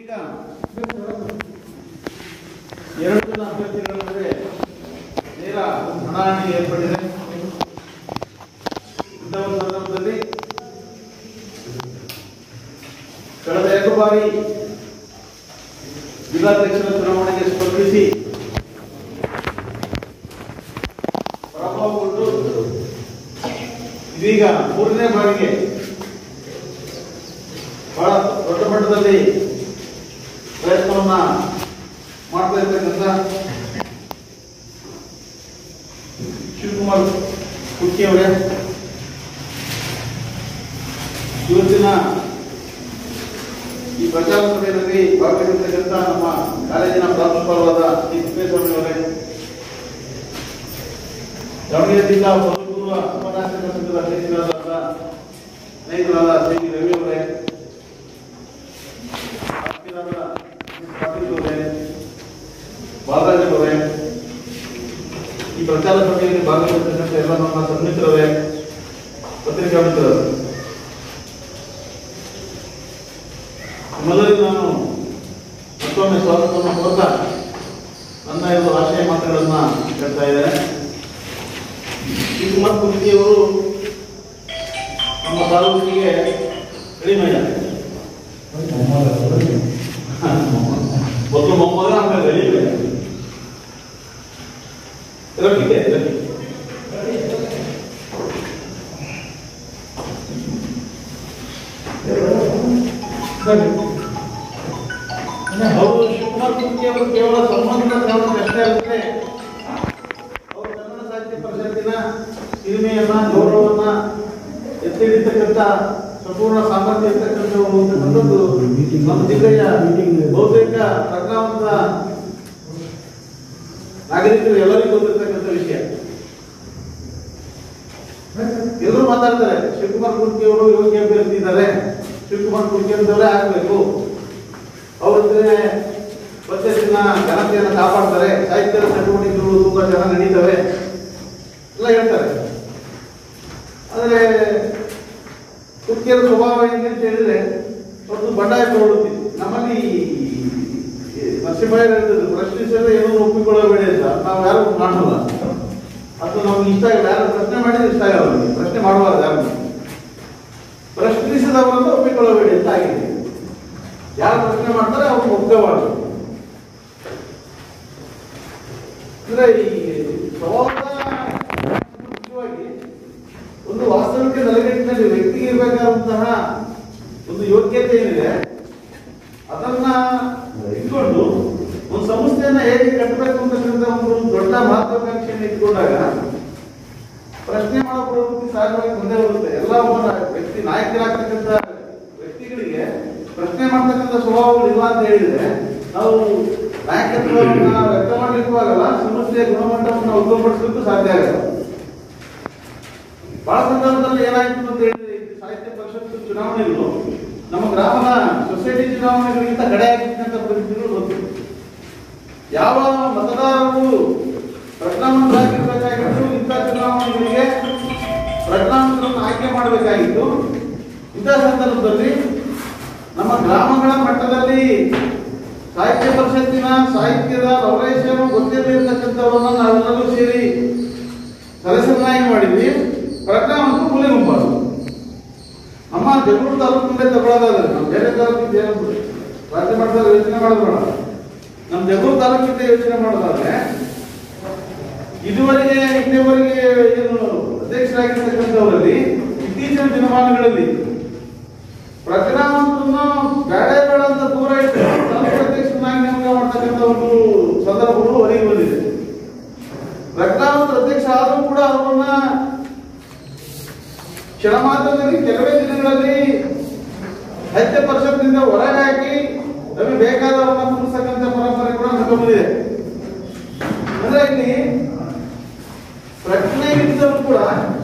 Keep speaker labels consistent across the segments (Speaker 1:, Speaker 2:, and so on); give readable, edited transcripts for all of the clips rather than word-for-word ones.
Speaker 1: ಈಗ 2 ಜನ ಅಭ್ಯರ್ಥಿಗಳ ನಡುವೆ ನೇರ ಹಣಾಹಣಿ ಏರ್ಪಟ್ಟಿದೆ. ಇಂಥ ಒಂದು ಸಂದರ್ಭದಲ್ಲಿ ಕಳೆದ 2 ಬಾರಿ ಜಿಲ್ಲಾಧ್ಯಕ್ಷರ ಚುನಾವಣೆಗೆ ಸ್ಪರ್ಧಿಸಿ ಪರಾಭವಗೊಂಡು ಇದೀಗ 3ನೇ ಬಾರಿಗೆ ಬಹಳ ದೊಡ್ಡ ಮಟ್ಟದಲ್ಲಿ ಪ್ರಯತ್ನವನ್ನ ಮಾಡ್ತಾ ಇರ್ತಕ್ಕಂಥ ಶಿವಕುಮಾರ್ ಕುರ್ಕಿ ಅವರೇ ಇವತ್ತಿನ ಈ ಪ್ರಚಾರ ಸಭೆಯಲ್ಲಿ ಭಾಗವಹಿಸತಕ್ಕಂಥ ನಮ್ಮ ಕಾಲೇಜಿನ ಪ್ರಾಂಶುಪಾಲರಾದ ಟಿ ತಿಪ್ಪೇಸ್ವಾಮಿ ಅವರೇ, ದಾವಣಗೆರೆ ಜಿಲ್ಲಾ ಪದವಿ ಉಪನ್ಯಾಸಕ ಸಂಘದ ಅಧ್ಯಕ್ಷರಾದ ಸ್ನೇಹಿತರಾದ ಶ್ರೀ ರವಿ ಅವರೇ, ಪಾಟೀಲ್ ಅವರೇ, ಬಾಲರಾಜ್ ಅವರೇ, ಈ ಪ್ರಚಾರ ಸಭೆಯಲ್ಲಿ ಭಾಗವಹಿಸತಕ್ಕಂಥ ಎಲ್ಲ ನಮ್ಮ ಸನ್ಮಿತ್ರರೇ, ಪತ್ರಿಕಾ ಮಿತ್ರರು, ಮೊದಲಿಗೆ ನಾನು ಮತ್ತೊಮ್ಮೆ ಸ್ವಾಗತವನ್ನು ಕೋರ್ತಾ ನನ್ನ 2 ಆಶಯ ಮಾತುಗಳನ್ನ ಹೇಳ್ತಾ ಇದ್ದೇನೆ. ಶಿವಕುಮಾರ್ ಕುರ್ಕಿ ಅವರು ನಮ್ಮ ತಾಲೂಕಿಗೆ ಎಳಿಮಯ್ಯ, ಮೊದಲು ಮೊಮ್ಮಗ, ಆಮೇಲೆ ಎಳಿಮಯ್ಯ, ರಫಿಕೆ ಅವರು ಶಿವಕುಮಾರ್ ಕುರ್ಕಿ ಅವರು ಕೇವಲ ಸಂಬಂಧ ಅಷ್ಟೇ ಅಲ್ಲದೆ ಅವರು ಕನ್ನಡ ಸಾಹಿತ್ಯ ಪರಿಷತ್ತಿನ ಹಿರಿಮೆಯನ್ನ, ಗೌರವವನ್ನ ಎತ್ತಿ ಹಿಡಿತಕ್ಕಂಥ ಸಂಪೂರ್ಣ ಸಾಮರ್ಥ್ಯ ಇರ್ತಕ್ಕಂಥದ್ದು ನಮ್ಮ ಜಿಲ್ಲೆಯ ಬಹುತೇಕ ಪ್ರಜ್ಞಾವಂತ ನಾಗರಿಕರು ಎಲ್ಲರಿಗೂ ಗೊತ್ತಿರ್ತಕ್ಕಂಥ ವಿಷಯ. ಎಲ್ಲರೂ ಮಾತಾಡ್ತಾರೆ, ಶಿವಕುಮಾರ್ ಕುರ್ಕಿ ಅವರು ಯೋಗ್ಯ ಅಭ್ಯರ್ಥಿ ಇದ್ದಾರೆ, ಶಿವಕುಮಾರ್ ಕುರ್ಕಿ ಅಂತವರೇ ಆಗ್ಬೇಕು, ಅವ್ರದ್ರೆ ಪದ್ಧತಿನ ಘನತೆಯನ್ನು ಕಾಪಾಡ್ತಾರೆ, ಸಾಹಿತ್ಯದ ಚಟುವಟಿಕೆಗಳು ತುಂಬಾ ಚೆನ್ನಾಗಿ ನಡೀತವೆ ಎಲ್ಲ ಹೇಳ್ತಾರೆ. ಆದರೆ ಕುರ್ಕಿಯರ ಸ್ವಭಾವ ಹೆಂಗೆ ಅಂತ ಹೇಳಿದ್ರೆ ಒಂದು ಬಂಡಾಯ ಪ್ರವೃತ್ತಿ. ನಮ್ಮಲ್ಲಿ ನರಸಿಂಹಯ್ಯ ಹೇಳ್ತಿದ್ರು, ಪ್ರಶ್ನಿಸಿದ್ರೆ ಏನೋ ಒಪ್ಪಿಕೊಳ್ಳಬೇಡಿ ಅಂತ. ನಾವು ಯಾರು ಮಾಡಲ್ಲ, ಅದು ನಮ್ಗೆ ಇಷ್ಟ ಇಲ್ಲ. ಯಾರು ಪ್ರಶ್ನೆ ಮಾಡಿದ್ರೆ ಇಷ್ಟ ಇಲ್ಲ, ಅವರಿಗೆ ಪ್ರಶ್ನೆ ಮಾಡಬಾರ್ದು. ಯಾರು ಪ್ರಶ್ನಿಸಿದವರನ್ನು ಒಪ್ಪಿಕೊಳ್ಳಬೇಡಿ ಅಂತ ಆಗಿದೆ. ಯಾರು ಪ್ರಶ್ನೆ ಮಾಡ್ತಾರೆ ಅವ್ರು ಒಪ್ಪಬಾರ್ದು. ಅಂದ್ರೆ ಈ ಮುಖ್ಯವಾಗಿ ಒಂದು ವಾಸ್ತವಿಕ ನೆಲೆಗಟ್ಟಿನಲ್ಲಿ ವ್ಯಕ್ತಿಗೆ ಇರಬೇಕಾದಂತಹ ಒಂದು ಯೋಗ್ಯತೆ ಏನಿದೆ ಅದನ್ನ ಇಟ್ಕೊಂಡು ಒಂದು ಸಂಸ್ಥೆಯನ್ನ ಹೇಗೆ ಕಟ್ಟಬೇಕು ಅಂತಕ್ಕಂಥ ಒಂದು ದೊಡ್ಡ ಮಹತ್ವಾಕಾಂಕ್ಷೆಯನ್ನು ಇಟ್ಕೊಂಡಾಗ ಪ್ರಶ್ನೆ ಮಾಡೋ ಪ್ರವೃತ್ತಿ ಸಹಜವಾಗಿ ಮುಂದೆ ಬರುತ್ತೆ. ಎಲ್ಲ ಒಬ್ಬ ವ್ಯಕ್ತಿ ನಾಯಕರಾಗ್ತಕ್ಕಂಥ ವ್ಯಕ್ತಿಗಳಿಗೆ ಪ್ರಶ್ನೆ ಮಾಡ್ತಕ್ಕಂಥ ಸ್ವಭಾವಗಳು ಇಲ್ಲ ಅಂತ ಹೇಳಿದ್ರೆ ನಾವು ನಾಯಕತ್ವವನ್ನು ವ್ಯಕ್ತ ಮಾಡಲಿಕ್ಕೂ ಸಮಸ್ಯೆಯ ಗುಣಮಟ್ಟವನ್ನು ಉತ್ತಮಪಡಿಸಲಿಕ್ಕೂ ಸಾಧ್ಯ ಆಗಲ್ಲ. ಬಹಳ ಸಂದರ್ಭದಲ್ಲಿ ಏನಾಯ್ತು ಅಂತ ಹೇಳಿದ್ರೆ, ಸಾಹಿತ್ಯ ಪರಿಷತ್ತು ಚುನಾವಣೆಗಳು ನಮ್ಮ ಗ್ರಾಮದ ಸೊಸೈಟಿ ಚುನಾವಣೆಗಳಿಗಿಂತ ಕಡೆ ಆಗಿರ್ತಕ್ಕಂಥ ಪರಿಸ್ಥಿತಿಗಳು ಗೊತ್ತು. ಯಾವ ಮತದಾರರು ಪ್ರಜ್ಞಾವಂತರಾಗಿರ್ಬೇಕಾಗಿತ್ತು, ಇಂಥ ಚುನಾವಣೆಗಳಿಗೆ ಪ್ರಜ್ಞಾವಂತರನ್ನು ಆಯ್ಕೆ ಮಾಡಬೇಕಾಗಿತ್ತು. ಇಂಥ ಸಂದರ್ಭದಲ್ಲಿ ನಮ್ಮ ಗ್ರಾಮಗಳ ಮಟ್ಟದಲ್ಲಿ ಸಾಹಿತ್ಯ ಪರಿಷತ್ತಿನ ಸಾಹಿತ್ಯದ ಪ್ರವೇಶವನ್ನು ಗೊತ್ತಿಲ್ಲದೆ ಇರತಕ್ಕಂಥವರನ್ನ ನಾವೆಲ್ಲರೂ ಸೇರಿ ಸದಸ್ಯರನ್ನಾಗಿ ಮಾಡಿದ್ವಿ. ಪ್ರಜ್ಞಾವಂತರು ಮೂಲೆ ಗುಂಪಾರು. ನಮ್ಮ ಜಗಳೂರು ತಾಲೂಕಿನಿಂದ ತಗೊಳ್ಳೋದಾದ್ರೆ, ನಾವು ಬೇರೆ ತಾಲೂಕಿಂದ ರಾಜ್ಯ ಮಟ್ಟದಲ್ಲಿ ಯೋಚನೆ ಮಾಡೋದ್ಬೇಡ, ನಮ್ಮ ಜಗಳೂರು ತಾಲೂಕಿಂದ ಯೋಚನೆ ಮಾಡೋದಾದ್ರೆ ಇಲ್ಲಿವರೆಗೆ ಏನು ಅಧ್ಯಕ್ಷರಾಗಿರ್ತಕ್ಕಂಥವರಲ್ಲಿ ಇತ್ತೀಚಿನ ದಿನಮಾನಗಳಲ್ಲಿ ಪ್ರಜ್ಞಾವಂತರನ್ನು ಬೇಡ ಬೇಡ ಅಂತ ದೂರ ಇಟ್ಟು ಅಧ್ಯಕ್ಷರನ್ನಾಗಿ ನೇಮಕ ಮಾಡ್ತಕ್ಕಂಥ ಒಂದು ಸಂದರ್ಭಗಳು ಹೊರಗೆ ಬಂದಿದೆ. ಪ್ರಜ್ಞಾವಂತ ಅಧ್ಯಕ್ಷ ಆದರೂ ಕೂಡ ಅವರನ್ನ ಕ್ಷಣ ಮಾತ್ರದಲ್ಲಿ ಕೆಲವೇ ದಿನಗಳಲ್ಲಿ ಸಾಹಿತ್ಯ ಪರಿಷತ್ನಿಂದ ಹೊರಗೆ ಹಾಕಿ ನಮಗೆ ಬೇಕಾದವರನ್ನ ಕೂರಿಸತಕ್ಕಂಥ ಪರಂಪರೆ ಕೂಡ ನಮಗೆ ಬಂದಿದೆ. ಅಂದ್ರೆ ಇಲ್ಲಿ ಪ್ರಜ್ಞೆ ಇದ್ದರೂ ಕೂಡ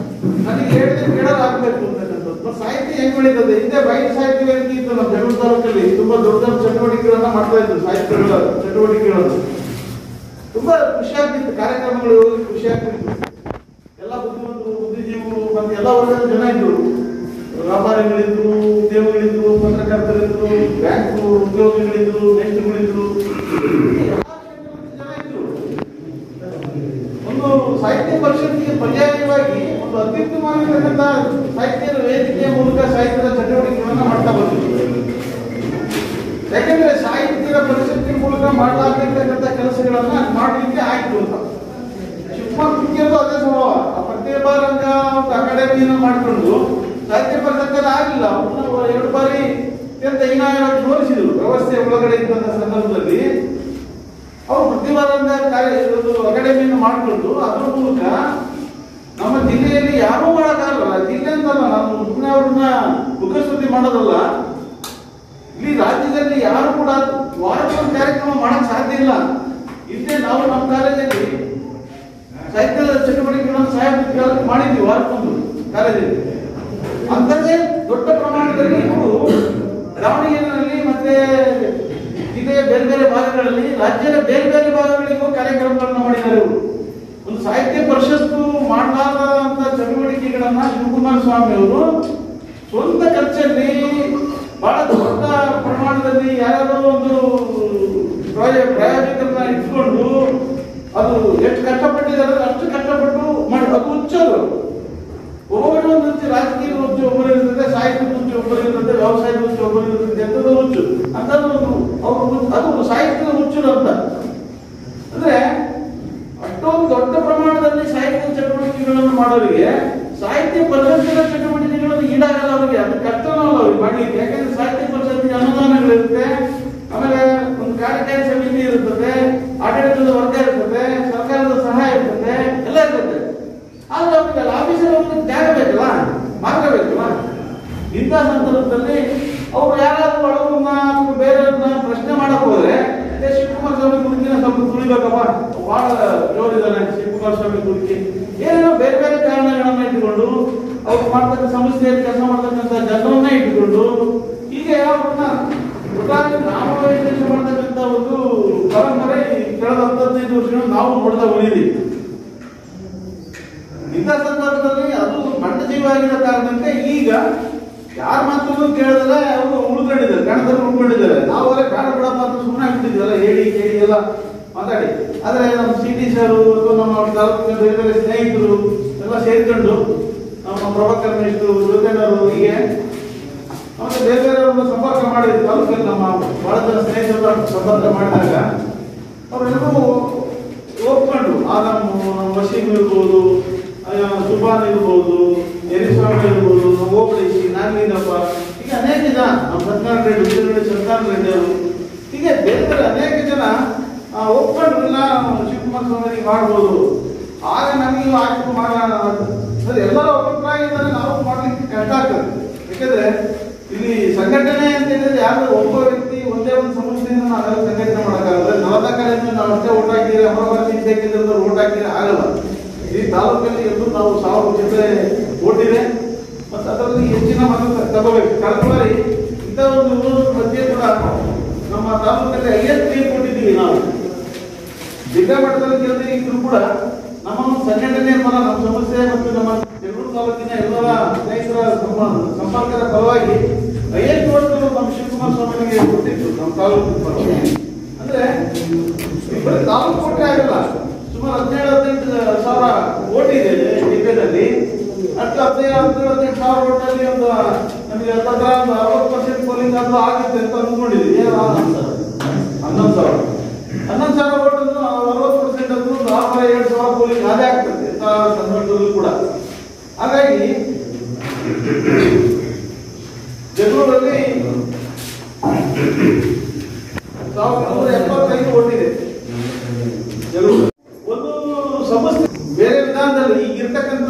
Speaker 1: ನನಗೆ ಹೇಳಿದ್ರೆ ಕೇಳಲಾಗಬೇಕು ಅಂತಕ್ಕಂಥದ್ದು. ಸಾಹಿತ್ಯ ಹೆಂಗ್ ಬೆಳೀತದೆ? ಹಿಂದೆ ಬಯಲು ಸಾಹಿತ್ಯ ವೇದಿಕೆ ಇತ್ತು ನಮ್ಮ ಜಗಳೂರು ತಾಲೂಕಲ್ಲಿ. ತುಂಬಾ ದೊಡ್ಡ ದೊಡ್ಡ ಚಟುವಟಿಕೆಗಳನ್ನ ಮಾಡ್ತಾ ಇದ್ರು, ಸಾಹಿತ್ಯಗಳ ಚಟುವಟಿಕೆಗಳನ್ನು. ತುಂಬಾ ಖುಷಿ ಆಗ್ತಿತ್ತು, ಕಾರ್ಯಕ್ರಮಗಳು ಖುಷಿ ಆಗ್ತಿತ್ತು. ಎಲ್ಲ ಬುದ್ಧಿವಂತರು, ಬುದ್ಧಿಜೀವಿಗಳು ಮತ್ತೆ ಎಲ್ಲ ವರ್ಗದ ಜನ ಇದ್ರು. ವ್ಯಾಪಾರಿಗಳಿದ್ರು, ಉದ್ಯಮಿಗಳಿದ್ರು, ಪತ್ರಕರ್ತರಿದ್ರು, ಇದ್ರು, ಬ್ಯಾಂಕ್ ಉದ್ಯೋಗಿಗಳಿದ್ರು, ಮೇಸ್ಟ್ರುಗಳಿದ್ರು, ಜನ ಇದ್ರು. ಒಂದು ಸಾಹಿತ್ಯ ಪರಿಷತ್ತಿಗೆ ಪರ್ಯಾಯವಾಗಿ ಒಂದು ಅತ್ಯುತ್ತಮವಾಗಿರತಕ್ಕಂಥ ಸಾಹಿತ್ಯದ ವೇದಿಕೆಯ ಮೂಲಕ ಸಾಹಿತ್ಯದ ಚಟುವಟಿಕೆಗಳನ್ನು ಮಾಡ್ತಾ ಬಂದಿದ್ರು. ಯಾಕಂದ್ರೆ ಸಾಹಿತ್ಯದ ಪರಿಷತ್ತಿನ ಮೂಲಕ ಮಾಡಲಾಗಿರ್ತಕ್ಕಂಥ ಕೆಲಸಗಳನ್ನ ಮಾಡಲಿಕ್ಕೆ ಆಯ್ತು ಅಂತ ಶಿವಕುಮಾರ್ ಮುಖ್ಯರು ಅದೇ ಸ್ವಭಾವ. ಆ ಪ್ರತಿಭಾ ರಂಗ ಒಂದು ಅಕಾಡೆಮಿಯನ್ನು ಮಾಡಿಕೊಂಡು ಸಾಹಿತ್ಯ ಪರಿಷತ್ತಲ್ಲಿ ಆಗಿಲ್ಲ. ಅವ್ರನ್ನ 2 ಬಾರಿ ಅತ್ಯಂತ ಹೀನಾಯವಾಗಿ ತೋರಿಸಿದ್ರು. ವ್ಯವಸ್ಥೆ ಒಳಗಡೆ ಇದ್ದಂಥ ಸಂದರ್ಭದಲ್ಲಿ ಅವರು ಪ್ರತಿಭಾ ರಂಗ ಅಕಾಡೆಮಿಯನ್ನು ಮಾಡಿಕೊಂಡು ಅದರ ಮೂಲಕ ನಮ್ಮ ಜಿಲ್ಲೆಯಲ್ಲಿ ಯಾರೂ ಮಾಡೋಕ್ಕಾಗಲ್ಲ. ಜಿಲ್ಲೆ ಅಂತಲ್ಲ, ನಾನು ಸುಮ್ಮನೆ ಅವ್ರನ್ನ ಮುಖಸ್ತುತಿ ಮಾಡೋದಲ್ಲ, ಇಲ್ಲಿ ರಾಜ್ಯದಲ್ಲಿ ಯಾರು ಕೂಡ ವಾರಕ್ಕೊಂದು ಕಾರ್ಯಕ್ರಮ ಮಾಡಕ್ ಸಾಧ್ಯ ಇಲ್ಲ. ಇಲ್ಲೇ ನಾವು ನಮ್ಮ ಕಾಲೇಜಲ್ಲಿ ಸಾಹಿತ್ಯದ ಚಟುವಟಿಕೆಗಳನ್ನು ಸಾಹಿತ್ಯ ಮಾಡಿದ್ವಿ ವಾರಕ್ಕೊಂದು ಕಾಲೇಜಲ್ಲಿ. ಅಂತದೇ ದೊಡ್ಡ ಪ್ರಮಾಣದಲ್ಲಿ ಇವರು ದಾವಣಗೆರೆಯಲ್ಲಿ ಮತ್ತೆ ಜಿಲ್ಲೆಯ ಬೇರೆ ಬೇರೆ ಭಾಗಗಳಲ್ಲಿ, ರಾಜ್ಯದ ಬೇರೆ ಬೇರೆ ಭಾಗಗಳಿಗೂ ಕಾರ್ಯಕ್ರಮಗಳನ್ನು ಮಾಡಿದ್ದಾರೆ. ಇವರು ಒಂದು ಸಾಹಿತ್ಯ ಪರಿಷತ್ತು ಮಾಡಲಾದಂತ ಚಟುವಟಿಕೆಗಳನ್ನ ಶಿವಕುಮಾರ ಸ್ವಾಮಿ ಅವರು ಸ್ವಂತ ಖರ್ಚಲ್ಲಿ ಬಹಳ ದೊಡ್ಡ ಪ್ರಮಾಣದಲ್ಲಿ ಯಾರೋ ಒಂದು ಪ್ರಾಯೋಜಕರನ್ನ ಇಟ್ಕೊಂಡು ಅದು ಎಷ್ಟು ಕಷ್ಟಪಟ್ಟಿದ್ದಾರೆ ಅಷ್ಟು ಕಷ್ಟಪಟ್ಟು ಮಾಡಿ. ಅದು ಹುಚ್ಚರು, ಒಬ್ಬರು ಒಂದು ಹುಚ್ಚು, ರಾಜಕೀಯ ಹುಚ್ಚು ಒಬ್ಬರು ಇರ್ತದೆ, ಸಾಹಿತ್ಯದ ಹುಚ್ಚು ಒಬ್ಬರು ಇರ್ತದೆ, ವ್ಯವಸಾಯದ ಹುಚ್ಚು ಒಬ್ಬರು ಇರ್ತದೆ, ಎಂಥದ್ದು ಹುಚ್ಚು ಅಂತದ್ದು ಅವರು ಅದು ಸಾಹಿತ್ಯದ ಹುಚ್ಚು ಅಂತ. ಅಂದ್ರೆ ಅಷ್ಟೊಂದು ದೊಡ್ಡ ಪ್ರಮಾಣದಲ್ಲಿ ಸಾಹಿತ್ಯ ಚಟುವಟಿಕೆಗಳನ್ನು ಮಾಡೋರಿಗೆ ಸಾಹಿತ್ಯ ಪರಿಷತ್ತಿನ ಚಟುವಟಿಕೆಗಳನ್ನು ಈಡಾಗಲ್ಲ ಅವರಿಗೆ. ಅದು ಕಷ್ಟನೂ ಅಲ್ಲ ಅವ್ರಿಗೆ ಮಾಡಲಿಕ್ಕೆ. ಯಾಕಂದ್ರೆ ಸಾಹಿತ್ಯ ಪರಿಷತ್ತಿಗೆ ಅನುದಾನಗಳಿರುತ್ತೆ, ಆಮೇಲೆ ಒಂದು ಕಾರ್ಯಕಾರಿ ಸಮಿತಿ ಇರುತ್ತದೆ, ಆಡಳಿತದ ವರ್ಗ ಇರ್ತದೆ, ಸರ್ಕಾರದ ಸಹಾಯ ಇರ್ತದೆ, ಎಲ್ಲ ಇರ್ತದೆ. ಆದ್ರೆ ಅವ್ರಿಗೆ ಆಫೀಸಲ್ಲಿ ಒಂದು ಜಾಗ ಬೇಕಲ್ಲ, ಮಾರ್ಗ ಬೇಕಲ್ಲ. ಇಂಥ ಸಂದರ್ಭದಲ್ಲಿ ಅವ್ರು ಯಾರಾದ್ರೂ ಒಳಗನ್ನ ಬೇರೆಯವ್ರನ್ನ ಪ್ರಶ್ನೆ ಮಾಡಕ್ ಹೋದ್ರೆ ಶಿವಕುಮಾರ ಸ್ವಾಮಿ ಕುರಿತಿನ ಸ್ವಲ್ಪ ತುಳಿಬೇಕಪ್ಪ, ಬಹಳ ಜೋರಿದ್ದಾನೆ ಶಿವಕುಮಾರ ಸ್ವಾಮಿ ಕುರಿತಿ, ಏನೇನೋ ಬೇರೆ ಬೇರೆ ಕಾರಣಗಳನ್ನ ಇಟ್ಟುಕೊಂಡು ಅವ್ರು ಮಾಡ್ತಕ್ಕ ಸಂಸ್ಥೆಯಲ್ಲಿ ಕೆಲಸ ಮಾಡ್ತಕ್ಕಂಥ ಜನರನ್ನ ಇಟ್ಟುಕೊಂಡು ಹೀಗೆ ಅವ್ರನ್ನ ಒಟ್ಟಾರೆ ನಾಮವೈದೇಶ ಮಾಡ್ತಕ್ಕಂಥ ಒಂದು ಪರಂಪರೆ ಕಳೆದ 15 ವರ್ಷಗಳು ನಾವು ನೋಡ್ತಾ ಬಂದಿದ್ದೀವಿ. ಇಂಥ ಸಂದರ್ಭದಲ್ಲಿ ಅದು ಮಂಡ ಜೀವ ಆಗಿರೋ ಕಾರಣಕ್ಕೆ ಈಗ ಯಾರ ಮಾತನ್ನು ಕೇಳಿದ್ರೆ ಅವರು ಉಳ್ಕೊಂಡಿದ್ದಾರೆ, ಕಣದಲ್ಲಿ ಉಳ್ಕೊಂಡಿದ್ದಾರೆ. ನಾವು ಅವರೇ ಕಾಣ ಬಿಡಪ್ಪ ಅಂತ ಸುಮ್ಮನೆ ಆಗ್ಬಿಟ್ಟಿದ್ವಲ್ಲ, ಹೇಳಿ ಕೇಳಿ ಎಲ್ಲ ಮಾತಾಡಿ. ಆದ್ರೆ ನಮ್ಮ ಸಿ ಟಿ ಸರ್ ಅಥವಾ ನಮ್ಮ ತಾಲೂಕಿನ ಬೇರೆ ಬೇರೆ ಸ್ನೇಹಿತರು ಎಲ್ಲ ಸೇರ್ಕೊಂಡು ನಮ್ಮ ಪ್ರಭಾಕರ್ ಮೇಷ್ಟ್ರು, ಜೊತೆನವರು, ಹೀಗೆ ಮತ್ತೆ ಬೇರೆ ಬೇರೆಯವ್ರನ್ನ ಸಂಪರ್ಕ ಮಾಡಿದ್ರು. ತಾಲೂಕಲ್ಲಿ ನಮ್ಮ ಬಹಳ ಜನ ಸ್ನೇಹಿತರು ಸಂಪರ್ಕ ಮಾಡಿದಾಗ ಅವರೆಲ್ಲರೂ ಒಪ್ಕೊಂಡು ನಮ್ಮ ವಸೀಂ ಇರ್ಬೋದು, ಸುಭಾನ್ ಇರ್ಬೋದು, ಯರಿಸ್ವಾಮಿ ಇರ್ಬೋದು, ನಮ್ಮ ಓಬಳೇಶಿ, ನಾಗಲಿಂಗಪ್ಪ, ಹೀಗೆ ಅನೇಕ ಜನ, ನಮ್ಮ ಸತ್ಯನಾರಾಯಣ ರೆಡ್ಡಿ, ಸತ್ಯನಾರಾಯಣ ರೆಡ್ಡಿ ಅವರು, ಹೀಗೆ ಬೇರೆ ಬೇರೆ ಅನೇಕ ಜನ ಒಪ್ಕೊಂಡು ಇಲ್ಲ ಶಿವಕುಮಾರ ಸ್ವಾಮಿ ಮಾಡ್ಬೋದು. ಆಗ ನಮಗೆ ಆಯ್ತು ಮಾಡೋಣ ಅಂತ ಎಲ್ಲರ ಅಭಿಪ್ರಾಯ ಇದ್ದರೆ ನಾವು ಮಾಡ್ಲಿಕ್ಕೆ ಕಷ್ಟ ಆಗ್ತದೆ. ಯಾಕಂದ್ರೆ ಇಲ್ಲಿ ಸಂಘಟನೆ ಅಂತ ಹೇಳಿದ್ರೆ ಯಾರು ಒಬ್ಬ ವ್ಯಕ್ತಿ ಒಂದೇ ಒಂದು ಸಮಸ್ಯೆಯಿಂದ ನಾವೆಲ್ಲ ಸಂಘಟನೆ ಮಾಡೋಕ್ಕಾಗಲ್ಲ. 40 ಕಡೆಯಿಂದ ನಾವು ಅಷ್ಟೇ ಓಟ್ ಹಾಕಿದ್ರೆ ಅಮರಾವತಿ ಕೇಂದ್ರದವ್ರು ಓಟ್ ಹಾಕಿದ್ರೆ ಆಗಲ್ಲ. ಈ ತಾಲೂಕಲ್ಲಿ ಎಲ್ಲೂ ನಾವು 1000 ಜೊತೆ ಓಟ್ ಇದೆ, ಮತ್ತು ಅದರಲ್ಲಿ ಹೆಚ್ಚಿನ ಮತ ತಗೋಬೇಕು. ಕಳೆದ ಬಾರಿ ಇಂಥ ಒಂದು ವಿರೋಧದ ಮಧ್ಯೆ ಕೂಡ ನಮ್ಮ ತಾಲೂಕಲ್ಲಿ 50 ಲೀಡ್ ಕೊಟ್ಟಿದ್ದೀವಿ. ನಾವು ಜಿಲ್ಲಾ ಮಟ್ಟದಲ್ಲಿ ಗೆಲ್ಲದೆ ಇದ್ರು ಕೂಡ ನಮ್ಮ ಸಂಘಟನೆ ಪರ, ನಮ್ಮ ಸಮಸ್ಯೆ ಮತ್ತು ನಮ್ಮ ಬೆಂಗಳೂರು ತಾಲೂಕಿನ ಎಲ್ಲರ ಸ್ನೇಹಿತರ ಸಂಪರ್ಕದ ಫಲವಾಗಿ 50 ಓಟು ನಮ್ಮ ಶಿವಕುಮಾರ ಸ್ವಾಮಿಗೆ ಕೊಟ್ಟಿದ್ರು ನಮ್ಮ ತಾಲೂಕಿನ ಪರವಾಗಿ. ಅಂದ್ರೆ ಬರೀ ತಾಲೂಕು ಕೊಟ್ಟರೆ ಆಗಲ್ಲ, ಸುಮಾರು 17-18 ಸಾವಿರ ಓಟ್ ಇದೆ ಜಿಲ್ಲೆಯಲ್ಲಿ. ಅಷ್ಟು 15-18 ಸಾವಿರ ಓಟಲ್ಲಿ ಒಂದು ನಮಗೆ 60% ಪೋಲಿಂಗ್ ಆದ್ರೂ ಆಗುತ್ತೆ ಅಂತ ಅಂದ್ಕೊಂಡಿದ್ದೀವಿ. 11 ಸಾವಿರ ಓಟ್ ಅಂದ್ರೆ 60% ಅಂದ್ರೆ 7,000 ಪೋಲಿಂಗ್ ಅದೇ ಆಗ್ತದೆ ಇಂಥ ಸಂದರ್ಭದಲ್ಲೂ ಕೂಡ. ಹಾಗಾಗಿ ಬೆಂಗಳೂರಲ್ಲಿ 1,175 ಓಟ್ ಇದೆ. ಒಂದು ಸಮಸ್ಯೆ ಬೇರೆ ವಿಧಾನದಲ್ಲಿ ಈಗ ಇರ್ತಕ್ಕಂಥ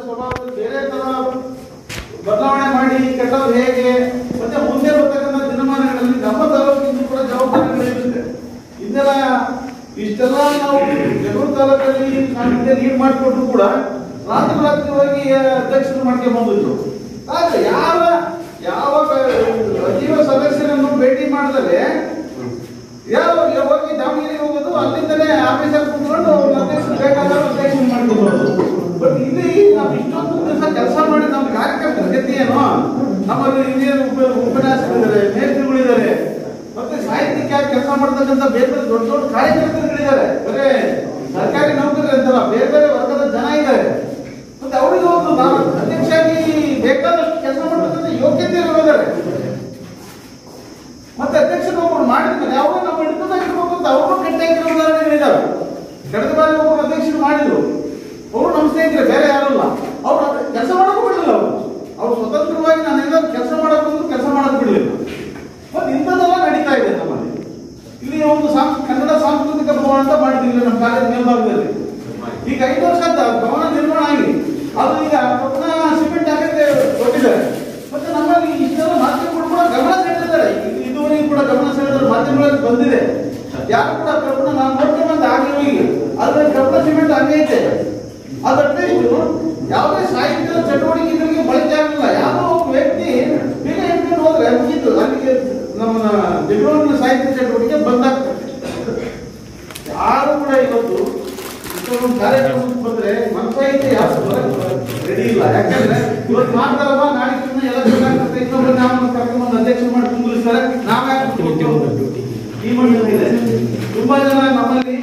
Speaker 1: ಸ್ವಭಾವದಲ್ಲಿ ಬೇರೆ ತರ ಬದಲಾವಣೆ ಮಾಡಿ ಕೆಟ್ಟದ್ದು ಹೇಗೆ, ಮತ್ತೆ ಮುಂದೆ ಬರ್ತಕ್ಕಂಥ ದಿನಮಾನಗಳಲ್ಲಿ ನಮ್ಮ ತಾಲೂಕಿಂದ ಕೂಡ ಜವಾಬ್ದಾರಿಗಳಿರುತ್ತೆ. ಇದೆಲ್ಲ ಇಷ್ಟೆಲ್ಲ ನಾವು ಬೆಂಗಳೂರು ತಾಲೂಕಲ್ಲಿ ನಾವು ಲೀಡ್ ಮಾಡಿಕೊಟ್ರು ಕೂಡ ರಾತ್ರಿ ಅಧ್ಯಕ್ಷರು ಮಾಡ್ಕೊಂಡು ಬಂದಿದ್ರು. ಆದ್ರೆ ಯಾವ ಸಚಿವ ಸದಸ್ಯರನ್ನು ಭೇಟಿ ಮಾಡಿದರೆ ಹೋಗಿ ದಾವಣಗೆರೆಗೆ ಹೋಗೋದು, ಅಲ್ಲಿಂದಲೇ ಆಫೀಸರ್ ಕೂತ್ಕೊಂಡು ಅಧ್ಯಕ್ಷರು ಬೇಕಾದಾಗ ಅಧ್ಯಕ್ಷ ಮಾಡ್ಕೊಂಡು. ಬಟ್ ಇಲ್ಲಿ ನಾವು ಇಷ್ಟೊಂದು ದಿವಸ ಕೆಲಸ ಮಾಡಿ ನಮ್ಮ ಕಾರ್ಯಕ್ರಮದ ಗತಿ ಏನು, ನಮ್ಮಲ್ಲಿ ಹಿರಿಯರು ಉಪನ್ಯಾಸಕರಿದ್ದಾರೆ, ಮೇಸ್ತ್ರಿಗಳು ಮಾಡ್ತಕ್ಕಂಥ ಬೇರೆ ಬೇರೆ ದೊಡ್ಡ ದೊಡ್ಡ ಕಾರ್ಯಕರ್ತರುಗಳಿದ್ದಾರೆ, ಬರೇ ಸರ್ಕಾರಿ ನೌಕರರು ಅಂತಲ್ಲ, ಬೇರೆ ಬೇರೆ ವರ್ಗದ ಜನ ಇದ್ದಾರೆ. ಮತ್ತೆ ಅವರಿಗೆ ಒಂದು ನಾನು ಅಧ್ಯಕ್ಷರಾಗಿ ಬೇಕಾದಷ್ಟು ಕೆಲಸ ಮಾಡತಕ್ಕಂಥ ಯೋಗ್ಯತೆ ಇರೋದಾರೆ. ಮತ್ತೆ ಅಧ್ಯಕ್ಷರು ಒಬ್ಬರು ಮಾಡಿದ್ಮೇಲೆ ಅವರು ನಮ್ಮ ಹಿಡಿತದಾಗಿರ್ಬೇಕು ಅಂತ ಅವರು ಗಟ್ಟಿಯಾಗಿರೋ ಉದಾಹರಣೆಗಳಿದ್ದಾವೆ. ಕಳೆದ ಬಾರಿ ಒಬ್ಬರು ಅಧ್ಯಕ್ಷರು ಮಾಡಿದ್ರು, ಅವರು ನಮ್ಮ ಸ್ನೇಹಿತರೆ, ಬೇರೆ ಯಾರಲ್ಲ. ಅವ್ರು ಕೆಲಸ ಮಾಡೋದು ಬಿಡಲಿಲ್ಲ. ಅವ್ರು ಸ್ವತಂತ್ರವಾಗಿ ನಾನು ಏನಾದ್ರು ಕೆಲಸ ಮಾಡೋದು ಕೆಲಸ ಮಾಡೋದು ಬಿಡಲಿಲ್ಲ. ಮತ್ತೆ ಇಂಥದ್ದೆಲ್ಲ ನಡೀತಾ ಇದೆ ನಮ್ಮಲ್ಲಿ. ಇಲ್ಲಿ ಒಂದು ಕನ್ನಡ ಸಾಂಸ್ಕೃತಿಕ ಭವನ ಅಂತ ಮಾಡಿದ್ವಿ ನಮ್ಮ ಕಾಲೇಜ್ ಮೇಲ್ಭಾಗದಲ್ಲಿ. ಈಗ 5 ವರ್ಷದ ಭವನ ನಿರ್ಮಾಣ ಆಗಿ ಅದು ಈಗ ಪುನಃ ಸಿಮೆಂಟ್ ಹಾಕಕ್ಕೆ ಕೊಟ್ಟಿದ್ದಾರೆ. ಮತ್ತೆ ನಮ್ಮಲ್ಲಿ ಇಷ್ಟೆಲ್ಲ ಮಾಧ್ಯಮಗಳು ಕೂಡ ಗಮನ ಸೆಳೆದಿದ್ದಾರೆ. ಇದುವರೆಗೂ ಕೂಡ ಗಮನ ಸೆಳೆದ ಮಾಧ್ಯಮಗಳಲ್ಲಿ ಬಂದಿದೆ. ಯಾರು ಕೂಡ ಕಬ್ಬಣ ನಾನು ನೋಡ್ಕೊಂಡು ಬಂದ ಹಾಗೆ ಹೋಗಿ ಅದ್ರ ಕಬ್ಬಣ ಸಿಮೆಂಟ್ ಹಂಗೆ ಐತೆ. ಅದು ಅಟ್ಲೀಸ್ಟ್ ಯಾವುದೇ ಸಾಹಿತ್ಯದ ಚಟುವಟಿಕೆಗಳಿಗೆ ಬಳಕೆ ಆಗಲಿಲ್ಲ. ಯಾವುದೋ ಒಬ್ಬ ವ್ಯಕ್ತಿ ಬೇಗ ಹೇಳ್ಕೊಂಡು ಹೋದ್ರೆ ಮುಗೀತು, ಅಲ್ಲಿಗೆ ನಮ್ಮ ಬೆಂಗಳೂರಿನ ಸಾಹಿತ್ಯ ಚಟುವಟಿಕೆ ಬಂದಾಗ್ತದೆ. ಯಾರು ಕೂಡ ಇವತ್ತು ಇಷ್ಟೊಂದು ಕಾರ್ಯಕ್ರಮಕ್ಕೆ ಬಂದ್ರೆ ಮನಸಾಹಿತ್ಯ ಯಾರು ರೆಡಿ ಇಲ್ಲ. ಯಾಕಂದ್ರೆ ಇವತ್ತು ಮಾಡ್ತಾರಲ್ಲ, ನಾಳೆ ಎಲ್ಲ ಚೆನ್ನಾಗ್ತದೆ, ಇನ್ನೊಬ್ಬರು ನಾವು ಕರ್ಕೊಂಡು ಅಧ್ಯಕ್ಷ ಮಾಡಿ ತುಂಬಿಸ್ತಾರೆ. ನಾವೇ ಈ ಮಂಡಳಿದೆ. ತುಂಬಾ ಜನ ನಮ್ಮಲ್ಲಿ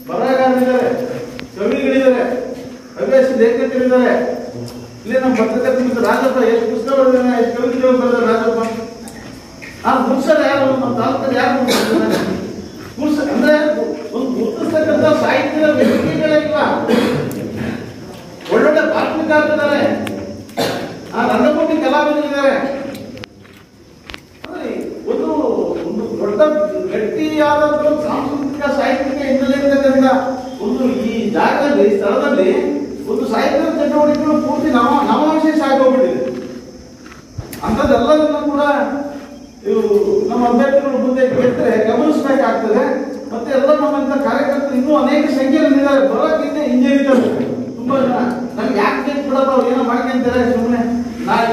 Speaker 1: ಬರಹಗಾರರಿದ್ದಾರೆ, ಕವಿಗಳಿದ್ದಾರೆ, ಹವ್ಯಾಸಿ ಲೇಖಕರಿದ್ದಾರೆ. ಇಲ್ಲಿ ನಮ್ಮ ಪತ್ರಕರ್ತ ಮಿತ್ರ ರಾಜಪ್ಪ ಎಷ್ಟು ಪುಸ್ತಕ ಬರೆದಿದ್ದಾನೆ, ಎಷ್ಟು ಕವಿತೆಗಳು ಬರೆದ ರಾಜಪ್ಪ. ಆ ಮುಗಿಸೋದು ಯಾರು ನಮ್ಮ ತಾಲೂಕಲ್ಲಿ ಯಾರು ಮುಗಿಸ ಅಂದ್ರೆ ಒಂದು ಗುರುತಿಸ್ತಕ್ಕಂಥ ಸಾಹಿತ್ಯದ ವೇದಿಕೆಗಳಿಲ್ಲ. ಒಳ್ಳೊಳ್ಳೆ ಬಾಲ್ಮಿಕಾರರಿದ್ದಾರೆ, ಆ ರಂಗಭೂಮಿ ಕಲಾವಿದರಿದ್ದಾರೆ. ಒಂದು ಒಂದು ದೊಡ್ಡ ಗಟ್ಟಿಯಾದ ಸಾಂಸ್ಕೃತಿಕ ಸಾಹಿತ್ಯಿಕ ಹಿನ್ನೆಲೆ ಇರತಕ್ಕಂಥ ಒಂದು ಈ ಜಾಗದಲ್ಲಿ ಸ್ಥಳದಲ್ಲಿ ಒಂದು ಸಾಹಿತ್ಯದ ಚಟುವಟಿಕೆಗಳು ಪೂರ್ತಿ ನವಶೇಷ ಆಗೋಗ್ಬಿಟ್ಟಿದೆ. ಅಂಥದ್ದೆಲ್ಲದನ್ನು ಕೂಡ ಇವು ನಮ್ಮ ಅಭ್ಯರ್ಥಿಗಳು ಮುಂದೆ ಗೆದ್ದರೆ ಗಮನಿಸಬೇಕಾಗ್ತದೆ. ಮತ್ತೆ ಎಲ್ಲ ನಮ್ಮಂತ ಕಾರ್ಯಕರ್ತರು ಇನ್ನೂ ಅನೇಕ ಸಂಖ್ಯೆಯಲ್ಲಿದ್ದಾರೆ. ಬರೋಕ್ಕಿಂತ ಹಿಂಜರಿತಾರೆ ತುಂಬಾ ಜನ. ನಮ್ಗೆ ಯಾಕೆ ಬೇಕು ಬಿಡೋದು, ಅವ್ರು ಏನೋ ಮಾಡ್ಕೊಂತಾರೆ ಸುಮ್ಮನೆ.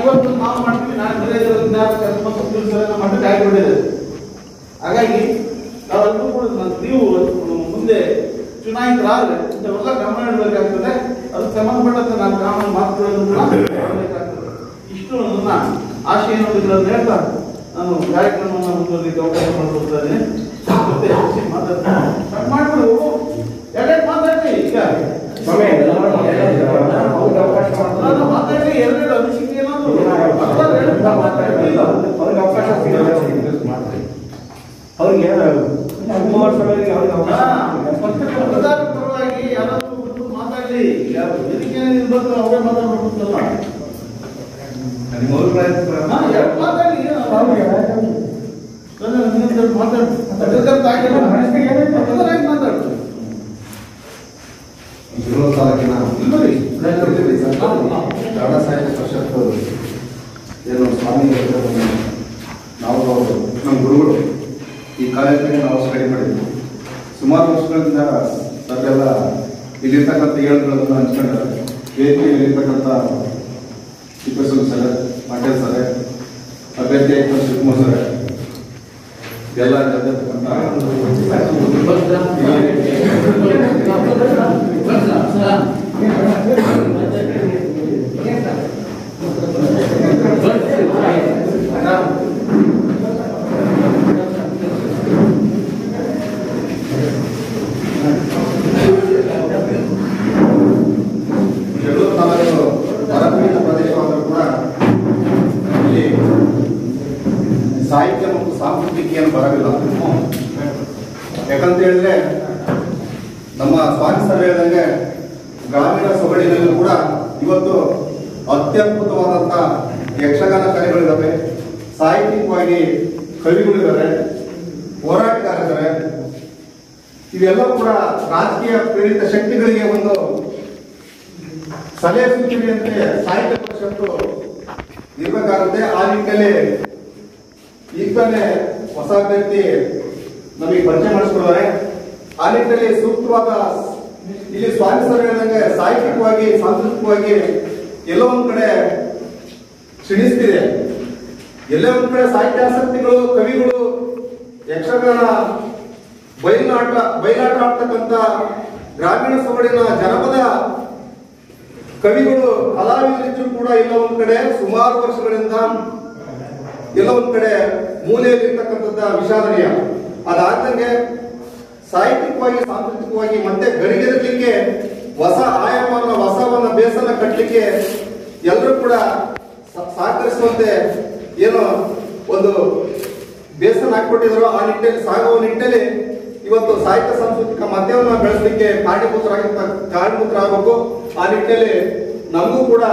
Speaker 1: ಇವತ್ತು ನಾವು ಮಾಡ್ತೀವಿ, ನಾಳೆ ಬೇರೆ ಮಟ್ಟಕ್ಕೆ ಆಗಿಬಿಟ್ಟಿದೆ. ಹಾಗಾಗಿ ನಾವೆಲ್ಲರೂ ಕೂಡ ನೀವು ಮುಂದೆ ಚುನಾಯಿತರಾದ್ರೆ ಇಂಥವೆಲ್ಲ ಗಮನ ಇಡಬೇಕಾಗ್ತದೆ. ಅದಕ್ಕೆ ಸಂಬಂಧಪಟ್ಟಂತೆ ನಾನು ಕಾನೂನು ಮಾತುಗಳನ್ನು ಕೂಡ ಮಾಡಬೇಕಾಗ್ತದೆ. ಇಷ್ಟು ನನ್ನ ಆಶಯ ಅನ್ನೋದನ್ನು ಹೇಳ್ತಾ ನಾನು ಕಾರ್ಯಕ್ರಮವನ್ನು ಮುಂದುವರಿಲಿಕ್ಕೆ ಅವಕಾಶ ಮಾಡಿಕೊಡ್ತಾ ಇದ್ದೇನೆ. ಮತ್ತೆ ಮಾಡ್ಬಿಡು, ಎರಡೆರಡು ಮಾತಾಡ್ರಿ. ಈಗ ಮಾತಾಡ್ರಿ, ಎರಡೆರಡು ಅನಿಸಿಕೆ ಏನಾದ್ರು
Speaker 2: ಅವ್ರಿಗೆ
Speaker 1: ಪರವಾಗಿ ಯಾರಾದ್ರೂ ಮಾತಾಡ್ಲಿ. ವೇದಿಕೆ ಅವರೇ ಮಾತಾಡ್ಬೇಕಲ್ಲ, ಮಾತಾಡಿ ಮಾತಾಡ್ತಾರೆ.
Speaker 3: ತಾಲೂಕಿನ ಕನ್ನಡ ಸಾಹಿತ್ಯ ಪರಿಷತ್ತು ಏನು ಸ್ವಾಮಿ ನಾವು ನಮ್ಮ ಗುರುಗಳು ಈ ಕಾಲೇಜಿಗೆ ನಾವು ಸ್ಟಡಿ ಮಾಡಿದ್ವಿ. ಸುಮಾರು ವರ್ಷಗಳಿಂದ ಸರ್ವೆಲ್ಲ ಇಲ್ಲಿರ್ತಕ್ಕಂಥ ಏಳುಗಳನ್ನು ಹಂಚ್ಕೊಂಡಿದ್ದಾರೆ. ವೇದಿಕೆಯಲ್ಲಿರ್ತಕ್ಕಂಥ ಟಿಪ್ಪೇಸ್ವಾಮಿ ಸರ್, ಪಾಟೀಲ್ ಸರ್, ಅಭ್ಯರ್ಥಿ ಶಿವಕುಮಾರ್ ಸರ್ ಎಲ್ಲ ಜೊತೆರ್ತಕ್ಕಂಥ ಸಾಹಿತ್ಯ ಮತ್ತು ಸಾಂಸ್ಕೃತಿಕ ಏನು ಬರಲಿಲ್ಲ. ಯಾಕಂತ ಹೇಳಿದ್ರೆ ನಮ್ಮ ಸ್ವಾಮಿ ಸರ್ ಹೇಳಿದಂಗೆ ಗ್ರಾಮೀಣ ಸೊಗಡಿನಲ್ಲಿ ಕೂಡ ಇವತ್ತು ಅತ್ಯದ್ಭುತವಾದಂಥ ಯಕ್ಷಗಾನ ಕಲೆಗಳಿದ್ದಾವೆ, ಸಾಹಿತ್ಯಿಕವಾಗಿ ಕವಿಗಳಿದ್ದಾರೆ, ಹೋರಾಟಗಾರರಿದ್ದಾರೆ. ಇವೆಲ್ಲ ಕೂಡ ರಾಜಕೀಯ ಪ್ರೇರಿತ ಶಕ್ತಿಗಳಿಗೆ ಒಂದು ಸಲಹೆ ಸೂಚನೆಯಂತೆ ಸಾಹಿತ್ಯ ಪರಿಷತ್ತು ಇರಬೇಕಾಗುತ್ತೆ. ಆ ನಿಟ್ಟಿನಲ್ಲಿ ಈಗಲೇ ಹೊಸ ಅಭ್ಯರ್ಥಿ ನಮಗೆ ಪರಿಚಯ ಮಾಡಿಸ್ಕೊಡ್ತಾರೆ. ಆ ನಿಟ್ಟಿನಲ್ಲಿ ಸೂಕ್ತವಾದ ಇಲ್ಲಿ ಸ್ವಾಮಿ ಸರ್ ಹೇಳಿದಂಗೆ ಸಾಹಿತ್ಯಿಕವಾಗಿ ಸಾಂಸ್ಕೃತಿಕವಾಗಿ ಎಲ್ಲೋ ಒಂದ್ ಕಡೆ ಕ್ಷೀಣಿಸ್ತಿದೆ. ಎಲ್ಲೇ ಒಂದ್ ಕಡೆ ಸಾಹಿತ್ಯಾಸಕ್ತಿಗಳು, ಕವಿಗಳು, ಯಕ್ಷಗಾನ, ಬಯಲಾಟ ಆಡ್ತಕ್ಕಂಥ ಗ್ರಾಮೀಣ ಸೊಗಡಿನ ಜನಪದ ಕವಿಗಳು, ಕಲಾವಿದರು ಕೂಡ ಎಲ್ಲ ಒಂದ್ ಕಡೆ ಸುಮಾರು ವರ್ಷಗಳಿಂದ ಎಲ್ಲ ಒಂದ್ ಕಡೆ ಮೂಲೆಯಲ್ಲಿರ್ತಕ್ಕಂಥದ್ದ ವಿಷಾದನೀಯ. ಅದಾದಂಗೆ ಸಾಹಿತ್ಯಿಕವಾಗಿ ಸಾಂಸ್ಕೃತಿಕವಾಗಿ ಮತ್ತೆ ಗರಿಗೆದರ್ಲಿಕ್ಕೆ ಹೊಸ ಆಯಾಮನ ಹೊಸವನ್ನ ಬೇಸನ ಕಟ್ಟಲಿಕ್ಕೆ ಎಲ್ಲರೂ ಕೂಡ ಸಹಕರಿಸುವಂತೆ ಏನು ಒಂದು ಬೇಸನ ಹಾಕೊಟ್ಟಿದ್ರು. ಆ ನಿಟ್ಟಿನಲ್ಲಿ ಸಾಗುವ ನಿಟ್ಟಿನಲ್ಲಿ ಇವತ್ತು ಸಾಹಿತ್ಯ ಸಾಂಸ್ಕೃತಿಕ ಮಾಧ್ಯಮವನ್ನು ಬೆಳೆಸಲಿಕ್ಕೆ ಕಾರಣಭೂತರಾಗಬೇಕು. ಆ ನಿಟ್ಟಿನಲ್ಲಿ ನಮಗೂ ಕೂಡ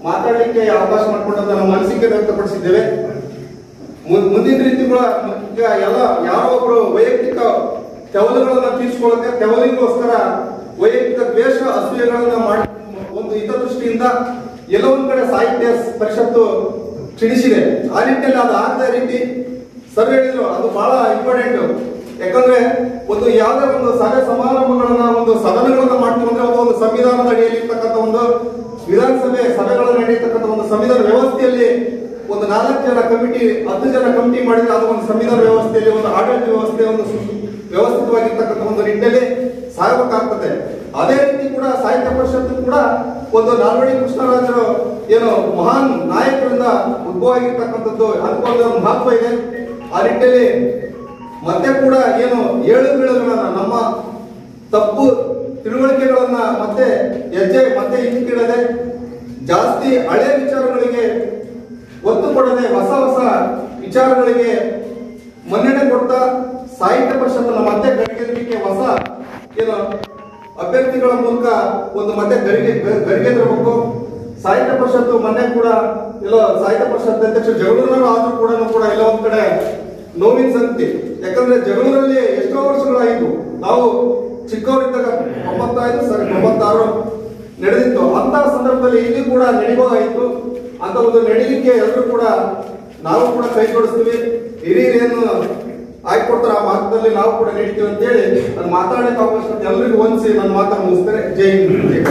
Speaker 3: ಮಾತಾಡಲಿಕ್ಕೆ ಅವಕಾಶ ಮಾಡಿಕೊಂಡಂತ ನಮ್ಮ ಅನಿಸಿಕೆ ವ್ಯಕ್ತಪಡಿಸಿದ್ದೇವೆ. ಮುಂದಿನ ರೀತಿ ಕೂಡ ಈಗ ಎಲ್ಲ ಯಾರೋ ಒಬ್ರು ವೈಯಕ್ತಿಕ ತೆವಲುಗಳನ್ನ ತೀರಿಸಿಕೊಳ್ಳಕ್ಕೆ ತೆವಲಿಗೋಸ್ಕರ ವೈಯಕ್ತಿಕ ದ್ವೇಷ ಅಸೂಯೆಗಳನ್ನ ಮಾಡಿ ಒಂದು ಹಿತದೃಷ್ಟಿಯಿಂದ ಎಲ್ಲೋ ಒಂದ್ ಕಡೆ ಸಾಹಿತ್ಯ ಪರಿಷತ್ತು ಕ್ಷೀಣಿಸಿದೆ. ಆ ನಿಟ್ಟಿನಲ್ಲಿ ಅದು ಆಗದ ರೀತಿ ಸರ್ ಹೇಳಿದ್ರು, ಅದು ಬಹಳ ಇಂಪಾರ್ಟೆಂಟ್. ಯಾಕಂದ್ರೆ ಒಂದು ಯಾವುದೇ ಒಂದು ಸಭೆ ಸಮಾರಂಭಗಳನ್ನ ಒಂದು ಸದನಗಳನ್ನ ಮಾಡ್ತೀವಿ ಅಂದ್ರೆ ಒಂದು ಸಂವಿಧಾನದ ಅಡಿಯಲ್ಲಿ ಇರ್ತಕ್ಕಂಥ ಒಂದು ವಿಧಾನಸಭೆ ಸಭೆಗಳು ನಡೆಯತಕ್ಕಂಥ ಒಂದು ಸಂವಿಧಾನ ವ್ಯವಸ್ಥೆಯಲ್ಲಿ ಒಂದು 4 ಜನ ಕಮಿಟಿ 10 ಜನ ಕಮಿಟಿ ಮಾಡಿದ್ರೆ ಅದು ಒಂದು ಸಂವಿಧಾನ ವ್ಯವಸ್ಥೆಯಲ್ಲಿ ಒಂದು ಆಡಳಿತ ವ್ಯವಸ್ಥೆ ಒಂದು ವ್ಯವಸ್ಥಿತವಾಗಿರ್ತಕ್ಕಂಥ ಒಂದು ನಿಟ್ಟಿನಲ್ಲಿ ಸಾಗಬೇಕಾಗ್ತದೆ. ಅದೇ ರೀತಿ ಕೂಡ ಸಾಹಿತ್ಯ ಪರಿಷತ್ತು ಕೂಡ ಒಂದು ನಾಲ್ವಡಿ ಕೃಷ್ಣರಾಜರು ಏನು ಮಹಾನ್ ನಾಯಕರಿಂದ ಉದ್ಭವ ಆಗಿರ್ತಕ್ಕಂಥದ್ದು ಅದಕ್ಕೊಂದು ಮಹತ್ವ ಇದೆ. ಆ ನಿಟ್ಟಿನಲ್ಲಿ ಮತ್ತೆ ಕೂಡ ಏನು ಏಳು ಬೀಳುಗಳನ್ನ ನಮ್ಮ ತಪ್ಪು ತಿಳುವಳಿಕೆಗಳನ್ನ ಮತ್ತೆ ಹೆಜ್ಜೆ ಮತ್ತೆ ಹಿಂದಿಡದೆ ಜಾಸ್ತಿ ಹಳೆ ವಿಚಾರಗಳಿಗೆ ಒತ್ತು ಕೊಡದೆ ಹೊಸ ಹೊಸ ವಿಚಾರಗಳಿಗೆ ಮನ್ನಣೆ ಕೊಡ್ತಾ ಸಾಹಿತ್ಯ ಪರಿಷತ್ತನ್ನ ಮತ್ತೆ ಗರಿಗೆದಲಿಕ್ಕೆ ಹೊಸ ಏನು ಅಭ್ಯರ್ಥಿಗಳ ಮೂಲಕ ಒಂದು ಮತ್ತೆ ಗರಿಗೆ ತರಬೇಕು. ಸಾಹಿತ್ಯ ಪರಿಷತ್ತು ಮೊನ್ನೆ ಕೂಡ ಎಲ್ಲೋ ಸಾಹಿತ್ಯ ಪರಿಷತ್ ಅಧ್ಯಕ್ಷ ಜಗಳೂರಿನವರು ಆದ್ರೂ ಕೂಡ ಎಲ್ಲ ಒಂದ್ ಕಡೆ ನೋವಿನ ಸಂಗತಿ. ಯಾಕಂದ್ರೆ ಜಗಳೂರಲ್ಲಿ ಎಷ್ಟೋ ವರ್ಷಗಳಾಯಿತು, ನಾವು ಚಿಕ್ಕವರಿದ್ದಾಗ 96 ನಡೆದಿತ್ತು. ಅಂತ ಸಂದರ್ಭದಲ್ಲಿ ಇಲ್ಲಿ ಕೂಡ ನಡಿಬೋದಾಯಿತು. ಅಂತ ಒಂದು ನಡಿಲಿಕ್ಕೆ ಎಲ್ಲರೂ ಕೂಡ ನಾವು ಕೂಡ ಕೈ ಜೋಡಿಸ್ತೀವಿ. ಹಿರಿಯರೇನು ಆಯ್ಕೊಡ್ತಾರೆ ಆ ಮಾರ್ಗದಲ್ಲಿ ನಾವು ಕೂಡ ನಡೀತೀವಿ ಅಂತೇಳಿ ನಾನು ಮಾತಾಡಲಿಕ್ಕೆ ಅವಕಾಶ ಎಲ್ಲರಿಗೂ ಹೊಂದಿಸಿ ನನ್ನ ಮಾತನ್ನು ಮುಗಿಸ್ತೇನೆ. ಜೈ ಹಿಂದ್.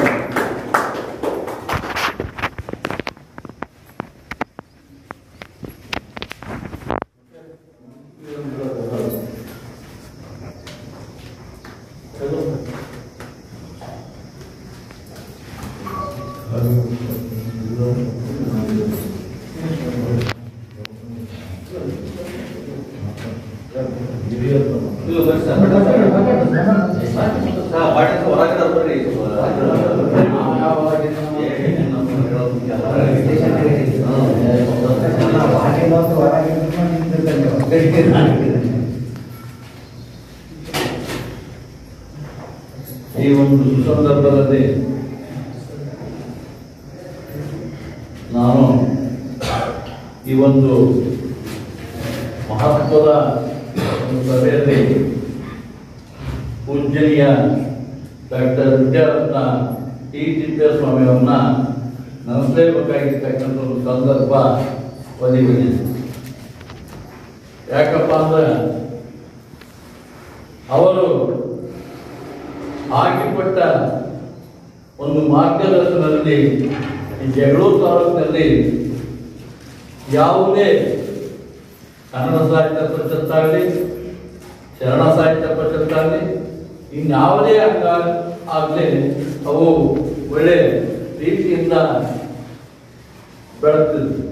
Speaker 2: ಈ ಒಂದು ಸುಸಂದರ್ಭದಲ್ಲಿ ನಾನು ಈ ಒಂದು ಮಹತ್ವದ ಒಂದು ಸಭೆಯಲ್ಲಿ ಪೂಜ್ಯನೀಯ ಡಾಕ್ಟರ್ ವಿದ್ಯಾರತ್ನ ಟಿ ತಿಪ್ಪೇಸ್ವಾಮಿಯವರನ್ನ ನೆನೆಸಲೇಬೇಕಾಗಿರ್ತಕ್ಕಂಥ ಒಂದು ಸಂದರ್ಭ ಒದಗಿದೆ. ಯಾಕಪ್ಪ ಅಂದ್ರೆ ಅವರು ಹಾಕಿಕೊಟ್ಟ ಒಂದು ಮಾರ್ಗದರ್ಶನದಲ್ಲಿ ಈ ಜಗಳೂರು ತಾಲೂಕಿನಲ್ಲಿ ಯಾವುದೇ ಕನ್ನಡ ಸಾಹಿತ್ಯ ಪರಿಷತ್ತಾಗಲಿ, ಶರಣ ಸಾಹಿತ್ಯ ಪರಿಷತ್ತಾಗಲಿ, ಇನ್ಯಾವುದೇ ಆಗಲಿ ಅವು ಒಳ್ಳೆ ರೀತಿಯಿಂದ ಬೆಳೆತಿದ್ವು.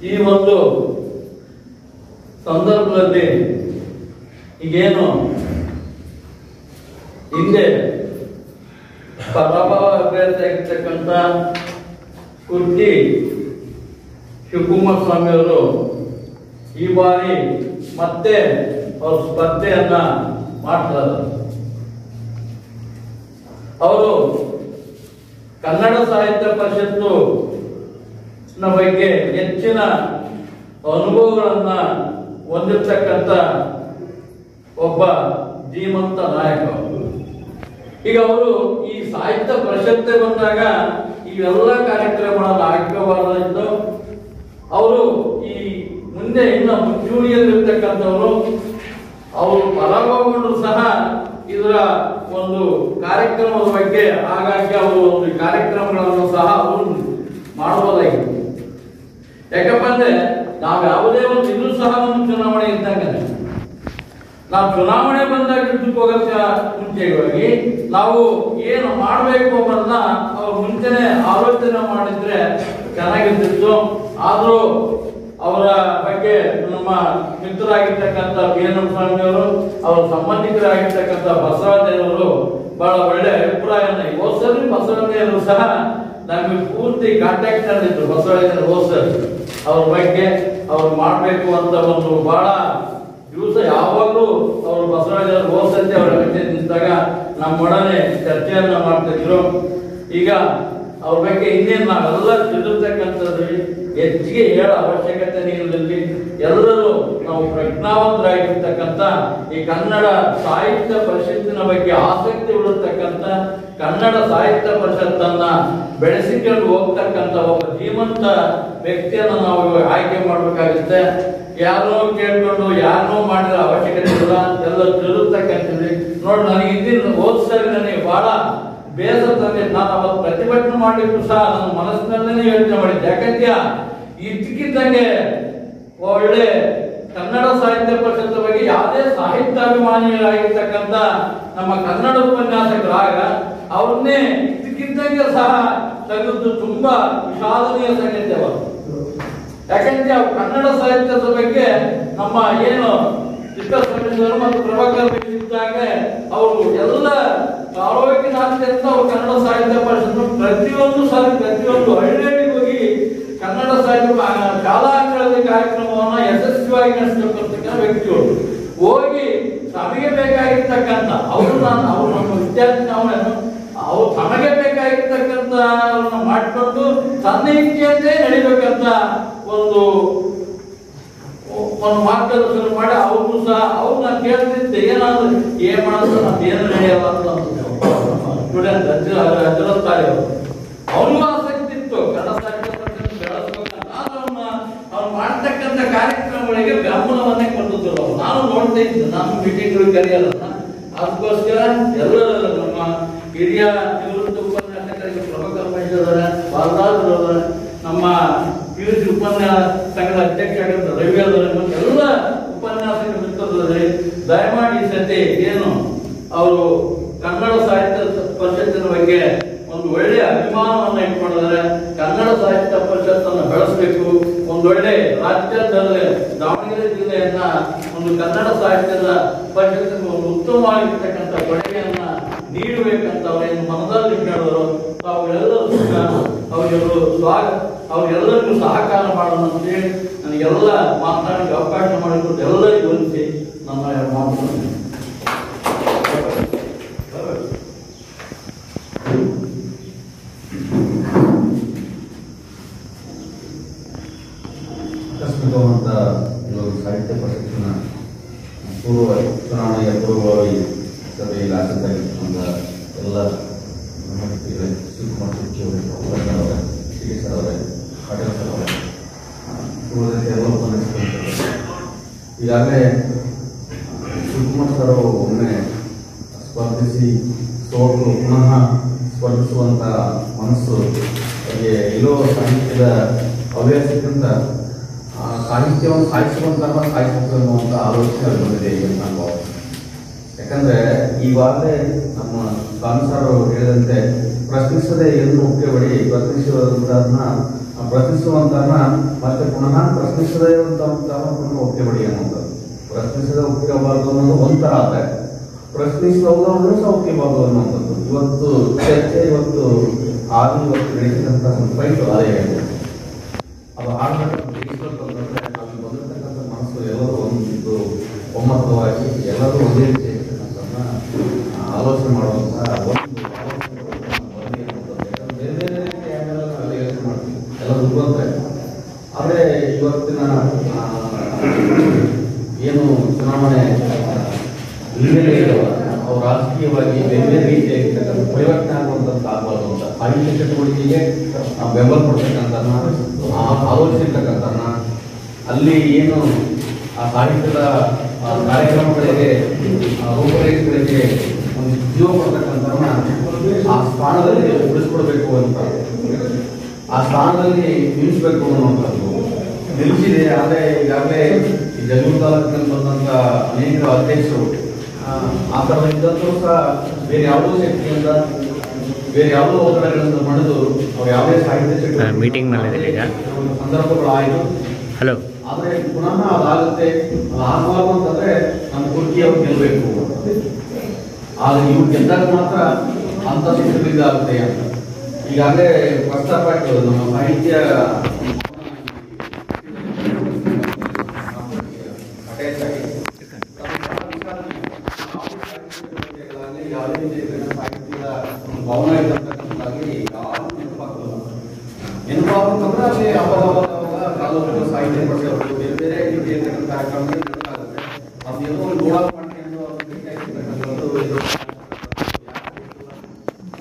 Speaker 2: ಈ ಒಂದು ಸಂದರ್ಭದಲ್ಲಿ ಈಗೇನು ಹಿಂದೆ ಪರಾಭವ ಅಭ್ಯರ್ಥಿ ಆಗಿರ್ತಕ್ಕಂಥ ಕುರ್ತಿ ಶಿವಕುಮಾರ ಸ್ವಾಮಿ ಅವರು ಈ ಬಾರಿ ಮತ್ತೆ ಅವರು ಸ್ಪರ್ಧೆಯನ್ನ ಮಾಡ್ತಾರೆ. ಅವರು ಕನ್ನಡ ಸಾಹಿತ್ಯ ಪರಿಷತ್ತು ಬಗ್ಗೆ ಹೆಚ್ಚಿನ ಅನುಭವಗಳನ್ನ ಹೊಂದಿರತಕ್ಕಂಥ ಒಬ್ಬ ಧೀಮಂತ ನಾಯಕ. ಈಗ ಅವರು ಈ ಸಾಹಿತ್ಯ ಪರಿಷತ್ತೆ ಬಂದಾಗ ಇವೆಲ್ಲ ಕಾರ್ಯಕ್ರಮಗಳನ್ನು ಆಯ್ಕೆಬಾರದಿತ್ತು. ಅವರು ಈ ಮುಂದೆ ಇನ್ನು ಮುಂಚೂಣಿಯಲ್ಲಿರ್ತಕ್ಕಂಥವರು ಅವರು ಪರಾಭವಗೊಂಡ್ರು ಸಹ ಇದರ ಒಂದು ಕಾರ್ಯಕ್ರಮದ ಬಗ್ಗೆ ಹಾಗಾಗಿ ಅವರು ಒಂದು ಕಾರ್ಯಕ್ರಮಗಳನ್ನು ಸಹ ಅವರು ಮಾಡಬಹುದಾಗಿತ್ತು. ಯಾಕಪ್ಪ ಅಂದ್ರೆ ನಾವು ಯಾವುದೇ ಒಂದು ಇನ್ನೂ ಸಹ ಒಂದು ಚುನಾವಣೆ ಇದ್ದಾಗ ನಾವು ಚುನಾವಣೆ ಬಂದಾಗ ಯುದ್ಧಕ್ಕೆ ಹೋಗಕ್ಕೆ ಮುಂಚೆಗಾಗಿ ನಾವು ಏನು ಮಾಡಬೇಕು ಅನ್ನೋದನ್ನ ಅವ್ರು ಮುಂಚೆನೆ ಆಲೋಚನೆ ಮಾಡಿದ್ರೆ ಚೆನ್ನಾಗಿರ್ತಿತ್ತು. ಆದ್ರೂ ಅವರ ಬಗ್ಗೆ ನಮ್ಮ ಮಿತ್ರರಾಗಿರ್ತಕ್ಕಂಥ ಬಿ ಎನ್ ಎಂ ಸ್ವಾಮಿಯವರು, ಅವರ ಸಂಬಂಧಿಕರಾಗಿರ್ತಕ್ಕಂಥ ಬಸವರಾಜರು ಬಹಳ ಒಳ್ಳೆ ಅಭಿಪ್ರಾಯನ ಹೋದ್ಸರಿ ಬಸವರಾಜರು ಸಹ ನಮಗೆ ಪೂರ್ತಿ ಕಾಂಟ್ಯಾಕ್ಟ್ ನಲ್ಲಿದ್ರು. ಬಸವರಾಜರು ಹೋದ್ಸರಿ ಅವ್ರ ಬಗ್ಗೆ ಅವ್ರು ಮಾಡಬೇಕು ಅಂತ ಒಂದು ಬಹಳ ದಿವಸ ಯಾವಾಗಲೂ ಅವರು ಬಸವರಾಜರು ಹೋದ್ಸತಿ ಅವರ ಅಗತ್ಯ ನಿಂತಾಗ ನಮ್ಮೊಡನೆ ಚರ್ಚೆಯನ್ನ ಮಾಡ್ತಿದ್ರು. ಈಗ ಅವ್ರ ಬಗ್ಗೆ ಇನ್ನೇನು ನಾವೆಲ್ಲ ತಿಳಿರ್ತಕ್ಕಂಥದ್ರಲ್ಲಿ ಹೆಚ್ಚಿಗೆ ಹೇಳೋ ಅವಶ್ಯಕತೆ ಇರಲಿಲ್ಲ. ಎಲ್ಲರೂ ನಾವು ಪ್ರಜ್ಞಾವಂತರಾಗಿರ್ತಕ್ಕಂಥ ಈ ಕನ್ನಡ ಸಾಹಿತ್ಯ ಪರಿಷತ್ತಿನ ಬಗ್ಗೆ ಆಸಕ್ತಿ ಉಳಿರ್ತಕ್ಕಂಥ, ಕನ್ನಡ ಸಾಹಿತ್ಯ ಪರಿಷತ್ತನ್ನ ಬೆಳೆಸಿಕೊಂಡು ಹೋಗ್ತಕ್ಕಂಥ ಒಬ್ಬ ಜೀವಂತ ವ್ಯಕ್ತಿಯನ್ನು ನಾವು ಆಯ್ಕೆ ಮಾಡಬೇಕಾಗುತ್ತೆ. ಯಾರನ್ನೋ ಕೇಳ್ಕೊಂಡು ಯಾರನ್ನೋ ಮಾಡಿರೋ ಅವಶ್ಯಕತೆ ಇಲ್ಲ, ಎಲ್ಲ ತಿಳಿರ್ತಕ್ಕಂಥದ್ದು. ನೋಡಿ, ನನಗೆ ಹಿಂದಿನ ಹೋದ್ಸರಿ ನನಗೆ ಬಹಳ ಬೇಸರ ತಂದಿದ್ದು. ನಾನು ಅವತ್ತು ಪ್ರತಿಭಟನೆ ಮಾಡಲಿಕ್ಕೂ ಸಹ ನನ್ನ ಮನಸ್ಸಿನಲ್ಲೇ ಯೋಚನೆ ಮಾಡಿದ್ದೆ. ಯಾಕಂದ್ರೆ ಇದ್ದಕ್ಕಿದ್ದಂಗೆ ಒಳ್ಳೆ ಕನ್ನಡ ಸಾಹಿತ್ಯ ಪರಿಷತ್ ಬಗ್ಗೆ ಯಾವುದೇ ಸಾಹಿತ್ಯಾಭಿಮಾನಿಗಳಾಗಿರ್ತಕ್ಕಂಥ ನಮ್ಮ ಕನ್ನಡ ಉಪನ್ಯಾಸಕರಾಗ ಅವ್ರನ್ನೇ ಇದ್ದಕ್ಕಿದ್ದಂಗೆ ಸಹ ತೆಗೆದು ತುಂಬಾ ವಿಷಾದನೀಯ ಸಂಗತಿ ಅವರು. ಯಾಕಂದ್ರೆ ಅವ್ರು ಕನ್ನಡ ಸಾಹಿತ್ಯದ ಬಗ್ಗೆ ನಮ್ಮ ಏನು ಚಿಕ್ಕಸ್ವಾಮೀಜಿಯವರು ಮತ್ತು ಪ್ರಭಾಕರ್ ಇದ್ದಾಗ ಅವರು ಎಲ್ಲ ತಾಲೂಕಿನಾದ್ಯಂತ ಅವರು ಕನ್ನಡ ಸಾಹಿತ್ಯ ಪರಿಷತ್ ಪ್ರತಿಯೊಂದು ಹಳ್ಳಿಗೆ ಹೋಗಿ ಕನ್ನಡ ಸಾಹಿತ್ಯ ಶಾಲಾಂಗಣದ ಕಾರ್ಯಕ್ರಮವನ್ನು ಯಶಸ್ವಿಯಾಗಿ ನಡೆಸತಕ್ಕಂಥ ವ್ಯಕ್ತಿಗಳು ಹೋಗಿ ತಮಗೆ ಬೇಕಾಗಿರ್ತಕ್ಕಂಥ ಅವರು ನಮ್ಮ ವಿದ್ಯಾರ್ಥಿ ಅವ್ರು ತಮಗೆ ಬೇಕಾಗಿರ್ತಕ್ಕಂಥ ಮಾಡಿಕೊಂಡು ತನ್ನ ಇಚ್ಛೆಯಂತೆ ನಡಿಬೇಕಂತ ಒಂದು ಮಾರ್ಗದರ್ಶನ ಮಾಡಿ ಅವ್ರು ಸಹ ಅವ್ರನ್ನ ಕೇಳ್ತಿದ್ದೆ. ಏನಾದ್ರು ಏನ್ ಮಾಡೋದು ನಮ್ದೇನು ನಡೆಯಲ್ಲ ಅಂತ ಸ್ಟೂಡೆಂಟ್ ಅಜ್ಜರಸ್ತಾರೆ ಅವ್ರಿಗೂ ಆಸಕ್ತಿ ಇತ್ತು ಕನ್ನಡ ಸಾಹಿತ್ಯ ಬೆಳೆಸ್ಬೇಕಂತ. ಅವ್ರು ಮಾಡ್ತಕ್ಕಂಥ ಕಾರ್ಯಕ್ರಮಗಳಿಗೆ ಬೆಂಬಲವನ್ನೇ ಕೊಟ್ಟಿದ್ರು. ನಾನು ನೋಡ್ತಾ ಇದ್ದೆ, ನಾನು ಮೀಟಿಂಗ್ಗಳಿಗೆ ಕರೆಯಲ್ಲ. ಅದಕ್ಕೋಸ್ಕರ ಎಲ್ಲರೂ ನಮ್ಮ ಹಿರಿಯ ನಿವೃತ್ತ ಉಪನ್ಯಾಸಕರಿಗೆ ಪ್ರಭಾಕರ್ ಮಹೇಶ್ವರ, ಬಾಲರಾಜ್, ನಮ್ಮ ಪಿಯುಸಿ ಉಪನ್ಯಾಸ ಸಂಘದ ಅಧ್ಯಕ್ಷ ರವಿ ಎಲ್ಲ ಉಪನ್ಯಾಸಕ ಮಿತ್ರರಲ್ಲಿ ದಯಮಾಡಿ ಸದ್ಯ ಏನು ಅವರು ಕನ್ನಡ ಸಾಹಿತ್ಯ ಪರಿಷತ್ತಿನ ಬಗ್ಗೆ ಒಂದು ಒಳ್ಳೆಯ ಅಭಿಮಾನವನ್ನು ಇಟ್ಕೊಂಡಿದ್ದಾರೆ. ಕನ್ನಡ ಸಾಹಿತ್ಯ ಪರಿಷತ್ತನ್ನು ಬೆಳೆಸಬೇಕು. ಒಂದು ಒಳ್ಳೆ ರಾಜ್ಯದಲ್ಲಿ ದಾವಣಗೆರೆ ಜಿಲ್ಲೆಯನ್ನ ಒಂದು ಕನ್ನಡ ಸಾಹಿತ್ಯದ ಪರಿಷತ್ತಿನ ಒಂದು ಉತ್ತಮವಾಗಿರ್ತಕ್ಕಂಥ ಕೊಡುಗೆಯನ್ನ ನೀಡಬೇಕಂತ ಅವರೇನು ಮನದಲ್ಲಿ ಇಟ್ಕೊಂಡರು. ಅವ್ರೆಲ್ಲರಿಗೂ ಸಹಕಾರ ಮಾಡೋಣ ಅಂತೇಳಿ ನನಗೆಲ್ಲ ಮಾತನಾಡಲಿಕ್ಕೆ ಅವಕಾಶ ಮಾಡಿಕೊಟ್ಟು ಎಲ್ಲರಿಗೂ ಹೊಂದಿಸಿ ನಮ್ಮ ಮಾತನಾಡಿ
Speaker 4: ಆಕಸ್ಮಿಕವಂತ ಸಾಹಿತ್ಯ ಪರಿಷತ್ತಿನ ಪೂರ್ವ ಚುನಾವಣೆಯ ಪೂರ್ವಭಾವಿ ಸಭೆಯಲ್ಲಿ ಆಸಕ್ತರಾಗಿರ್ತಕ್ಕಂಥ ಎಲ್ಲ ವ್ಯಕ್ತಿಗಳೇ, ಶಿವಕುಮಾರ್ ಶೆಟ್ಟಿ ಅವರೇ, ಅವರೇ, ಶ್ರೀಸರ್ ಅವರೇ, ಪಾಟೀಲ್ ಸರ್ ಅವರೇ, ಪೂರ್ವದಲ್ಲಿ ಎಲ್ಲ ಉಪನ್ಯಾಸಕರು. ಈಗಾಗಲೇ ಶಿವಕುಮಾರ್ ಸರ್ ಒಮ್ಮೆ ಸ್ಪರ್ಧಿಸಿ ಸೋಲು ಪುನಃ ಸ್ಪರ್ಧಿಸುವಂಥ ಮನಸ್ಸು ಅವರಿಗೆ ಎಲ್ಲೋ ಸಾಹಿತ್ಯದ ಹವ್ಯಾಸಕ್ಕಿಂತ ಸಾಹಿತ್ಯವನ್ನು ಸಾಹಿಸುವಂತಹ ಸಾಹಿಸುವಂತ ಆಲೋಚನೆ ಬಂದಿದೆ ಈಗ ನಾನು ಭಾವಿಸ್ತೇನೆ. ಯಾಕಂದ್ರೆ ಈಗಾಗಲೇ ನಮ್ಮ ಸ್ವಾಮಿ ಸರ್ ಹೇಳಿದಂತೆ ಪ್ರಶ್ನಿಸದೆ ಏನು ಮುಖ್ಯವಡಿ ಪ್ರಶ್ನಿಸುವಂತನ್ನ ಮತ್ತೆ ಪುನಃ ಪ್ರಶ್ನಿಸದೇ ಇರುವಂತಹ ಪುನಃ ಒಪ್ಪಿಬಡಿ ಅನ್ನುವಂಥದ್ದು. ಪ್ರಶ್ನಿಸದೆ ಒಪ್ಪಿರಬಾರ್ದು ಅನ್ನೋದು ಒಂಥರ ಆದ್ರೆ ಪ್ರಶ್ನಿಸುವವರು ಸಹ ಒಪ್ಪಿಬಾರ್ದು ಅನ್ನುವಂಥದ್ದು. ಇವತ್ತು ಚರ್ಚೆ, ಇವತ್ತು ನಡೀತಕ್ಕಂಥ ಒಂದು ಫೈಟ್ ಅದೇ ಆಗಿದೆ. ಅದು ನಾವು ಬಂದಿರತಕ್ಕಂಥ ಮನಸ್ಸು ಎಲ್ಲರೂ ಒಂದು ಒಮ್ಮತವಾಗಿ ಎಲ್ಲರೂ ಒಂದೇ ರೀತಿ ಆಲೋಚನೆ ಮಾಡುವಂತಹ ಒಂದು ಬೇರೆ ಬೇರೆ ರೀತಿ ನಾವೆಲ್ಲ ಯೋಚನೆ ಮಾಡ್ತೀವಿ, ಎಲ್ಲರೂ ಬಂದ್ರೆ. ಆದರೆ ಇವತ್ತಿನ ಏನು ಚುನಾವಣೆ ಅವ್ರು ರಾಜಕೀಯವಾಗಿ ಬೇರೆ ಬೇರೆ ರೀತಿಯಾಗಿರ್ತಕ್ಕಂಥ ಪರಿವರ್ತನೆ ಆಗುವಂಥದ್ದು ಆಗಬಾರ್ದು ಅಂತ ಸಾಹಿತ್ಯ ಚಟುವಟಿಕೆಗೆ ಬೆಂಬಲ ಕೊಡ್ತಕ್ಕಂಥನ್ನ ಆಲೋಚಿಸಿರ್ತಕ್ಕಂಥನ್ನ ಅಲ್ಲಿ ಏನು ಆ ಸಾಹಿತ್ಯದ ಕಾರ್ಯಕ್ರಮಗಳಿಗೆ ರೂಪರೇಖೆಗಳಿಗೆ ಒಂದು ಜೀವ ಕೊಡ್ತಕ್ಕಂಥವ್ರನ್ನ ಆ ಸ್ಥಾನದಲ್ಲಿ ಉಳಿಸ್ಕೊಡ್ಬೇಕು ಅಂತ, ಆ ಸ್ಥಾನದಲ್ಲಿ ನಿಲ್ಲಿಸಬೇಕು ಅನ್ನುವಂಥದ್ದು ನಿಲ್ಲಿಸಿದೆ. ಆದರೆ ಈಗಾಗಲೇ ಈ ಜಗಳೂರು ತಾಲೂಕಿನಲ್ಲಿ ಬಂದಂಥ ಅನೇಕ ಅಧ್ಯಕ್ಷರು ಆ ಥರದ ಇದ್ದಂತೂ ಸಹ ಬೇರೆ ಯಾವುದೋ ಶಕ್ತಿಯಿಂದ ಬೇರೆ ಯಾವುದೋ ಒತ್ತಡಗಳನ್ನು ಮಾಡಿದು ಅವ್ರು ಯಾವುದೇ ಸಾಹಿತ್ಯ
Speaker 5: ಮೀಟಿಂಗ್ ಸಂದರ್ಭಗಳು
Speaker 4: ಆಯಿತು.
Speaker 5: ಹಲೋ
Speaker 4: ಆದ್ರೆ ಪುನಃ ಅದಾಗುತ್ತೆ, ಅದು ಆಗಬಾರ್ದು ಅಂತಂದ್ರೆ ನಮ್ಮ ಹುಡುಗಿ ಅವ್ರು ಗೆಲ್ಲಬೇಕು. ಆದ್ರೆ ಇವ್ರು ಗೆದ್ದಾಗ ಮಾತ್ರ ಅಂತ ಆಗುತ್ತೆ ಅಂತ ಈಗಾಗಲೇ ಪ್ರಸ್ತಾಪ ನಮ್ಮ ಸಾಹಿತ್ಯ ಯಾವುದೇ ರೀತಿ ಸಾಹಿತ್ಯದ ಭವನ ಇರ್ತಕ್ಕಂಥದ್ದಾಗಲಿ ನೆನಪಾಗ್ತಂದ್ರೆ ಅಲ್ಲಿ ಅವಾಗ ತಾಲೂಕು ಸಾಹಿತ್ಯ ಪರಿಷತ್ತು ಬೇರೆ ಬೇರೆ ರೀತಿ ಇರ್ತಕ್ಕಂಥ ಕಾರ್ಯಕ್ರಮಗಳು ನಡೆಸಲಾಗುತ್ತೆ. ಅದೇನೋ ಒಂದು ಗೋಳಾಟ ಮಾಡ್ಕೊಂಡು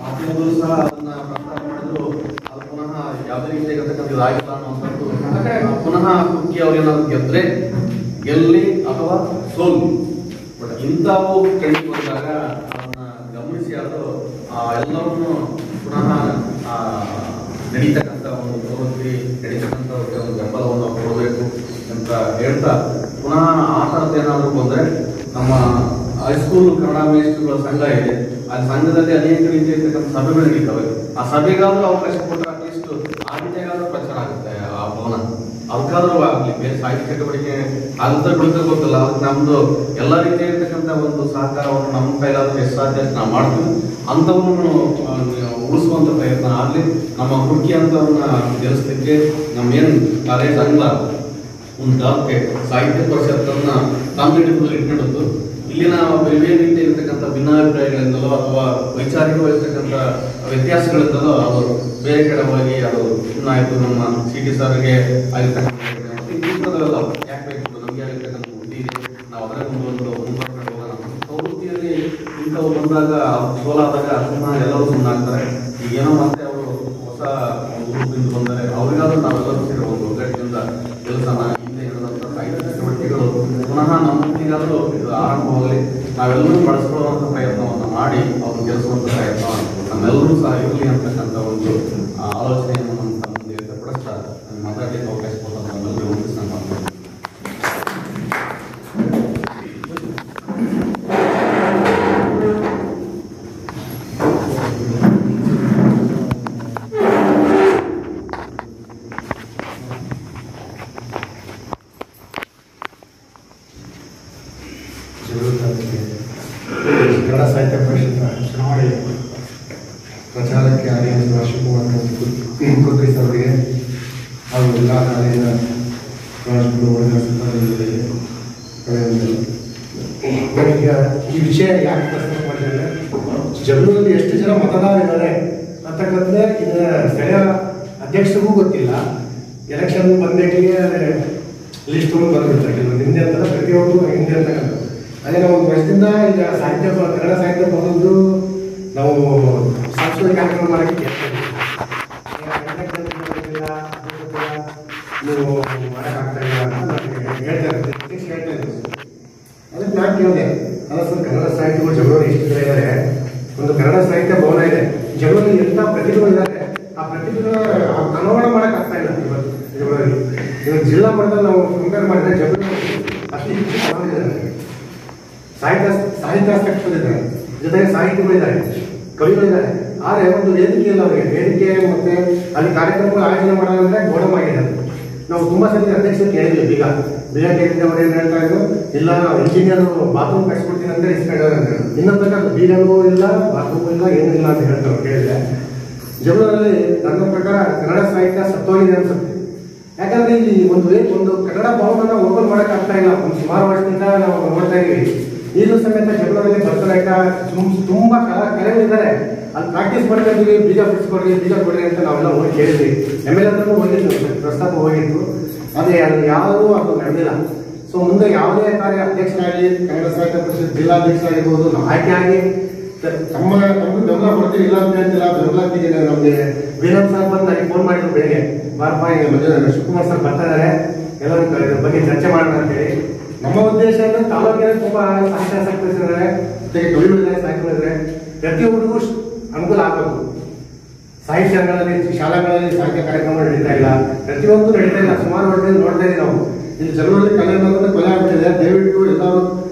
Speaker 4: ಮಾಧ್ಯಮದಲ್ಲೂ ಸಹ ಅದನ್ನ ಪ್ರಸ್ತಾಪ ಮಾಡಿದ್ರು. ಅದು ಪುನಃ ಯಾವುದೇ ರೀತಿ ಇರತಕ್ಕಂಥ ಆಗಿಲ್ಲ ಅನ್ನುವಂಥದ್ದು ಪುನಃ ಕುಕ್ಕಿ ಅವ್ರೇನಾದ್ರು ಗೆದ್ರೆ ಗೆಲ್ಲಿ ಅಥವಾ ಸೋಲು. ಬಟ್ ಇಂಥವು ಟ್ರೆಂಡ್ ಬಂದಾಗ ಅದನ್ನ ಗಮನಿಸಿ ಅದು ಎಲ್ಲವನ್ನು ಪುನಃ ನಡೀತಕ್ಕಂಥ ಒಂದು ಪ್ರವೃತ್ತಿ ನಡೀತಕ್ಕಂಥ ಒಂದು ಬೆಂಬಲವನ್ನು ಕೊಡಬೇಕು ಅಂತ ಹೇಳ್ತಾ ಪುನಃ ಆ ಥರದ್ದು ಏನಾದರೂ ಬಂದರೆ ನಮ್ಮ ಹೈಸ್ಕೂಲ್ ಕನ್ನಡ ಮೇಷ್ಟ್ರುಗಳ ಸಂಘ ಇದೆ. ಆ ಸಂಘದಲ್ಲಿ ಅನೇಕ ರೀತಿ ಇರ್ತಕ್ಕಂಥ ಸಭೆಗಳು ನಡೀತವೆ. ಆ ಸಭೆಗಾದ್ರೂ ಅವಕಾಶ ಕೊಟ್ಟರೆ ಅಟ್ಲೀಸ್ಟ್ ಆ ರೀತಿಯಾಗಾದ್ರೂ ಪ್ರಚಾರ ಆಗುತ್ತೆ ಆ ಭವನ. ಅದಕ್ಕಾದ್ರೂ ಆಗಲಿ ಬೇರೆ ಸಾಹಿತ್ಯ ಚಟುವಟಿಕೆ ಆಗುತ್ತೆ ಬಿಡುತ್ತೆ ಗೊತ್ತಿಲ್ಲ. ಅದಕ್ಕೆ ನಮ್ಮದು ಎಲ್ಲ ರೀತಿಯಾಗಿರ್ತಕ್ಕಂಥ ಒಂದು ಸಹಕಾರವನ್ನು ನಮ್ಮ ಕೈಲಾದ್ರೂ ಎಷ್ಟು ಸಾಧ್ಯ ನಾವು ಮಾಡ್ತೀವಿ. ಅಂಥವನ್ನು ಉಳಿಸುವಂಥ ಪ್ರಯತ್ನ ಆಗಲಿ. ನಮ್ಮ ಹುಡುಕಿ ಅಂತವನ್ನ ಗೆಲ್ಲಿಸಲಿಕ್ಕೆ ನಮ್ಮೇನು ಕಾಲೇಜ್ ಅಂಗ್ಲ ಉಂಟಾಕೆ ಸಾಹಿತ್ಯ ಪರಿಷತ್ತನ್ನ ತಮ್ಮ ಹಿಡಿತದಲ್ಲಿ ಇಟ್ಕೊಂಡಿದ್ದು ಇಲ್ಲಿನ ಬೇರೆ ಬೇರೆ ರೀತಿ ಇರ್ತಕ್ಕಂಥ ಭಿನ್ನಾಭಿಪ್ರಾಯಗಳಿಂದಲೋ ಅಥವಾ ವೈಚಾರಿಕವಾಗಿರ್ತಕ್ಕಂಥ ವ್ಯತ್ಯಾಸಗಳಿಂದಲೋ ಅದು ಬೇರೆ ಕಡೆ ಹೋಗಿ ಅದು ಇನ್ನಾಯಿತು. ನಮ್ಮ CT ಸರ್ಗೆ ಆಗಿರ್ತಕ್ಕಂಥ ಯಾಕೆ ಬೇಕು ನಮಗೆ ಆಗಿರ್ತಕ್ಕಂಥ ಬುದ್ಧಿ ಇದೆ, ನಾವು ಅದರ ಮುಂದುವರೆದು ಹೋಗೋಣ. ಪ್ರವೃತ್ತಿಯಲ್ಲಿ ಇಂಥವು ಬಂದಾಗ ಸೋಲಾದಾಗ ಪುನಃ ಎಲ್ಲರೂ ಸುಮ್ಮನಾಗ್ತಾರೆ. ಈಗೇನೋ ಮತ್ತೆ ಅವರು ಹೊಸ ಒಂದು ರೂಪದಿಂದ ಬಂದರೆ ಅವರಿಗಾದ್ರೂ ನಾವೆಲ್ಲರೂ ಸೇರಿ ಒಂದು ಒಗ್ಗಟ್ಟಿನಿಂದ ಕೆಲಸನ ಹಿಂದೆ ಇರೋದಂಥ ಸಾಹಿತ್ಯ ಚಟುವಟಿಕೆಗಳು ಪುನಃ ನಮ್ಮೊಟ್ಟಿಗಾದರೂ ಇದು ಆರಂಭವಾಗಲಿ. ನಾವೆಲ್ಲರೂ ಬಳಸ್ಕೊಳ್ಳುವಂಥ ಪ್ರಯತ್ನವನ್ನು ಮಾಡಿ ಅವ್ರನ್ನ ಗೆಲ್ಲಿಸುವಂಥ ಪ್ರಯತ್ನ ನಮ್ಮೆಲ್ಲರೂ ಸಹ ಇರಲಿ ಅಂತಕ್ಕಂಥ ಒಂದು ಆಲೋಚನೆಯನ್ನು ನಮ್ಮ ಮುಂದೆ ವ್ಯಕ್ತಪಡಿಸ್ತಾ ಮಾತಾಡಲಿಕ್ಕೆ ಅವಕಾಶ ಕೊಟ್ಟು ನಮ್ಮೆಲ್ಲರೂ ಹೊಂದಿಸಿ ನಾನು ಮಾಡ್ತೀನಿ.
Speaker 5: ಕನ್ನಡ ಸಾಹಿತ್ಯ ಪರಿಷತ್ನ ಚುನಾವಣೆ ಪ್ರಚಾರಕ್ಕೆ ಆಗಮಿಸಿದ ಶಿವಕುಮಾರ್ ಕುದ್ರಿಸ್ ಅವರಿಗೆ ಹಾಗೂ ಎಲ್ಲ ಕಾಲೇಜಿನ ನನಗೆ ಈ ವಿಷಯ ಯಾಕೆ ಪ್ರಸ್ತಾಪ ಮಾಡಿದರೆ ಜಗಳೂರಲ್ಲಿ ಎಷ್ಟು ಜನ ಮತದಾರರಿದ್ದಾರೆ ಅಂತಕ್ಕಂಥದ್ದೇ ಇದರ ಸ್ಥಳೀಯ ಅಧ್ಯಕ್ಷರಿಗೂ ಗೊತ್ತಿಲ್ಲ. ಎಲೆಕ್ಷನ್ ಬಂದೇಟಿಗೆ ಲಿಸ್ಟ್ಗಳು ಬಂದ್ಬಿಡ್ತಾರೆ. ಕೆಲವರು ಹಿಂದೆ ಅಂತಾರೆ, ಪ್ರತಿಯೊಬ್ಬರು ಹಿಂದೆ ಅಂತಕ್ಕಂಥ. ಅದೇ ನಾವು ಒಂದು ವರ್ಷದಿಂದ ಈಗ ಸಾಹಿತ್ಯ ಕನ್ನಡ ಸಾಹಿತ್ಯ ಬಂದದ್ದು ನಾವು ಸಾಂಸ್ಕೃತಿಕ ಕಾರ್ಯಕ್ರಮ ಮಾಡೋಕ್ಕೆ ನೀವು ಮಾಡೋಕ್ಕಾಗ್ತಾ ಇಲ್ಲ ಅಂತ ನನಗೆ ಹೇಳ್ತಾ ಇದ್ದೆ. ಅದಕ್ಕೆ ನಾನು ಕೇಳಿದೆ, ಅಲ್ಲ ಸರ್ ಕನ್ನಡ ಸಾಹಿತ್ಯಗಳು ಜಗಳೂರು ಎಷ್ಟು ಜನ ಇದ್ದಾರೆ, ಒಂದು ಕನ್ನಡ ಸಾಹಿತ್ಯ ಭವನ ಇದೆ, ಜಗಳೂರಲ್ಲಿ ಎಂಥ ಪ್ರತಿಭೆಗಳಿದ್ದಾರೆ, ಆ ಪ್ರತಿಭೆಗಳ ಅನಾವರಣ ಮಾಡೋಕ್ಕಾಗ್ತಾ ಇಲ್ಲ ಇವತ್ತು ಜಗಳೂರಲ್ಲಿ. ಇವಾಗ ಜಿಲ್ಲಾ ಮಟ್ಟದಲ್ಲಿ ನಾವು ಕಂಪೇರ್ ಮಾಡಿದ್ರೆ ಜಗಳೂರು ಅಷ್ಟು ಸಾಹಿತ್ಯಾಸಕ್ತರಿದ್ದಾರೆ, ಜೊತೆಗೆ ಸಾಹಿತಿಗಳಿದ್ದಾರೆ, ಕವಿಗಳಿದ್ದಾರೆ. ಆದರೆ ಒಂದು ವೇದಿಕೆ ಇಲ್ಲ ಅವರಿಗೆ. ವೇದಿಕೆ ಮತ್ತೆ ಅಲ್ಲಿ ಕಾರ್ಯಕ್ರಮಗಳು ಆಯೋಜನೆ ಮಾಡೋದಂದ್ರೆ ಗೋಡಮಾಗಿದೆ. ನಾವು ತುಂಬಾ ಸರಿ ಅಧ್ಯಕ್ಷರು ಕೇಳಿದ್ವಿ. ಈಗ ಕೇಳಿದ್ರೆ ಅವ್ರು ಏನು ಹೇಳ್ತಾ ಇದ್ರು, ಇಲ್ಲ ಇಂಜಿನಿಯರ್ ಬಾತ್ರೂಮ್ ಕಟ್ಸ್ಕೊಡ್ತೀನಿ ಅಂತ ಇಸ್ಕೊಂಡಿದ್ದಾರೆ. ಇನ್ನೊಂದು ಬೀಗನೂ ಇಲ್ಲ, ಬಾತ್ರೂಮ್ ಇಲ್ಲ, ಏನಿಲ್ಲ ಅಂತ ಹೇಳ್ತಾರೆ. ಕೇಳಿದ್ರೆ ಜಗಳೂರಲ್ಲಿ ನನ್ನ ಪ್ರಕಾರ ಕನ್ನಡ ಸಾಹಿತ್ಯ ಸತ್ತೋಗಿದೆ ಅನ್ಸುತ್ತೆ. ಯಾಕಂದ್ರೆ ಇಲ್ಲಿ ಒಂದು ಕನ್ನಡ ಭವನ ಓಪನ್ ಮಾಡಕ್ ಆಗ್ತಾ ಇಲ್ಲ. ಒಂದು ಸುಮಾರು ವರ್ಷದಿಂದ ನಾವು ನೋಡ್ತಾ ಇದೀವಿ. ಈಗಲೂ ಸಮೇತ ಜಗಳೂರಲ್ಲಿ ಭರತನಾಟ್ಯ ತುಂಬಾ ಕಲೆಗಳಿದ್ದಾರೆ. ಅಲ್ಲಿ ಪ್ರಾಕ್ಟೀಸ್ ಮಾಡ್ತಾ ಇದ್ವಿ. ಬೀಜ ಬಿಡಿಸ್ಕೊಡ್ರಿ, ಬೀಜ ಕೊಡ್ರಿ ಅಂತ ನಾವೆಲ್ಲ ಹೋಗಿ ಕೇಳಿದ್ವಿ. MLA ಹತ್ರನೂ ಹೋಗಿದ್ದು, ಪ್ರಸ್ತಾಪ ಹೋಗಿತ್ತು. ಅದೇ ಅದು ಯಾವುದೂ ಅದು ನಡೆದಿಲ್ಲ. ಸೊ ಮುಂದೆ ಯಾವುದೇ ಕಾರ್ಯ ಅಧ್ಯಕ್ಷರಾಗಲಿ, ಕನ್ನಡ ಸಾಹಿತ್ಯ ಪರಿಷತ್ ಜಿಲ್ಲಾಧ್ಯಕ್ಷರಾಗಿರ್ಬೋದು, ಆಯ್ಕೆ ಆಗಿ ನಮ್ಗೆ ಬೆಂಬಲ ಕೊಡ್ತೀವಿ, ಇಲ್ಲ ಅಂತ ಹೇಳ್ತಿಲ್ಲ, ಬೆಂಬಲ ಆಗ್ತಿದ್ದೀನಿ. ನಮಗೆ ವೀರಪ್ಪ ಸರ್ ಬಂದು ನನಗೆ ಫೋನ್ ಮಾಡಿದ್ರು ಬೆಳಿಗ್ಗೆ, ಬಾರಪ್ಪ ಈಗ ಶಿವಕುಮಾರ್ ಸರ್ ಬರ್ತಾ ಇದ್ದಾರೆ, ಎಲ್ಲರೂ ಇದ್ರ ಬಗ್ಗೆ ಚರ್ಚೆ ಮಾಡೋಣ ಅಂತೇಳಿ. ನಮ್ಮ ಉದ್ದೇಶ ಅಂದ್ರೆ ತಾಲೂಕಿನಲ್ಲಿ ತುಂಬಾ ಸಾಹಿತ್ಯಾಸಕ್ತರಿದ್ದಾರೆ, ಜೊತೆಗೆ ಕವಿಗಳಿದ್ದಾರೆ, ಸಾಹಿತ್ಯಗಳಿದ್ದಾರೆ. ಪ್ರತಿಯೊಬ್ಬರಿಗೂ ಅನುಕೂಲ ಆಗಬೇಕು. ಸಾಹಿತ್ಯ ರಂಗದಲ್ಲಿ, ಶಾಲೆಗಳಲ್ಲಿ ಸಾಹಿತ್ಯ ಕಾರ್ಯಕ್ರಮ ನಡೀತಾ ಇಲ್ಲ, ಪ್ರತಿಯೊಂದು ನಡೀತಾ ಇಲ್ಲ. ಸುಮಾರು ವರ್ಷದಿಂದ ನೋಡ್ತಾ ಇದ್ದೀವಿ ನಾವು. ಇಲ್ಲಿ ಜಗಳೂರಲ್ಲಿ ಕಲೆ ಅನ್ನೋದನ್ನ ಕೊಲೆ ಆಗ್ಬಿಟ್ಟಿದೆ. ದಯವಿಟ್ಟು ಎಲ್ಲರೂ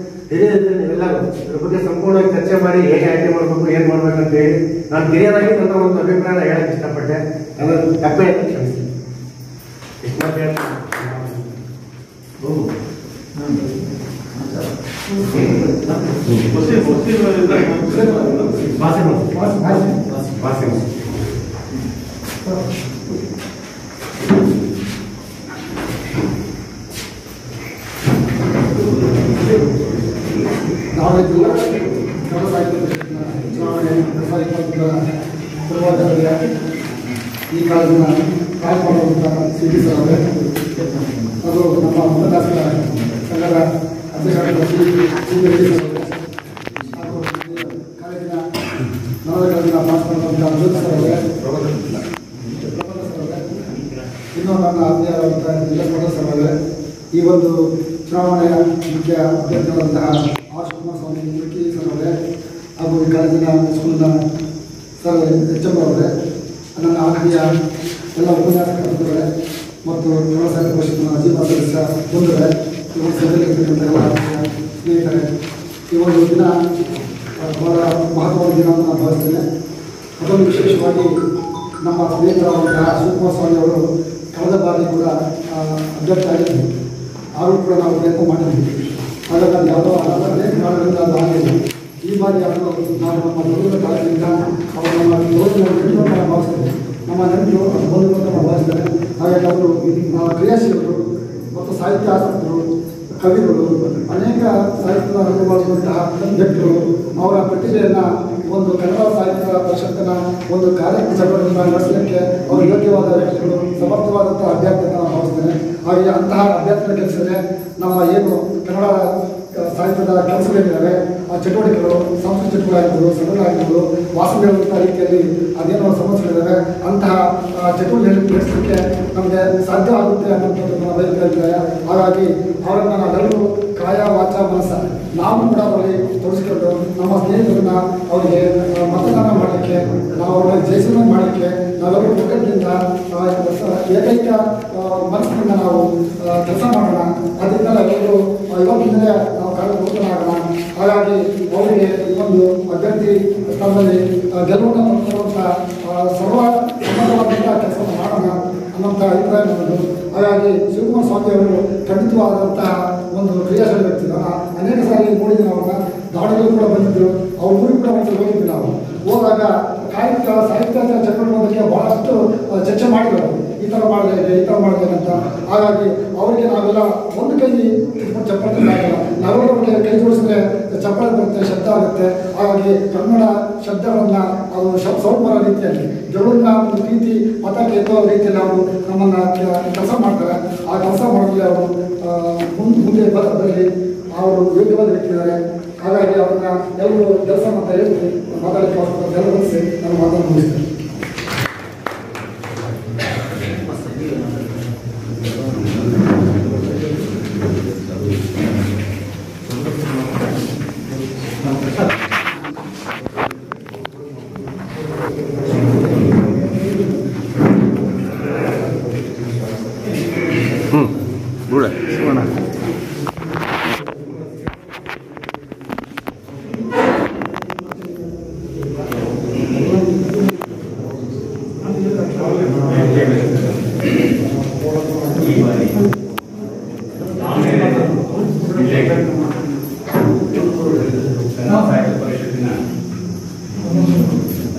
Speaker 5: ಹಿರಿಯರಿದ್ರೆ ನೀವೆಲ್ಲರೂ ಇದ್ರ ಬಗ್ಗೆ ಸಂಪೂರ್ಣವಾಗಿ ಚರ್ಚೆ ಮಾಡಿ ಹೇಗೆ ಆಯ್ಕೆ ಮಾಡಬೇಕು, ಏನ್ ಮಾಡ್ಬೇಕು ಅಂತ ಹೇಳಿ ನಾನು ಹಿರಿಯರಾಗಿ ನನ್ನ ಒಂದು ಅಭಿಪ್ರಾಯ ಹೇಳಕ್ ಇಷ್ಟಪಟ್ಟೆ. ನನ್ನ ತಪ್ಪೇ ಕ್ಷಮಿಸಿ.
Speaker 6: ನಾಳೆ ಕನ್ನಡ ಸಾಹಿತ್ಯ ಪರಿಷತ್ನ ಚುನಾವಣೆ 2020 ಪೂರ್ವದಲ್ಲಿ ಈ ಕಾಲದ ಕಾಯ್ದುಕೊಳ್ಳುವಂಥ ಸಿಡಿ ಸರ್ ಅವರೇ, ಅದು ನಮ್ಮ ಮತದಾರರ ಸಂಘದ ಅಧ್ಯಕ್ಷರಾದ ಶ್ರೀ ಹಾಗೂ ಕಾಲೇಜಿನ ನವೋದಯಗಳನ್ನು ಪಾಸ್ ಮಾಡುವಂಥ ಜ್ಯೋತಿ ಸರ್ ಅವರೇ, ಪ್ರಬಂಧ ಸರ್ ಅವರೇ, ಇನ್ನೂ ನನ್ನ ಆತ್ಮೀಯರಾದಂಥ ಜಿಲ್ಲಾ ಸರ್ ಅವರೇ, ಈ ಒಂದು ಚುನಾವಣೆಯ ಮುಖ್ಯ ಅಭ್ಯರ್ಥಿಯಾದಂತಹ ಆರ್ ಶಿವಕುಮಾರ ಸ್ವಾಮಿ ಮುಲ್ಕಿ ಸರ್ ಅವರೇ, ಹಾಗೂ ಈ ಕಾಲೇಜಿನ ಸ್ಕೂಲಿನ ಸರ್ ಎಚ್.ಎಂ. ಅವರೇ, ನನ್ನ ಆತ್ಮೀಯ ಎಲ್ಲ ಉಪನ್ಯಾಸಕರೇ ಮತ್ತು ಕನ್ನಡ ಸಾಹಿತ್ಯ ಪರಿಷತ್ನ ಅಜೀವ ಸದಸ್ಯ ಬಂಧುಗಳೇ, ಈ ಒಂದು ಸಭೆಯಲ್ಲಿ ಇರ್ತಕ್ಕಂಥ ಎಲ್ಲ ಸ್ನೇಹಿತರೆ, ಈ ಒಂದು ದಿನ ಬಹಳ ಮಹತ್ವದ ದಿನ ಅಂತ ನಾನು ಭಾವಿಸ್ತೇನೆ. ಅದೊಂದು ವಿಶೇಷವಾಗಿ ನಮ್ಮ ಸ್ನೇಹಿತರಾದಂತಹ ಶಿವಕುಮಾರ ಸ್ವಾಮಿ ಅವರು ಕಳೆದ ಬಾರಿ ಕೂಡ ಅಭ್ಯರ್ಥಿ ಆಗಿದ್ದರು. ಆದರೂ ಕೂಡ ನಾವು ಪ್ರಯತ್ನ ಮಾಡಿದ್ವಿ. ಹಾಗಾಗಿ ಅದು ಯಾವುದೋ ಅನೇಕ ಕಾರಣಗಳಿಂದ ಅದು ಆಗಿಲ್ಲ. ಈ ಬಾರಿ ಅವರು ನಾವು ನಮ್ಮ ದೊಡ್ಡ ಕಾಲದಿಂದ ಅವರು ನಮ್ಮ ನೆನಪು ನಾವು ಭಾವಿಸ್ತೇವೆ. ನಮ್ಮ ನೆನಪು ಬಂದು ಅಂತ ನಾವು ಭಾವಿಸ್ತೇವೆ. ಹಾಗಾಗಿ ಅವರು ಕ್ರಿಯಾಶೀಲರು ಮತ್ತು ಸಾಹಿತ್ಯ ಆಸಕ್ತರು, ಕವಿಗಳು, ಅನೇಕ ಸಾಹಿತ್ಯದ ಅನುಭವಿಸುವಂತಹ ವ್ಯಕ್ತಿಗಳು. ಅವರ ಪ್ರತಿಭೆಯನ್ನು ಒಂದು ಕನ್ನಡ ಸಾಹಿತ್ಯ ಪರಿಷತ್ತಿನ ಒಂದು ಕಾರ್ಯಚಟುವಟಿಕೆಗಳನ್ನು ನಡೆಸಲಿಕ್ಕೆ ಅವರು ಯೋಗ್ಯವಾದ ವ್ಯಕ್ತಿಗಳು, ಸಮರ್ಥವಾದಂಥ ಅಭ್ಯರ್ಥಿ ಅಂತ ನಾನು ಭಾವಿಸ್ತೇನೆ. ಹಾಗೆ ಅಂತಹ ಅಭ್ಯರ್ಥಿಗಳ ಕೆಲಸವೇ ನಮ್ಮ ಏನು ಕನ್ನಡ ಸಾಹಿತ್ಯದ ಕೆಲಸಗಳಿದ್ದಾವೆ, ಆ ಚಟುವಟಿಕೆಗಳು, ಸಾಂಸ್ಕೃತಿಕ ಚಟುವಟಿಕೆಗಳು, ಸಣ್ಣದಾಗಿರ್ಬೋದು, ವಾಸನೆ ಹೇಳುವಂಥ ರೀತಿಯಲ್ಲಿ ಅದೇನೋ ಸಮಸ್ಯೆಗಳಿದ್ದಾವೆ. ಅಂತಹ ಚಟುವಟಿಕೆ ನಡೆಸಲಿಕ್ಕೆ ನಮಗೆ ಸಾಧ್ಯವಾಗುತ್ತೆ ಅನ್ನೋಂಥದ್ದು ನನ್ನ ವೈಯಕ್ತಿಕ ಅಭಿಪ್ರಾಯ. ಹಾಗಾಗಿ ಅವರನ್ನು ನಾವೆಲ್ಲರೂ ಕಾಯ ವಾಚ ಮನಸ್ಸ ನಾವು ಕೂಡ ಅವರಿಗೆ ತೊಡಗಿಸ್ಕೊಂಡು ನಮ್ಮ ಸ್ನೇಹಿತರನ್ನ ಅವರಿಗೆ ಮತದಾನ ಮಾಡಲಿಕ್ಕೆ, ನಾವು ಅವ್ರನ್ನ ಜಯಿಸಲು ಮಾಡಲಿಕ್ಕೆ ನಾವೆಲ್ಲರೂ ಒಗ್ಗಟ್ಟಿನಿಂದ ಏಕೈಕ ಮನಸ್ಸಿನಿಂದ ನಾವು ಕೆಲಸ ಮಾಡೋಣ. ಅದರಿಂದ ಎಲ್ಲರೂ ಇವತ್ತಿಂದಲೇ ನಾವು ಕಾರ್ಯಪ್ರವೃತ್ತರಾಗೋಣ. ಹಾಗಾಗಿ ಅವರಿಗೆ ಈ ಒಂದು ಅಭ್ಯರ್ಥಿ ಸ್ಥಳದಲ್ಲಿ ಗೆಲುವನ್ನು ತಂದುಕೊಳ್ಳುವಂಥ ಸರ್ವ ಸಮ್ಮತವಾದಂಥ ಕೆಲಸವನ್ನು ಮಾಡೋಣ ಅನ್ನೋಂಥ ಅಭಿಪ್ರಾಯ ನನ್ನದು. ಹಾಗಾಗಿ ಶಿವಕುಮಾರ ಸ್ವಾಮಿ ಅವರು ಖಂಡಿತವಾದಂತಹ ಒಂದು ಕ್ರಿಯಾಶೀಲ ವ್ಯಕ್ತಿ. ಅನೇಕ ಸಾರಿ ನೋಡಿದ್ವಿ, ಅವ್ರನ್ನ ದಾವಣಗೆರೆ ಕೂಡ ಬಂದಿದ್ದರು. ಅವ್ರ ಊರಿಗೆ ಕೂಡ ಒಂದು ಹೋಗಿದ್ವಿ. ನಾವು ಹೋದಾಗ ಸಾಹಿತ್ಯ ಚಟುವಟಿಕೆ ಬಗ್ಗೆ ಬಹಳಷ್ಟು ಚರ್ಚೆ ಮಾಡಿದ್ರು. ಈ ಥರ ಮಾಡಲೇನೆ, ಈ ಥರ ಮಾಡಲೇನೆ ಅಂತ. ಹಾಗಾಗಿ ಅವರಿಗೆ ನಾವೆಲ್ಲ ಒಂದು ಕೈ ಚಪ್ಪಾಳೆ ಆಗಲ್ಲ, ನಾವೆಲ್ಲರಿಗೆ ಕೈ ಜೋಡಿಸಿದ್ರೆ ಚಪ್ಪಾಳೆ ಬರುತ್ತೆ, ಶಬ್ದ ಆಗುತ್ತೆ. ಹಾಗಾಗಿ ಕನ್ನಡ ಶಬ್ದಗಳನ್ನು ಅದು ಸೌಂಡ್ ಬರೋ ರೀತಿಯಲ್ಲಿ, ಜಗಳನ್ನ ಒಂದು ಪ್ರೀತಿ ಮತಕ್ಕೆ ಎತ್ತುವ ರೀತಿಯಲ್ಲಿ ಅವರು ನಮ್ಮನ್ನು ಕೆಲಸ ಮಾಡ್ತಾರೆ. ಆ ಕೆಲಸ ಮಾಡೋದ್ರಲ್ಲಿ ಅವರು ಮುಂದೆ ಬರೋದ್ರಲ್ಲಿ ಅವರು ಯೋಗ್ಯವಾದ ವ್ಯಕ್ತಿದ್ದಾರೆ. ಹಾಗಾಗಿ ಅವ್ರನ್ನ ಎಲ್ಲರೂ ಕೆಲಸ ಅಂತ ಹೇಳಿ ಮಾತಾಡಲಿಕ್ಕೆ ಎಲ್ಲ ಬರೆಸಿ ನಾನು ಮಾತನ್ನು ಮುಗಿಸ್ತೇನೆ.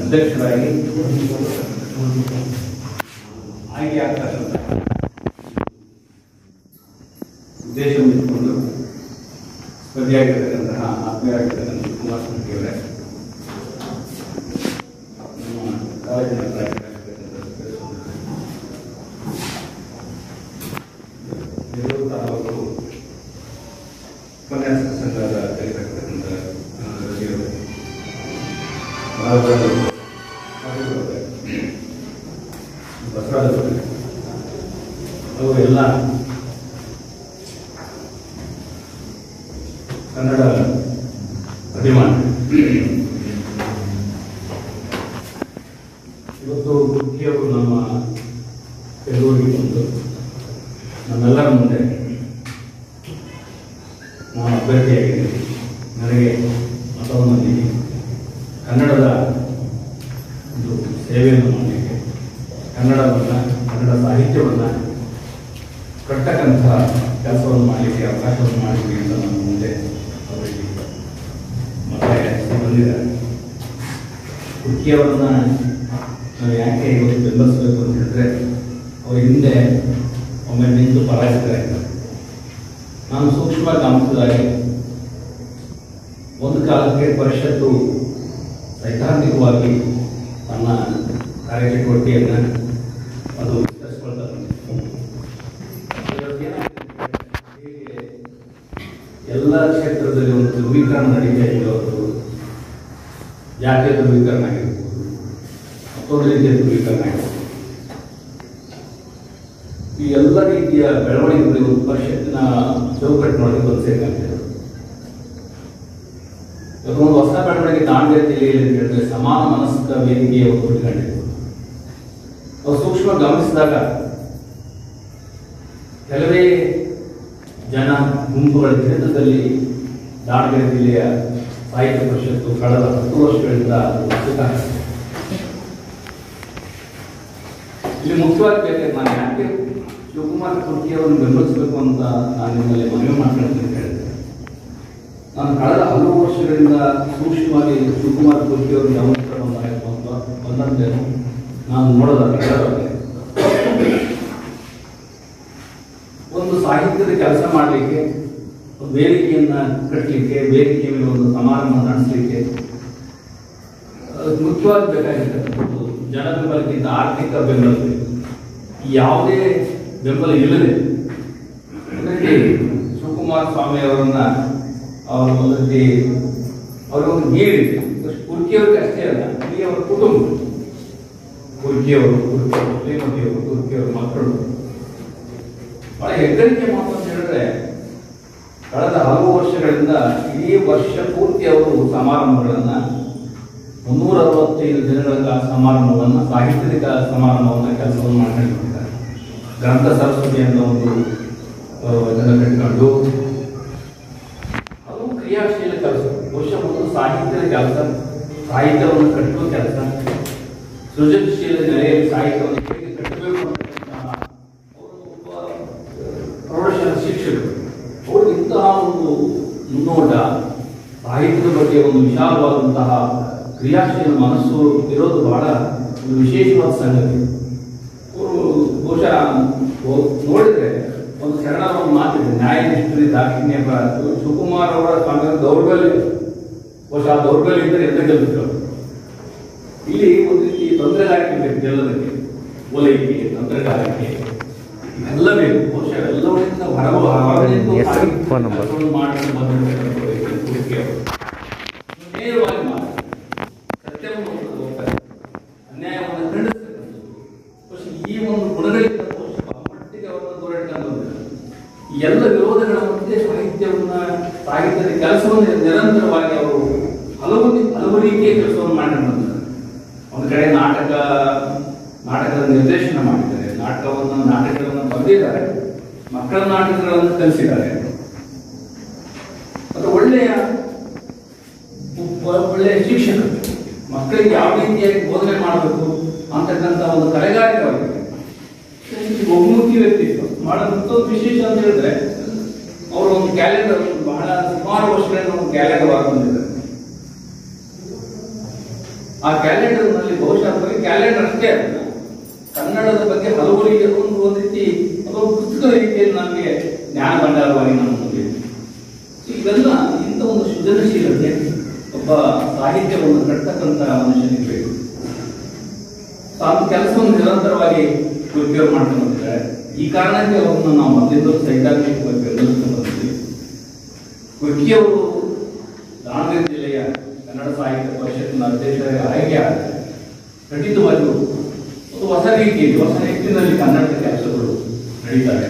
Speaker 4: ಅಧ್ಯಕ್ಷರಾಗಿ ಆಯ್ಕೆ ಆಗ್ತಕ್ಕಂಥ ಉದ್ದೇಶವನ್ನು ಇಟ್ಟುಕೊಂಡು ಸ್ಪರ್ಧೆಯಾಗಿರ್ತಕ್ಕಂತಹ ಆತ್ಮೀಯರಾಗಿರ್ತಕ್ಕಂಥ ಕುಮಾರ ಸ್ವಾಮಿಯವರೇ, ನಮ್ಮ ಕಾಲೇಜಿನ ತಾಲೂಕು ಉಪನ್ಯಾಸಕ ಸಂಘದ ಅಧ್ಯಕ್ಷರಾಗಿರ್ತಕ್ಕಂಥ ಬಸವರಾಜ ಅವರೆಲ್ಲ ಕನ್ನಡ ಅಭಿಮಾನಿ. ಇವತ್ತು ಗುತ್ತಿಯವರು ನಮ್ಮ ಬೆಂಗಳೂರಿಗೆ ಬಂದು ನಮ್ಮೆಲ್ಲರ ಮುಂದೆ ನಾನು ಅಭ್ಯರ್ಥಿಯಾಗಿದ್ದೀನಿ, ನನಗೆ ಮತವನ್ನು ನೀಡಿ ಕನ್ನಡದ ಒಂದು ಸೇವೆಯನ್ನು ಮಾಡಲಿಕ್ಕೆ, ಕನ್ನಡವನ್ನು, ಕನ್ನಡ ಸಾಹಿತ್ಯವನ್ನು ಕಟ್ಟಕ್ಕಂತಹ ಕೆಲಸವನ್ನು ಮಾಡಲಿಕ್ಕೆ ಅವಕಾಶವನ್ನು ಮಾಡಿದ್ದೀವಿ ಅಂತ ನನ್ನ ಮುಂದೆ
Speaker 7: ಅವರಿಗೆ ಮತ್ತೆ ಬಂದಿದ್ದಾರೆ. ಕುರ್ಕಿಯವರನ್ನ ನಾವು ಯಾಕೆ ಇವತ್ತು ಬೆಂಬಲಿಸಬೇಕು ಅಂತ ಹೇಳಿದ್ರೆ, ಅವ್ರ ಹಿಂದೆ ಒಮ್ಮೆ ನಿಂತು ಪರಾಜಿತರಾಗಿದ್ದಾರೆ. ನಾನು ಸೂಕ್ಷ್ಮವಾಗಿ ಗಮನಿಸಿದಾಗೆ ಒಂದು ಕಾಲಕ್ಕೆ ಪರಿಷತ್ತು ಸೈದ್ಧಾಂತಿಕವಾಗಿ ತನ್ನ ಕಾರ್ಯಚಟುವಟಿಕೆಯನ್ನು ಅದು ವಿಸ್ತರಿಸಿಕೊಳ್ತಾ ಬಂದಿದೆ. ಎಲ್ಲ ಕ್ಷೇತ್ರದಲ್ಲಿ ಒಂದು ಧ್ರುವೀಕರಣ ನಡೀತಾ ಇರೋದು, ಜಾತಿಯ ಧ್ರುವೀಕರಣ ಆಗಿರ್ಬೋದು, ಮತ್ತೊಂದು ರೀತಿಯ ಧ್ರುವೀಕರಣ ಆಗಿರ್ಬೋದು, ಈ ಎಲ್ಲ ರೀತಿಯ ಬೆಳವಣಿಗೆಗಳು ಒಂದು ಪರಿಷತ್ತಿನ ಚೌಕಟ್ಟಿನೊಳಗೆ ಬಂದು ಸೇರ್ಕೊಂಡಿದೆ. ಇವಾಗ ಒಂದು ಹೊಸ ಬೆಳವಣಿಗೆ ದಾವಣಗೆರೆ ಜಿಲ್ಲೆಯಲ್ಲಿ ಅಂತ ಹೇಳಿದ್ರೆ ಸಮಾನ ಮನಸ್ಕ ವೇದಿಕೆಯ ಒಂದು ಹುಡುಕೊಂಡಿದೆ. ನಾವು ಸೂಕ್ಷ್ಮ ಗಮನಿಸಿದಾಗ ಕೆಲವೇ ಜನ ಗುಂಪುಗಳ ಹಿಡಿತದಲ್ಲಿ ದಾವಣಗೆರೆ ಜಿಲ್ಲೆಯ ಸಾಹಿತ್ಯ ಪರಿಷತ್ತು ಕಳೆದ 10 ವರ್ಷಗಳಿಂದ ಇಲ್ಲಿ ಮುಖ್ಯವಾಗಿ ಬೇಕಾದ್ರೆ ನಾನು ಯಾಕೆ ಶಿವಕುಮಾರ್ ಕುರ್ಕಿಯವರನ್ನು ಬೆಂಬಲಿಸಬೇಕು ಅಂತ ನಾನು ನಿಮ್ಮಲ್ಲಿ ಮನವಿ ಮಾಡ್ಕೊಳ್ತೀನಿ ಅಂತ ಹೇಳಿದೆ. ನಾನು ಕಳೆದ ಹಲವು ವರ್ಷಗಳಿಂದ ಸೂಕ್ಷ್ಮವಾಗಿ ಶಿವಕುಮಾರ್ ಕುರ್ಕಿಯವರನ್ನು ಬಂದಂತೇನು ನಾನು ನೋಡೋದಾದ್ರೆ, ಒಂದು ಸಾಹಿತ್ಯದ ಕೆಲಸ ಮಾಡಲಿಕ್ಕೆ, ಒಂದು ವೇದಿಕೆಯನ್ನ ಕಟ್ಟಲಿಕ್ಕೆ, ವೇದಿಕೆಯ ಮೇಲೆ ಒಂದು ಸಮಾರಂಭ ನಡೆಸಲಿಕ್ಕೆ ಮುಖ್ಯವಾಗಿ ಬೇಕಾಗಿರ್ತಕ್ಕಂಥದ್ದು ಜನ ಬೆಂಬಲಕ್ಕಿಂತ ಆರ್ಥಿಕ ಬೆಂಬಲ ಬೇಕು. ಯಾವುದೇ ಬೆಂಬಲ ಇಲ್ಲದೆ ಶಿವಕುಮಾರ ಸ್ವಾಮಿ ಅವರನ್ನ ಅವರ ಒಂದು ರೀತಿ ಅವರಿಗೊಂದು ನೀಡಿದೆ. ಕುರ್ಕಿಯವ್ರಿಗೆ ಅಷ್ಟೇ ಅಲ್ಲ, ಇಲ್ಲಿ ಅವರ ಕುಟುಂಬ, ಕುರ್ಕಿಯವರು, ಶ್ರೀಮತಿಯವರು, ಕುರ್ಕಿಯವರ ಮಕ್ಕಳು ಬಹಳ ಹೆಗ್ಗಳಿಕೆ ಮಾತು ಅಂತ ಹೇಳಿದ್ರೆ, ಕಳೆದ ಹಲವು ವರ್ಷಗಳಿಂದ ಇಡೀ ವರ್ಷ ಪೂರ್ತಿ ಅವರು ಸಮಾರಂಭಗಳನ್ನ 365 ದಿನಗಳ ಸಮಾರಂಭವನ್ನು, ಸಾಹಿತ್ಯಿಕ ಸಮಾರಂಭವನ್ನು ಕೆಲಸವನ್ನು ಮಾಡ್ಕೊಂಡಿದ್ದಾರೆ. ಗ್ರಂಥ ಸರಸ್ವತಿ ಅಂತ ಒಂದು ಕಟ್ಟಿಕೊಂಡು ಹಲವು ಕ್ರಿಯಾಶೀಲ ಕೆಲಸ, ಬಹುಶಃ ಒಂದು ಸಾಹಿತ್ಯದ ಕೆಲಸ, ಸಾಹಿತ್ಯವನ್ನು ಕಟ್ಟುವ ಕೆಲಸ, ಸೃಜನಶೀಲ ನೆಲೆಯಲ್ಲಿ ಸಾಹಿತ್ಯವನ್ನು ಹೇಗೆ ಕಟ್ಟಬೇಕು ಅನ್ನುವಂತಹ ಅವರು ಒಬ್ಬ ಪ್ರೌಢಶಾಲಾ ಶಿಕ್ಷಕರು. ಅವರು ಇಂತಹ ಒಂದು ಮುನ್ನೋಟ, ಸಾಹಿತ್ಯದ ಬಗ್ಗೆ ಒಂದು ವಿಶಾಲವಾದಂತಹ ಕ್ರಿಯಾಶೀಲ ಮನಸ್ಸು ಇರೋದು ಬಹಳ ಒಂದು ವಿಶೇಷವಾದ ಸಂಗತಿ. ಅವರು ಬಹುಶಃ ನೋಡಿದ್ರೆ ಒಂದು ಶರಣರ ಒಂದು ಮಾತಿದೆ, ನ್ಯಾಯನಿಷ್ಠರಿ ದಾಕ್ಷಿಣ್ಯ ಶಿವಕುಮಾರ್ ಅವರ ಸ್ವಾಮಿ ದೌರ್ಬಲ್ಯ, ಬಹುಶಃ ಆ ದೌರ್ಬಲ್ಯ ಇದ್ದರೆ ಎಂತ ಗೆಲ್ತಿದ್ರು. ಇಲ್ಲಿ ಒಂದು ರೀತಿ ತಂತ್ರಗಾರಿಕೆ ಬೇಕು, ಗೆಲ್ಲೋದಕ್ಕೆ ಓಲೈಕೆ, ತಂತ್ರಗಾರಿಕೆ ಇವೆಲ್ಲ ಬೇಕು. ಬಹುಶಃ ಎಲ್ಲವರಿಂದ ಹೊರಗಿನಿಂದ ನೇರವಾಗಿ ಮಾತು, ಸತ್ಯವನ್ನು ಹೋಗ್ತಾರೆ, ಅನ್ಯಾಯವನ್ನು ಖಂಡಿಸ್ತಕ್ಕಂಥದ್ದು. ಬಹುಶಃ ಈ ಒಂದು ಗುಣಗಳಿಂದ ಮಟ್ಟಿಗೆ ಅವರನ್ನು ದೂರಟ್ಕೊಂಡು ಈ ಎಲ್ಲ ವಿರೋಧಗಳ ಮಧ್ಯೆ ಸಾಹಿತ್ಯದ ಕೆಲಸವನ್ನು ನಿರಂತರವಾಗಿ ಅವರು ಹಲವು ರೀತಿಯ ಕೆಲಸವನ್ನು ಮಾಡಿದ್ದಾರೆ. ಒಂದು ಕಡೆ ನಾಟಕದ ನಿರ್ದೇಶನ ಮಾಡಿದ್ದಾರೆ, ನಾಟಕಗಳನ್ನು ಬರೆದಿದ್ದಾರೆ, ಮಕ್ಕಳ ನಾಟಕಗಳನ್ನು ಕಲಿಸಿದ್ದಾರೆ. ಮತ್ತು ಒಳ್ಳೆಯ ಶಿಕ್ಷಣ, ಮಕ್ಕಳಿಗೆ ಯಾವ ರೀತಿಯಾಗಿ ಬೋಧನೆ ಮಾಡಬೇಕು ಅಂತಕ್ಕಂಥ ಒಂದು ಕಲೆಗಾರಿಕವಾಗಿದೆ. ಬಹುಮುಖಿ ವ್ಯಕ್ತಿತ್ವ ಮಾಡೋದು ವಿಶೇಷ ಅಂತ ಹೇಳಿದ್ರೆ, ಅವರು ಒಂದು ಕ್ಯಾಲೆಂಡರ್ ಬಹಳ ಸುಮಾರು ವರ್ಷಗಳಿಂದ ಒಂದು ಕ್ಯಾಲೆಂಡರ್ ಬಂದಿದ್ದಾರೆ. ಆ ಕ್ಯಾಲೆಂಡರ್ ನಲ್ಲಿ ಬಹುಶಃ ಬರೀ ಕ್ಯಾಲೆಂಡರ್ ಅಷ್ಟೇ ಅಲ್ಲ, ಕನ್ನಡದ ಬಗ್ಗೆ ಹಲವು ರೀತಿಯ ಒಂದು ರೀತಿ ಅದೊಂದು ಪುಸ್ತಕದ ರೀತಿಯಲ್ಲಿ ನಮಗೆ ಜ್ಞಾನ ಭಂಡಾರವಾಗಿ ನಮ್ಮ ಮುಂದೆ ಇವೆಲ್ಲ ಇಂಥ ಒಂದು ಸೃಜನಶೀಲತೆ ಒಬ್ಬ ಸಾಹಿತ್ಯವನ್ನು ಕಟ್ಟತಕ್ಕಂಥ ಮನುಷ್ಯನಿಗೆ ಬೇಕು. ತಾನು ಕೆಲಸವನ್ನು ನಿರಂತರವಾಗಿ ಕುರ್ಕಿಯವರು ಮಾಡ್ಕೊಂಡು ಬಂದಿದ್ದಾರೆ. ಈ ಕಾರಣಕ್ಕೆ ಅವರನ್ನು ನಾವು ಮೊದಲಿಂದ ಸೈದ್ಧಾಂತಿಕವಾಗಿ ಬೆಂಬಲಿಸಿಕೊಂಡು ಬಂದಿದ್ದೀವಿ. ಕುರ್ಕಿಯವರು ದಾವಣಗೆರೆ ಜಿಲ್ಲೆಯ ಕನ್ನಡ ಸಾಹಿತ್ಯ ಪರಿಷತ್ತಿನ ಅಧ್ಯಕ್ಷರಾಗಿ ಆಯ್ಕೆ ಆದರೆ ಖಂಡಿತವಾಗಿಯೂ ಒಂದು ಹೊಸ ರೀತಿಯಲ್ಲಿ ಕನ್ನಡದ ಕೆಲಸಗಳು ನಡೀತಾರೆ.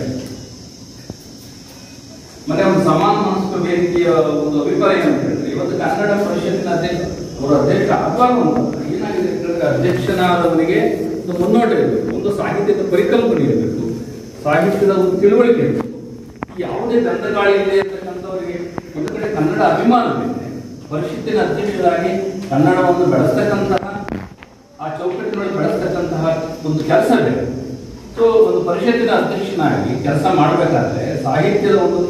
Speaker 7: ಮತ್ತೆ ಒಂದು ಸಮಾನ ಮನಸ್ಕ ವೇದಿಕೆಯ ಒಂದು ಅಭಿಪ್ರಾಯ ಅಂತ ಹೇಳಿದ್ರೆ, ಇವತ್ತು ಕನ್ನಡ ಪರಿಷತ್ತಿನ ಅಧ್ಯಕ್ಷ ಆಗಬಾರ್ದು ಅಂತ ಏನಾಗಿದೆ ಹೇಳಿದ್ರೆ, ಅಧ್ಯಕ್ಷನಾದವರಿಗೆ ಒಂದು ಮುನ್ನೋಟ ಇರಬೇಕು, ಒಂದು ಸಾಹಿತ್ಯದ ಪರಿಕಲ್ಪನೆ ಇರಬೇಕು, ಸಾಹಿತ್ಯದ ಒಂದು ತಿಳುವಳಿಕೆ ಇರಬೇಕು. ಯಾವುದೇ ದಂಡಗಾಳಿ ಇದೆ ಅಂತಕ್ಕಂಥವರಿಗೆ ಒಂದು ಕಡೆ ಕನ್ನಡ ಅಭಿಮಾನವಿದೆ, ಪರಿಷತ್ತಿನ ಅಧ್ಯಕ್ಷರಾಗಿ ಕನ್ನಡವನ್ನು ಬೆಳೆಸ್ತಕ್ಕಂತಹ, ಆ ಚೌಕಟ್ಟಿನೊಳಗೆ ಬೆಳೆಸ್ತಕ್ಕಂತಹ ಒಂದು ಕೆಲಸ ಬೇಕು. ಸೊ ಒಂದು ಪರಿಷತ್ತಿನ ಅಧ್ಯಕ್ಷನಾಗಿ ಕೆಲಸ ಮಾಡಬೇಕಾದ್ರೆ ಸಾಹಿತ್ಯದ ಒಂದು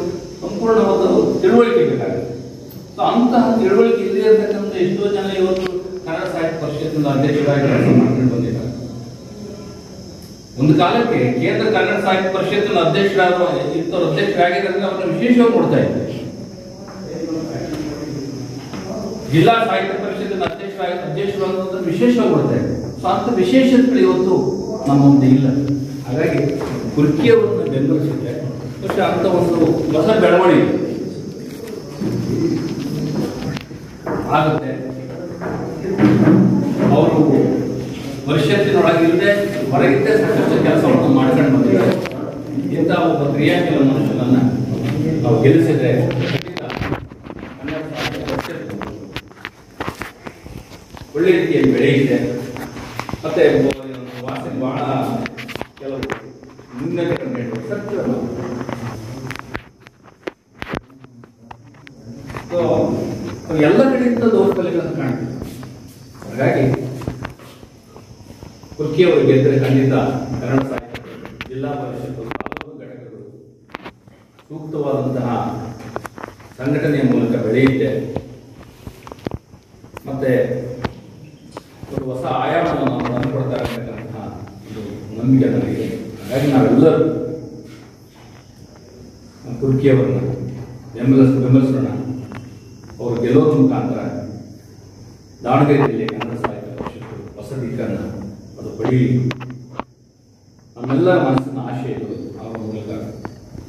Speaker 7: ಸಂಪೂರ್ಣವಾದ ತಿಳುವಳಿಕೆ ಬೇಕಾಗುತ್ತೆ. ಸೊ ಅಂತಹ ತಿಳುವಳಿಕೆ ಇಲ್ಲಿ ಇರತಕ್ಕಂಥ ಎಷ್ಟೋ ಜನ ಇವತ್ತು ಕನ್ನಡ ಸಾಹಿತ್ಯ ಪರಿಷತ್ತಿನ ಅಧ್ಯಕ್ಷರಾಗಿ ಕೆಲಸ ಮಾಡ್ಕೊಂಡು ಬಂದಿದ್ದಾರೆ. ಒಂದು ಕಾಲಕ್ಕೆ ಕೇಂದ್ರ ಕನ್ನಡ ಸಾಹಿತ್ಯ ಪರಿಷತ್ತಿನ ಅಧ್ಯಕ್ಷರಾಗಿದ್ದಾರೆ ಅವ್ರನ್ನ ವಿಶೇಷವಾಗಿ ಕೊಡ್ತಾ ಇದ್ದಾರೆ. ಜಿಲ್ಲಾ ಸಾಹಿತ್ಯ ಪರಿಷತ್ತಿನ ಅಧ್ಯಕ್ಷರಾಗೋದನ್ನು ವಿಶೇಷವಾಗಿ ಕೊಡ್ತಾ ಇದ್ದಾರೆ. ಸೊ ಅಂತ ವಿಶೇಷತೆಗಳು ಇವತ್ತು ನಮ್ಮ ಮುಂದೆ ಇಲ್ಲ. ಹಾಗಾಗಿ ಕುರ್ಕಿಯವರನ್ನು ಬೆಂಬಲಿಸಿದ್ರೆ പക്ഷെ ಅಂತ ಒಂದು ಹೊಸ ಬೆಳವಣಿಗೆ ಆಗುತ್ತೆ. ಅವರು ಪರಿಷತ್ತಿನೊಳಗಿಲ್ಲದೆ ಹೊರಗಿದ್ದೇ ಸಾಕಷ್ಟು ಕೆಲಸವನ್ನು ಮಾಡ್ಕೊಂಡು ಬಂದಿದ್ದಾರೆ. ಇಂಥ ಒಬ್ಬ ಕ್ರಿಯಾಶೀಲ ಮನುಷ್ಯನನ್ನ ನಾವು ಗೆಲ್ಲಿಸಿದ್ರೆ ಒಳ್ಳೆ ರೀತಿಯಲ್ಲಿ ಬೆಳೆಯುತ್ತೆ. ಮತ್ತೆ ವಾಸನೆ ಬಹಳ ಕೆಲವು ನ್ಯೂನತೆಗಳನ್ನು ಎಲ್ಲ ಕಡೆಯಿಂದ ದೌರ್ಬಲ್ಯಗಳನ್ನು ಕಾಣ್ತೀವಿ. ಹಾಗಾಗಿ ಕುರ್ಕಿಯವರು ಗೆದ್ದರೆ ಖಂಡಿತ ಕನ್ನಡ ಸಾಹಿತ್ಯ ಜಿಲ್ಲಾ ಪರಿಷತ್ತು ತಾಲೂಕು ಘಟಕಗಳು ಸೂಕ್ತವಾದಂತಹ ಸಂಘಟನೆಯ ಮೂಲಕ ಬೆಳೆಯುತ್ತೆ. ಮತ್ತೆ ಒಂದು ಹೊಸ ಆಯಾಮವನ್ನು ತಂದುಕೊಡ್ತಾ ಇರತಕ್ಕಂತಹ ಒಂದು ನಂಬಿಕೆ ನನಗೆ. ಹಾಗಾಗಿ ನಾವೆಲ್ಲರೂ ಕುರ್ಕಿಯವರನ್ನು ಬೆಂಬಲಿಸೋಣ. ಅವರು ಗೆಲ್ಲೋದ್ರ ಮುಖಾಂತರ ದಾವಣಗೆರೆ ಜಿಲ್ಲೆ ಕನ್ನಡ ಸಾಹಿತ್ಯ ಪರಿಷತ್ತು ಹೊಸದೀಕರಣ ಅದು ಪಡೀಲಿ. ನಮ್ಮೆಲ್ಲರ ಮನಸ್ಸಿನ ಆಶೆ ಇದು ಅವರ ಮೂಲಕ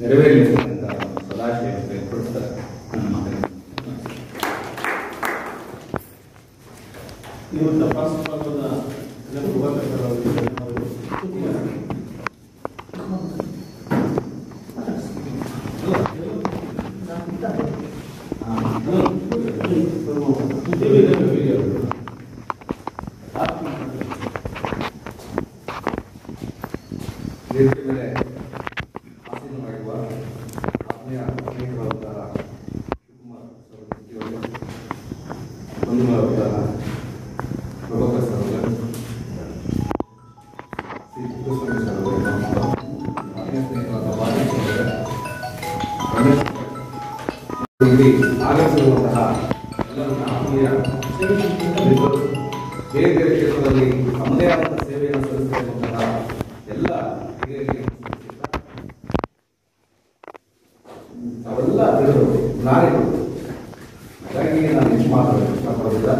Speaker 7: ನೆರವೇರಲಿ ಅಂತ ಸದಾಶಯ ವ್ಯಕ್ತಪಡಿಸ್ತಾರೆ. ನನ್ನ ಮಾತನ್ನು
Speaker 1: ಇವತ್ತು ಫಸ್ಟ್ ಭಾಗದ
Speaker 4: ಮೇಲೆ ಆಸೀನ ಮಾಡಿರುವ ಆತ್ಮೀಯ ಸ್ನೇಹಿತರಾದಂತಹ ಶಿವಕುಮಾರ್ ಬಂಧುಗಳಾದಂತಹ ಪ್ರಭಾಕರ್ ಸರ್ ಅವರೇ, ಶ್ರೀ ಚಿಕ್ಕಸ್ವಾಮಿ ಸರ್ ಅವರೇ, ಆತ್ಮೀಯ ಸ್ನೇಹಿತರಾದ ಬಾಲಕೃಷ್ಣ ಅವರೇ, ರಮೇಶ್ ಇಲ್ಲಿ ಆಗಮಿಸಿರುವಂತಹ ಎಲ್ಲರೂ ಆತ್ಮೀಯ ಮಿತ್ರರು, ಬೇರೆ ಬೇರೆ ಕ್ಷೇತ್ರದಲ್ಲಿ ತಮ್ಮದೇ ಆದಂತಹ ಸೇವೆಯನ್ನು ಸಲ್ಲಿಸುತ್ತಿರುವಂತಹ ಎಲ್ಲ ಹಿರಿಯರಿಗೆ ಅವೆಲ್ಲ ನಾರಿಗಳು. ಹಾಗಾಗಿ ನಾನು ಹೆಚ್ಚು ಮಾತಾಡೋದು ಇಷ್ಟಪಡೋದಿಲ್ಲ.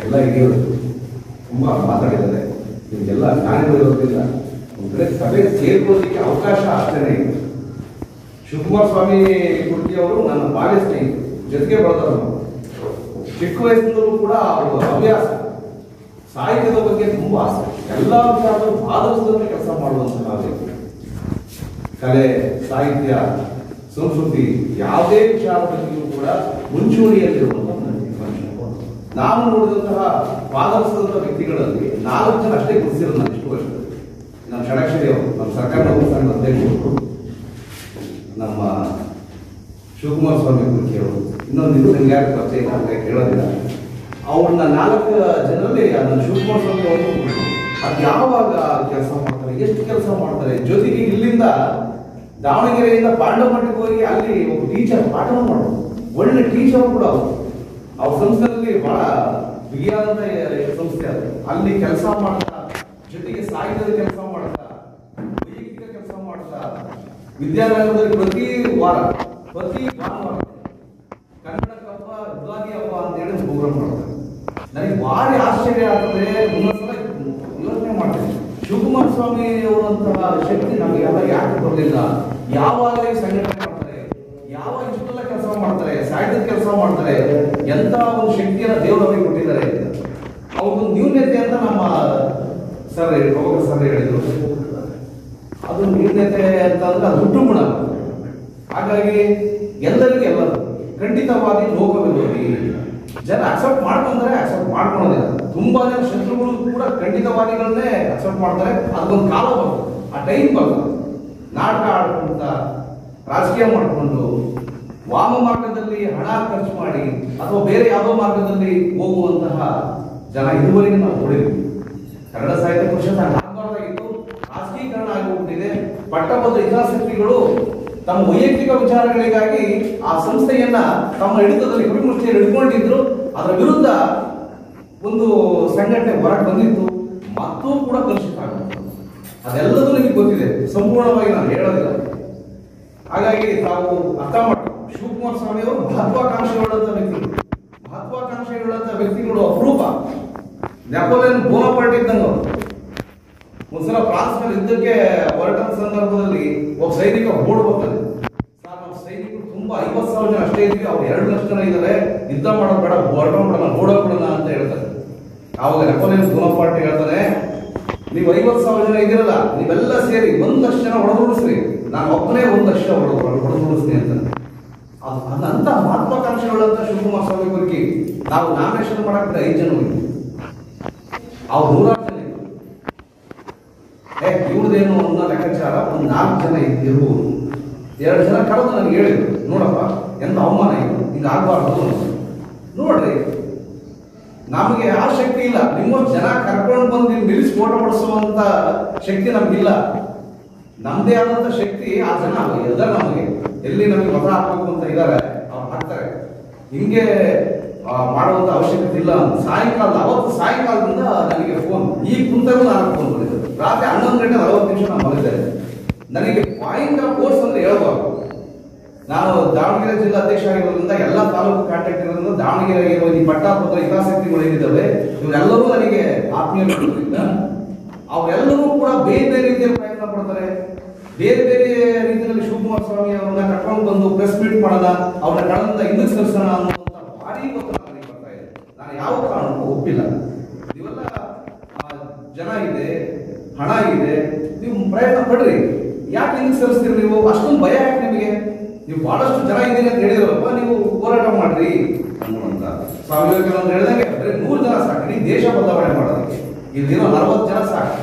Speaker 4: ಎಲ್ಲ ಹಿರಿಯರು ತುಂಬ ಮಾತಾಡಿದ್ದಾರೆ. ನಿಮಗೆಲ್ಲ ಜ್ಞಾನಿಗಳು ಇರೋದ್ರಿಂದ ಒಂದು ಕಡೆ ಸಭೆ ಸೇರ್ಕೊಳ್ಳೋದಕ್ಕೆ ಅವಕಾಶ ಅಷ್ಟೇ ಇದೆ. ಶಿವಕುಮಾರ ಸ್ವಾಮಿ ಕುರ್ಕಿ ಅವರು ನನ್ನ ಬಾಲ್ಯ ಸ್ನೇಹಿತರು, ಜೊತೆಗೆ ಬೆಳೆದವರು. ಚಿಕ್ಕ ವಯಸ್ಸಿನಲ್ಲೂ ಕೂಡ ಅವರು ಹವ್ಯಾಸ ಸಾಹಿತ್ಯದ ಬಗ್ಗೆ ತುಂಬಾ ಆಸೆ. ಎಲ್ಲ ವಿಚಾರಗಳು ಆದರ್ಶದಲ್ಲಿ ಕೆಲಸ ಮಾಡುವಂತಹ ವ್ಯಕ್ತಿ. ಕಲೆ, ಸಾಹಿತ್ಯ, ಸಂಸ್ಕೃತಿ ಯಾವುದೇ ವಿಚಾರದ ಬಗ್ಗೆಯೂ ಕೂಡ ಮುಂಚೂಣಿಯಲ್ಲಿರುವಂತಹ ಮನುಷ್ಯ. ನಾನು ನೋಡಿದಂತಹ ಆದರ್ಶದಂತಹ ವ್ಯಕ್ತಿಗಳಲ್ಲಿ 4 ಜನ ಅಷ್ಟೇ ಗುರುತಿಸಿರೋದು ನಾನು ಇಷ್ಟು ವರ್ಷದಲ್ಲಿ. ನಮ್ಮ ಷಡಕ್ಷರಿ ಅವರು, ನಮ್ಮ ಸರ್ಕಾರಿ ನೌಕರ ಸಂಘದ ಅಧ್ಯಕ್ಷರು, ನಮ್ಮ ಶಿವಕುಮಾರ ಸ್ವಾಮಿ ಕುರ್ಕಿ ಅವರು, ಇನ್ನೊಂದು ಸಂಖ್ಯಾಕ ಪರಿಚಯ ನಮಗೆ ಕೇಳೋದಿಲ್ಲ. ಅವ್ರನ್ನ 4 ಜನರಲ್ಲಿ ನನ್ನ ಶಿವಕುಮಾರ ಸ್ವಾಮಿ ಅವರು ಅದು ಯಾವಾಗ ಕೆಲಸ ಮಾಡ್ತಾರೆ, ಎಷ್ಟು ಕೆಲಸ ಮಾಡ್ತಾರೆ. ಜೊತೆಗೆ ಇಲ್ಲಿಂದ ದಾವಣಗೆರೆಯಿಂದ ಪಾಂಡವಮಠಕ್ಕೆ ಹೋಗಿ ಅಲ್ಲಿ ಒಬ್ಬ ಟೀಚರ್ ಪಾಠವನ್ನು ಮಾಡೋದು, ಒಳ್ಳೆ ಟೀಚರ್ ಕೂಡ ಅವರು. ಅವ್ರ ಸಂಸ್ಥೆಯಲ್ಲಿ ಬಹಳ ಬಿಗಿಯಾದಂತ ಸಂಸ್ಥೆ ಅದು. ಅಲ್ಲಿ ಕೆಲಸ ಮಾಡ್ತಾ, ಜೊತೆಗೆ ಸಾಹಿತ್ಯದ ಕೆಲಸ ಮಾಡ್ತಾ, ವೈಯಕ್ತಿಕ ಕೆಲಸ ಮಾಡ್ತಾ, ವಿದ್ಯಾನಗರದಲ್ಲಿ ಪ್ರತಿ ಭಾನುವಾರ ಕನ್ನಡ ಹಬ್ಬ, ಯುಗಾದಿ ಹಬ್ಬ ಅಂತ ಹೇಳಿ ಪ್ರೋಗ್ರಾಮ್ ಮಾಡ್ತಾರೆ. ನನಗೆ ಭಾರಿ ಆಶ್ಚರ್ಯ ಆಗ್ತದೆ. ಒಂದೊಂದ್ಸಲ ಯೋಚನೆ ಮಾಡ್ತೇನೆ, ಶಿವಕುಮಾರ ಸ್ವಾಮಿ ಅವರಂತಹ ಶಕ್ತಿ ನಮಗೆಲ್ಲ ಯಾಕೆ ಬರಲಿಲ್ಲ? ಯಾವಾಗ ಈ ಸಂಘಟನೆ ಮಾಡ್ತಾರೆ, ಯಾವಾಗ ಇಷ್ಟೆಲ್ಲ ಕೆಲಸ ಮಾಡ್ತಾರೆ, ಸಾಹಿತ್ಯದ ಕೆಲಸ ಮಾಡ್ತಾರೆ, ಎಂತ ಒಂದು ಶಕ್ತಿಯನ್ನ ದೇವರು ಅವರಿಗೆ ಕೊಟ್ಟಿದ್ದಾರೆ. ಅವ್ರದ್ದು ನ್ಯೂನ್ಯತೆ ಅಂತ ನಮ್ಮ ಸರ್ ಪ್ರಭಾಕರ್ ಸರ್ ಹೇಳಿದ್ರು. ಅದು ನ್ಯೂನ್ಯತೆ ಅಂತಂದ್ರೆ ಅದು ಹುಟ್ಟು ಗುಣ. ಹಾಗಾಗಿ ಎಲ್ಲರಿಗೂ ಎಲ್ಲರೂ ಖಂಡಿತವಾಗಿ ಲೋಕವಿರೋಧಿ. ಜನ ಅಕ್ಸೆಪ್ಟ್ ಮಾಡ್ಕೊಂಡ್ರೆ ಅಕ್ಸೆಪ್ಟ್ ಮಾಡ್ಕೊಳೋದಿಲ್ಲ. ತುಂಬಾ ಜನ ಶತ್ರುಗಳು ಕೂಡ ಖಂಡಿತವಾದಿಗಳನ್ನೇ ಅಕ್ಸೆಪ್ಟ್ ಮಾಡ್ತಾರೆ. ಅದಕ್ಕೊಂದು ಕಾಲ ಬರ್ತದೆ, ಆ ಟೈಮ್ ಬರ್ತದೆ. ನಾಟಕ ಆಡ್ಕೊಂತ, ರಾಜಕೀಯ ಮಾಡಿಕೊಂಡು, ವಾಮ ಮಾರ್ಗದಲ್ಲಿ ಹಣ ಖರ್ಚು ಮಾಡಿ ಅಥವಾ ಬೇರೆ ಯಾವುದೋ ಮಾರ್ಗದಲ್ಲಿ ಹೋಗುವಂತಹ ಜನ ಇದುವರೆಗೆ ನಾವು ನೋಡಿದ್ವಿ. ಕನ್ನಡ ಸಾಹಿತ್ಯ ಪರಿಷತ್ ಆಗಬಾರ್ದಾಗಿತ್ತು, ರಾಜಕೀಕರಣ ಆಗಿ ಹೋಗ್ಬಿಟ್ಟಿದೆ. ಪಟ್ಟಭದ್ರ ಹಿತಾಸಕ್ತಿಗಳು
Speaker 8: ತಮ್ಮ ವೈಯಕ್ತಿಕ ವಿಚಾರಗಳಿಗಾಗಿ ಆ ಸಂಸ್ಥೆಯನ್ನ ತಮ್ಮ ಹಿಡಿತದಲ್ಲಿ ಕಪಿಮುಷ್ಟಿಯಲ್ಲಿ ಹಿಡ್ಕೊಂಡಿದ್ರು. ಅದರ ವಿರುದ್ಧ ಒಂದು ಸಂಘಟನೆ ಹೊರಗೆ ಬಂದಿತ್ತು, ಮತ್ತೂ ಕೂಡ ಕಲುಷಿತ ಆಗುತ್ತೆ. ಅದೆಲ್ಲದೂ ನಿಮಗೆ ಗೊತ್ತಿದೆ, ಸಂಪೂರ್ಣವಾಗಿ ನಾನು ಹೇಳೋದಿಲ್ಲ. ಹಾಗಾಗಿ ತಾವು ಅರ್ಥ ಮಾಡಿ, ಶಿವಕುಮಾರ ಸ್ವಾಮಿ ಅವರು ಮಹತ್ವಾಕಾಂಕ್ಷೆಯುಳ್ಳಂತ ವ್ಯಕ್ತಿಗಳು ಅಪರೂಪ. ನೆಪೋಲಿಯನ್ ಬೋನಾಪಾರ್ಟ್ ಇದ್ದಂಗ. ಒಂದ್ಸಲ ಫ್ರಾನ್ಸ್ ಮೇಲೆ ಯುದ್ಧಕ್ಕೆ ಹೊರಟ ಸಂದರ್ಭದಲ್ಲಿ ಒಬ್ಬ ಸೈನಿಕ ಓಡ್ಬೇಕಾದ್ರೆ, ಸರ್ ನಮ್ಮ ಸೈನಿಕರು ತುಂಬಾ 50,000 ಜನ ಅಷ್ಟೇ ಇದ್ವಿ, ಅವ್ರು 2 ಲಕ್ಷ ಜನ ಇದ್ದಾರೆ, ಯುದ್ಧ ಮಾಡೋದು ಬೇಡ, ಹೊರಟೋಗ್ಬಿಡೋಣ, ಓಡೋಗ್ಬಿಡೋಣ ಅಂತ ಹೇಳ್ತಾರೆ. ಆವಾಗ ನೆಪೋಲಿಯನ್ ಬೋನಾಪಾರ್ಟ್ ಹೇಳ್ತಾನೆ, ನೀವು 50,000 ಜನ ಇದಿರಲ್ಲ, ನೀವೆಲ್ಲ ಸೇರಿ 1 ಲಕ್ಷ ಜನ ಹೊಡೆದುಡಿಸ್ರಿ, ನಾನು ಒಬ್ಬನೇ 1 ಲಕ್ಷ ಹೊಡೆದುಡಿಸ್ತೀನಿ ಅಂತ. ಅದಂತ ಮಹತ್ವಾಕಾಂಕ್ಷೆಗಳಂತ ಶಿವಕುಮಾರ ಸ್ವಾಮಿ ಬಗ್ಗೆ ನಾವು ನಾಮಿನೇಷನ್ ಮಾಡಕ್ 5 ಜನ ಹೋಗಿ ಅವ್ರು 100 ಜನ ಇವ್ರದೇನು ಅನ್ನೋ ಲೆಕ್ಕಾಚಾರ ಒಂದು 4 ಜನ ಇರ್ಬೋದು. 2 ಜನ ಕರೆದು ನನಗೆ ಹೇಳಿದ್ರು, ನೋಡಪ್ಪ ಎಂತ ಅವಮಾನ ಇದು, ಇದು ಆಗ್ಬಾರ್ದು. ನೋಡ್ರಿ, ನಮಗೆ ಆ ಶಕ್ತಿ ಇಲ್ಲ, ನಿಮ್ಮ ಜನ ಕರ್ಕೊಂಡು ಬಂದು ನಿಲ್ಲಿಸಿ ಫೋಟೋ ಹೊಡಿಸುವಂತ ಶಕ್ತಿ ನಮ್ಗಿಲ್ಲ. ನಮ್ದೇ ಆದಂತ ಶಕ್ತಿ ಆ ಜನ ಇದಾರೆ. ನಮಗೆ ಎಲ್ಲಿ ನಮಗೆ ಮತ ಹಾಕ್ಬೇಕು ಅಂತ ಇದ್ದಾರೆ, ಅವ್ರು ಹಾಕ್ತಾರೆ. ಹಿಂಗೆ ಮಾಡುವಂತ ಅವಶ್ಯಕತೆ ಇಲ್ಲ. ಅವತ್ತು ಸಾಯಂಕಾಲದಿಂದ ನನಗೆ ಫೋನ್, ಈ ಕುಂತಗೂ ನಾನು ಫೋನ್ ಬಂದಿದ್ದೆ. ರಾತ್ರಿ 11:40 ನಾನು ಮಲಗಿದ್ದೆ. ನನಗೆ ಭಯಂಕರ ಕೋರ್ಸ್ ಅಂದ್ರೆ ಹೇಳ್ಬಾರ್ದು. ನಾನು ದಾವಣಗೆರೆ ಜಿಲ್ಲಾ ಅಧ್ಯಕ್ಷ ಆಗಿರೋದ್ರಿಂದ ಎಲ್ಲ ತಾಲೂಕು ಕಾಂಟ್ಯಾಕ್ಟ್ ಇರೋದ್ರಿಂದ ದಾವಣಗೆರೆ ಇರುವ ಈ ಪಟ್ಟಾಪುರ ಹಿತಾಸಕ್ತಿಗಳು ಏನಿದ್ದಾವೆ ಇವರೆಲ್ಲರೂ ನನಗೆ ಆತ್ಮೀಯರಿಂದ ಅವರೆಲ್ಲರೂ ಕೂಡ ಬೇರೆ ಬೇರೆ ರೀತಿಯಲ್ಲಿ ಪ್ರಯತ್ನ ಪಡ್ತಾರೆ. ಬೇರೆ ಬೇರೆ ರೀತಿಯಲ್ಲಿ ಶಿವಕುಮಾರ ಸ್ವಾಮಿ ಅವ್ರನ್ನ ಕರ್ಕೊಂಡು ಬಂದು ಪ್ರೆಸ್ ಮೀಟ್ ಮಾಡೋಣ, ಅವ್ರನ್ನ ಕಳೆದ ಹಿಂದಕ್ಕೆ ಸರಿಸೋಣ ಅನ್ನುವಂತ ಭಾರಿ ಒತ್ತಡ ನನಗೆ ಬರ್ತಾ ಇದೆ. ನಾನು ಯಾವ ಕಾರಣಕ್ಕೂ ಒಪ್ಪಿಲ್ಲ. ನೀವೆಲ್ಲ ಜನ ಇದೆ, ಹಣ ಇದೆ, ನೀವು ಪ್ರಯತ್ನ ಪಡ್ರಿ. ಯಾಕೆ ಹಿಂದಕ್ಕೆ ಸರಿಸ್ತೀರಿ ನೀವು? ಅಷ್ಟೊಂದು ಭಯ ಯಾಕೆ ನಿಮಗೆ? ನೀವು ಬಹಳಷ್ಟು ಜನ ಇದ್ದೀರಿ ಅಂತ ಹೇಳಿದ್ರಪ್ಪ, ನೀವು ಹೋರಾಟ ಮಾಡ್ರಿ ಅನ್ನುವಂತ. ಸ್ವಾಮಿ ವಿವೇಕಾನಂದ ಹೇಳಿದಂಗೆ 100 ಜನ ಸಾಕು ಇಡೀ ದೇಶ ಬದಲಾವಣೆ ಮಾಡೋದಕ್ಕೆ. ಇಲ್ಲಿರೋ 40 ಜನ ಸಾಕು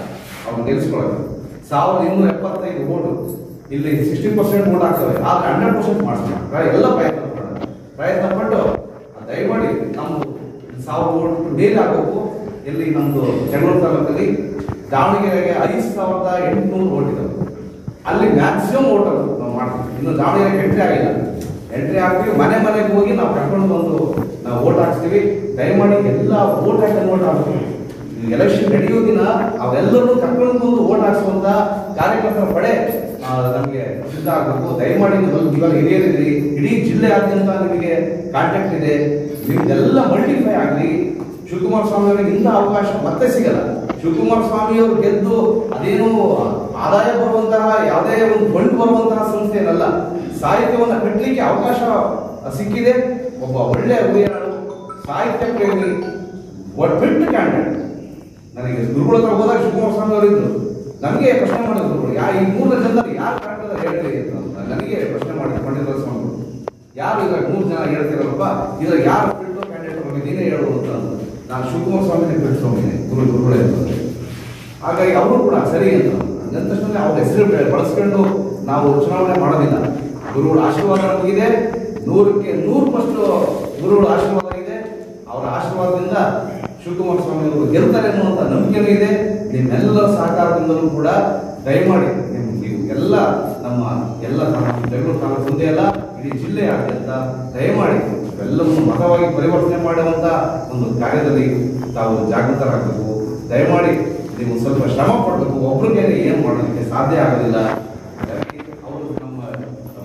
Speaker 8: ಅವ್ರು ಗೆಲ್ಸ್ಕೊಳ್ಳೋದು. 1275 ಓಟು, ಇಲ್ಲಿ 60% ಓಟ್ ಆಗ್ತವೆ, ಆದ್ರೆ 100% ಮಾಡ್ತಾರೆ. ಎಲ್ಲ ಪ್ರಯತ್ನ ಪಟ್ಟು ದಯಮಾಡಿ ನಮ್ದು 1000 ಓಟ್ ಮೇಲೆ ಆಗಬೇಕು. ಇಲ್ಲಿ ನಮ್ದು ಜಗಳೂರು ತಾಲೂಕಲ್ಲಿ ದಾವಣಗೆರೆಗೆ 5800 ಓಟ್ ಇದಾವೆ. ಅಲ್ಲಿ ಮ್ಯಾಕ್ಸಿಮಮ್ ಓಟ್ ನಾವು ಮಾಡ್ತೀವಿ. ಇನ್ನು ದಾವಣಗೆರೆಗೆ ಎಂಟ್ರಿ ಆಗಿಲ್ಲ, ಎಂಟ್ರಿ ಆಗ್ತೀವಿ. ಮನೆಗೆ ಹೋಗಿ ನಾವು ಕರ್ಕೊಂಡು ಬಂದು ನಾವು ಓಟ್ ಹಾಕ್ಸ್ತೀವಿ. ದಯಮಾಡಿ ಎಲ್ಲ ಓಟ್ ಹಾಕಿ ಓಟ್ ಹಾಕ್ತೀವಿ. ಎಲೆಕ್ಷನ್ ನಡೆಯೋ ದಿನ ಅವೆಲ್ಲರೂ ಕರ್ಕೊಂಡು ಬಂದು ಓಟ್ ಹಾಕ್ಸುವಂತ ಕಾರ್ಯಕರ್ತರ ಪಡೆ ನಮಗೆ ಸಿದ್ಧ ಆಗಬೇಕು. ದಯಮಾಡಿ ಇವಾಗ ಹಿರಿಯರಿದ್ರಿ, ಇಡೀ ಜಿಲ್ಲೆಯಾದ್ಯಂತ ನಿಮಗೆ ಕಾಂಟ್ಯಾಕ್ಟ್ ಇದೆ, ನಿಮ್ದೆಲ್ಲ ಮಲ್ಟಿಫೈ ಆಗಲಿ. ಶಿವಕುಮಾರ ಸ್ವಾಮಿ ಅವರಿಗೆ ಇಂಥ ಅವಕಾಶ ಮತ್ತೆ ಸಿಗಲ್ಲ. ಶಿವಕುಮಾರ ಸ್ವಾಮಿ ಅವರು ಗೆದ್ದು ಅದೇನು ಆದಾಯ ಬರುವಂತಹ ಯಾವುದೇ ಒಂದು ಫಂಡ್ ಬರುವಂತಹ ಸಂಸ್ಥೆ ಏನಲ್ಲ. ಸಾಹಿತ್ಯವನ್ನು ಕಟ್ಟಲಿಕ್ಕೆ ಅವಕಾಶ ಸಿಕ್ಕಿದೆ. ಒಬ್ಬ ಒಳ್ಳೆ ಉಳಿಯಾಳು, ಸಾಹಿತ್ಯ ಪ್ರೇಮಿ, ಬಿಟ್ಟು ಕ್ಯಾಂಡಿಡೇಟ್. ನನಗೆ ಗುರುಗಳ ಹತ್ರ ಹೋದಾಗ ಶಿವಕುಮಾರ ಸ್ವಾಮಿ ಅವರಿದ್ರು. ನನಗೆ ಪ್ರಶ್ನೆ ಮಾಡಿದ್ರು ಗುರುಗಳು, ಈ 3 ಜನದಲ್ಲಿ ಯಾರು ಕಾಣ್ತದ ಹೇಳ್ತೀರಿ ಅಂತ. ನನಗೆ ಪ್ರಶ್ನೆ ಮಾಡಿದ್ರು ಪಂಡಿತ ಸ್ವಾಮಿ, ಯಾರು ಇದ್ರಾಗ 3 ಜನ ಹೇಳ್ತಿರಲ್ಲಪ್ಪ, ಇದ್ರಾಗ ಯಾರು ಬಿಟ್ಟು ಕ್ಯಾಂಡಿಡೇಟ್ ಬಗ್ಗೆ ನೀನೇ ಹೇಳು ಅಂತ. ನಾನು ಶಿವಕುಮಾರ ಸ್ವಾಮಿನೇ ಬಿಟ್ಟು ಸ್ವಾಮಿನೇ ಗುರುಗಳೇ ಅಂತ. ಹಾಗಾಗಿ ಅವರು ಕೂಡ ಸರಿ ಅಂತ ಅಂದ ತಕ್ಷಣ ಅವ್ರ ಹೆಸರು ಬಳಸ್ಕೊಂಡು ನಾವು ಚುನಾವಣೆ ಮಾಡೋದಿಲ್ಲ. ಗುರುಗಳ ಆಶೀರ್ವಾದ ನಮಗಿದೆ, 100ಕ್ಕೆ 100% ಗುರುಗಳ ಆಶೀರ್ವಾದ ಇದೆ. ಅವರ ಆಶೀರ್ವಾದದಿಂದ ಶಿವಕುಮಾರ ಸ್ವಾಮಿ ಅವರು ಗೆಲ್ತಾರೆ ಅನ್ನುವಂಥ ನಂಬಿಕೆನೂ ಇದೆ. ನಿಮ್ಮೆಲ್ಲರ ಸಹಕಾರದಿಂದಲೂ ಕೂಡ ದಯಮಾಡಿ ನೀವು ಎಲ್ಲ ನಮ್ಮ ಜಗಳೂರು ತಾಲೂಕು ಒಂದೇ ಅಲ್ಲ, ಇಡೀ ಜಿಲ್ಲೆಯಾದ್ಯಂತ ದಯಮಾಡಿ ಎಲ್ಲವನ್ನು ಮತವಾಗಿ ಪರಿವರ್ತನೆ ಮಾಡುವಂತ ಒಂದು ಕಾರ್ಯದಲ್ಲಿ ತಾವು ಜಾಗೃತರಾಗಬೇಕು. ದಯಮಾಡಿ ನೀವು ಸ್ವಲ್ಪ ಶ್ರಮ ಪಡಬೇಕು. ಒಬ್ಬರಿಗೆ ಏನು ಮಾಡೋದಕ್ಕೆ ಸಾಧ್ಯ ಆಗೋದಿಲ್ಲ. ಅವರು ನಮ್ಮ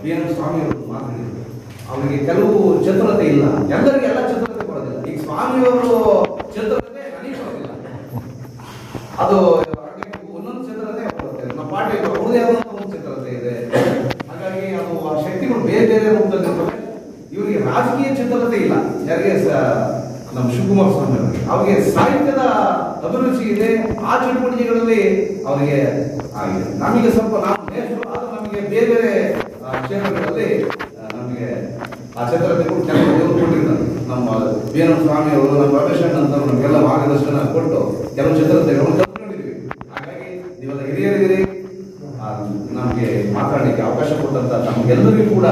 Speaker 8: BN ಸ್ವಾಮಿ ಅವರು ಮಾತಾಡಿದ್ರು, ಅವರಿಗೆ ಕೆಲವು ಚತುರತೆ ಇಲ್ಲ, ಎಲ್ಲರಿಗೆ ಎಲ್ಲ ಚತುರತೆ ಕೊಡೋದಿಲ್ಲ. ಈಗ ಸ್ವಾಮಿಯವರು ಚತುರತೆ ನನಗೆ ಕೊಡೋದಿಲ್ಲ, ಅದು ಒಂದೊಂದು ಚತುರತೆ ಕೊಡುತ್ತೆ. ನಮ್ಮ ಪಾರ್ಟಿ ಅವ್ರದೇ ಆದಂತ ಒಂದು ಚತುರತೆ ಇದೆ. ಹಾಗಾಗಿ ಅದು ಆ ಶಕ್ತಿಗಳು ಬೇರೆ ಬೇರೆ ರೂಪದಲ್ಲಿ ಇರ್ತವೆ. ಇವರಿಗೆ ರಾಜಕೀಯ ಚತುರತೆ ಇಲ್ಲ. ಯಾರಿಗೆ? ನಮ್ಮ ಶಿವಕುಮಾರ ಸ್ವಾಮಿ ಅವರಿಗೆ. ಅವರಿಗೆ ಸಾಹಿತ್ಯದ ಅಭಿರುಚಿ ಇದೆ, ಆ ಚಟುವಟಿಕೆಗಳಲ್ಲಿ ಅವರಿಗೆ ಆಗಿದೆ. ನಮಗೆ ಸ್ವಲ್ಪ ನಾವು ನಮಗೆ ಬೇರೆ ಬೇರೆ ಕ್ಷೇತ್ರಗಳಲ್ಲಿ ನಮಗೆ ಆ ಚತುರತೆಗಳು ಕೆಲವು ಕೊಟ್ಟಿರ್ತಾರೆ. ನಮ್ಮ BN ಸ್ವಾಮಿ ಅವರು, ನಮ್ಮ ರಮೇಶ್ ಅಂತ ನಮಗೆಲ್ಲ ಮಾರ್ಗದರ್ಶನ ಕೊಟ್ಟು ಕೆಲವು ಚತುರತೆಗಳನ್ನು ಕಲ್ತ್ಕೊಂಡಿದ್ವಿ. ಹಾಗಾಗಿ ನೀವೆಲ್ಲ ಹಿರಿಯರಿದ್ದೀರಿ, ನಮಗೆ ಮಾತಾಡಲಿಕ್ಕೆ ಅವಕಾಶ ಕೊಟ್ಟಂತ ನಮಗೆಲ್ಲರಿಗೂ ಕೂಡ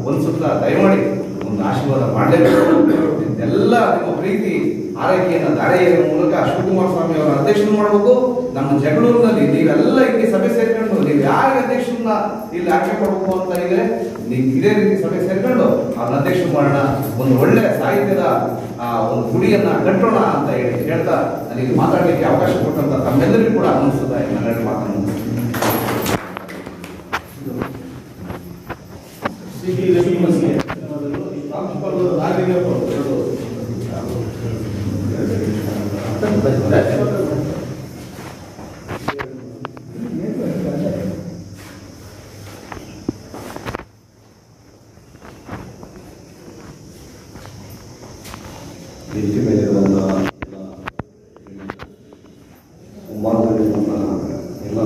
Speaker 8: ಒಂದು ಸುತ್ತ ದಯಮಾಡಿ ಒಂದು ಆಶೀರ್ವಾದ ಮಾಡಲೇಬೇಕು. ಎಲ್ಲ ನಿಮ್ಮ ಪ್ರೀತಿ ಆರೈಕೆಯನ್ನು ದಾರೆಯ ಮೂಲಕ ಶಿವಕುಮಾರ ಸ್ವಾಮಿ ಅವರ ಅಧ್ಯಕ್ಷನ ಮಾಡಬೇಕು. ನಮ್ಮ ಜಗಳೂರಿನಲ್ಲಿ ನೀವೆಲ್ಲ ಇಲ್ಲಿ ಸಭೆ ಸೇರ್ಕೊಂಡು ನೀವು ಯಾರಿಗೆ ಅಧ್ಯಕ್ಷರನ್ನ ಇಲ್ಲಿ ಆಯ್ಕೆ ಮಾಡಬೇಕು ಅಂತ ಇದ್ರೆ ನೀವು ಇದೇ ರೀತಿ ಸಭೆ ಸೇರ್ಕೊಂಡು ಅವ್ರನ್ನ ಅಧ್ಯಕ್ಷ ಮಾಡೋಣ, ಒಂದು ಒಳ್ಳೆ ಸಾಹಿತ್ಯದ ಒಂದು ಗುಡಿಯನ್ನ ಕಟ್ಟೋಣ ಅಂತ ಹೇಳ್ತಾ ನನಗೆ ಮಾತಾಡಲಿಕ್ಕೆ ಅವಕಾಶ ಕೊಟ್ಟಂತ ತಮ್ಮೆಲ್ಲರಿಗೂ ಕೂಡ ಅನಿಸುತ್ತಾ ನನ್ನೆರಡು ಮಾತನ್ನು
Speaker 9: ವೇದಿಕೆ ಮೇಲಿರುವಂತಹ ಮುಂಭಾಗದಲ್ಲಿರುವಂತಹ ಎಲ್ಲ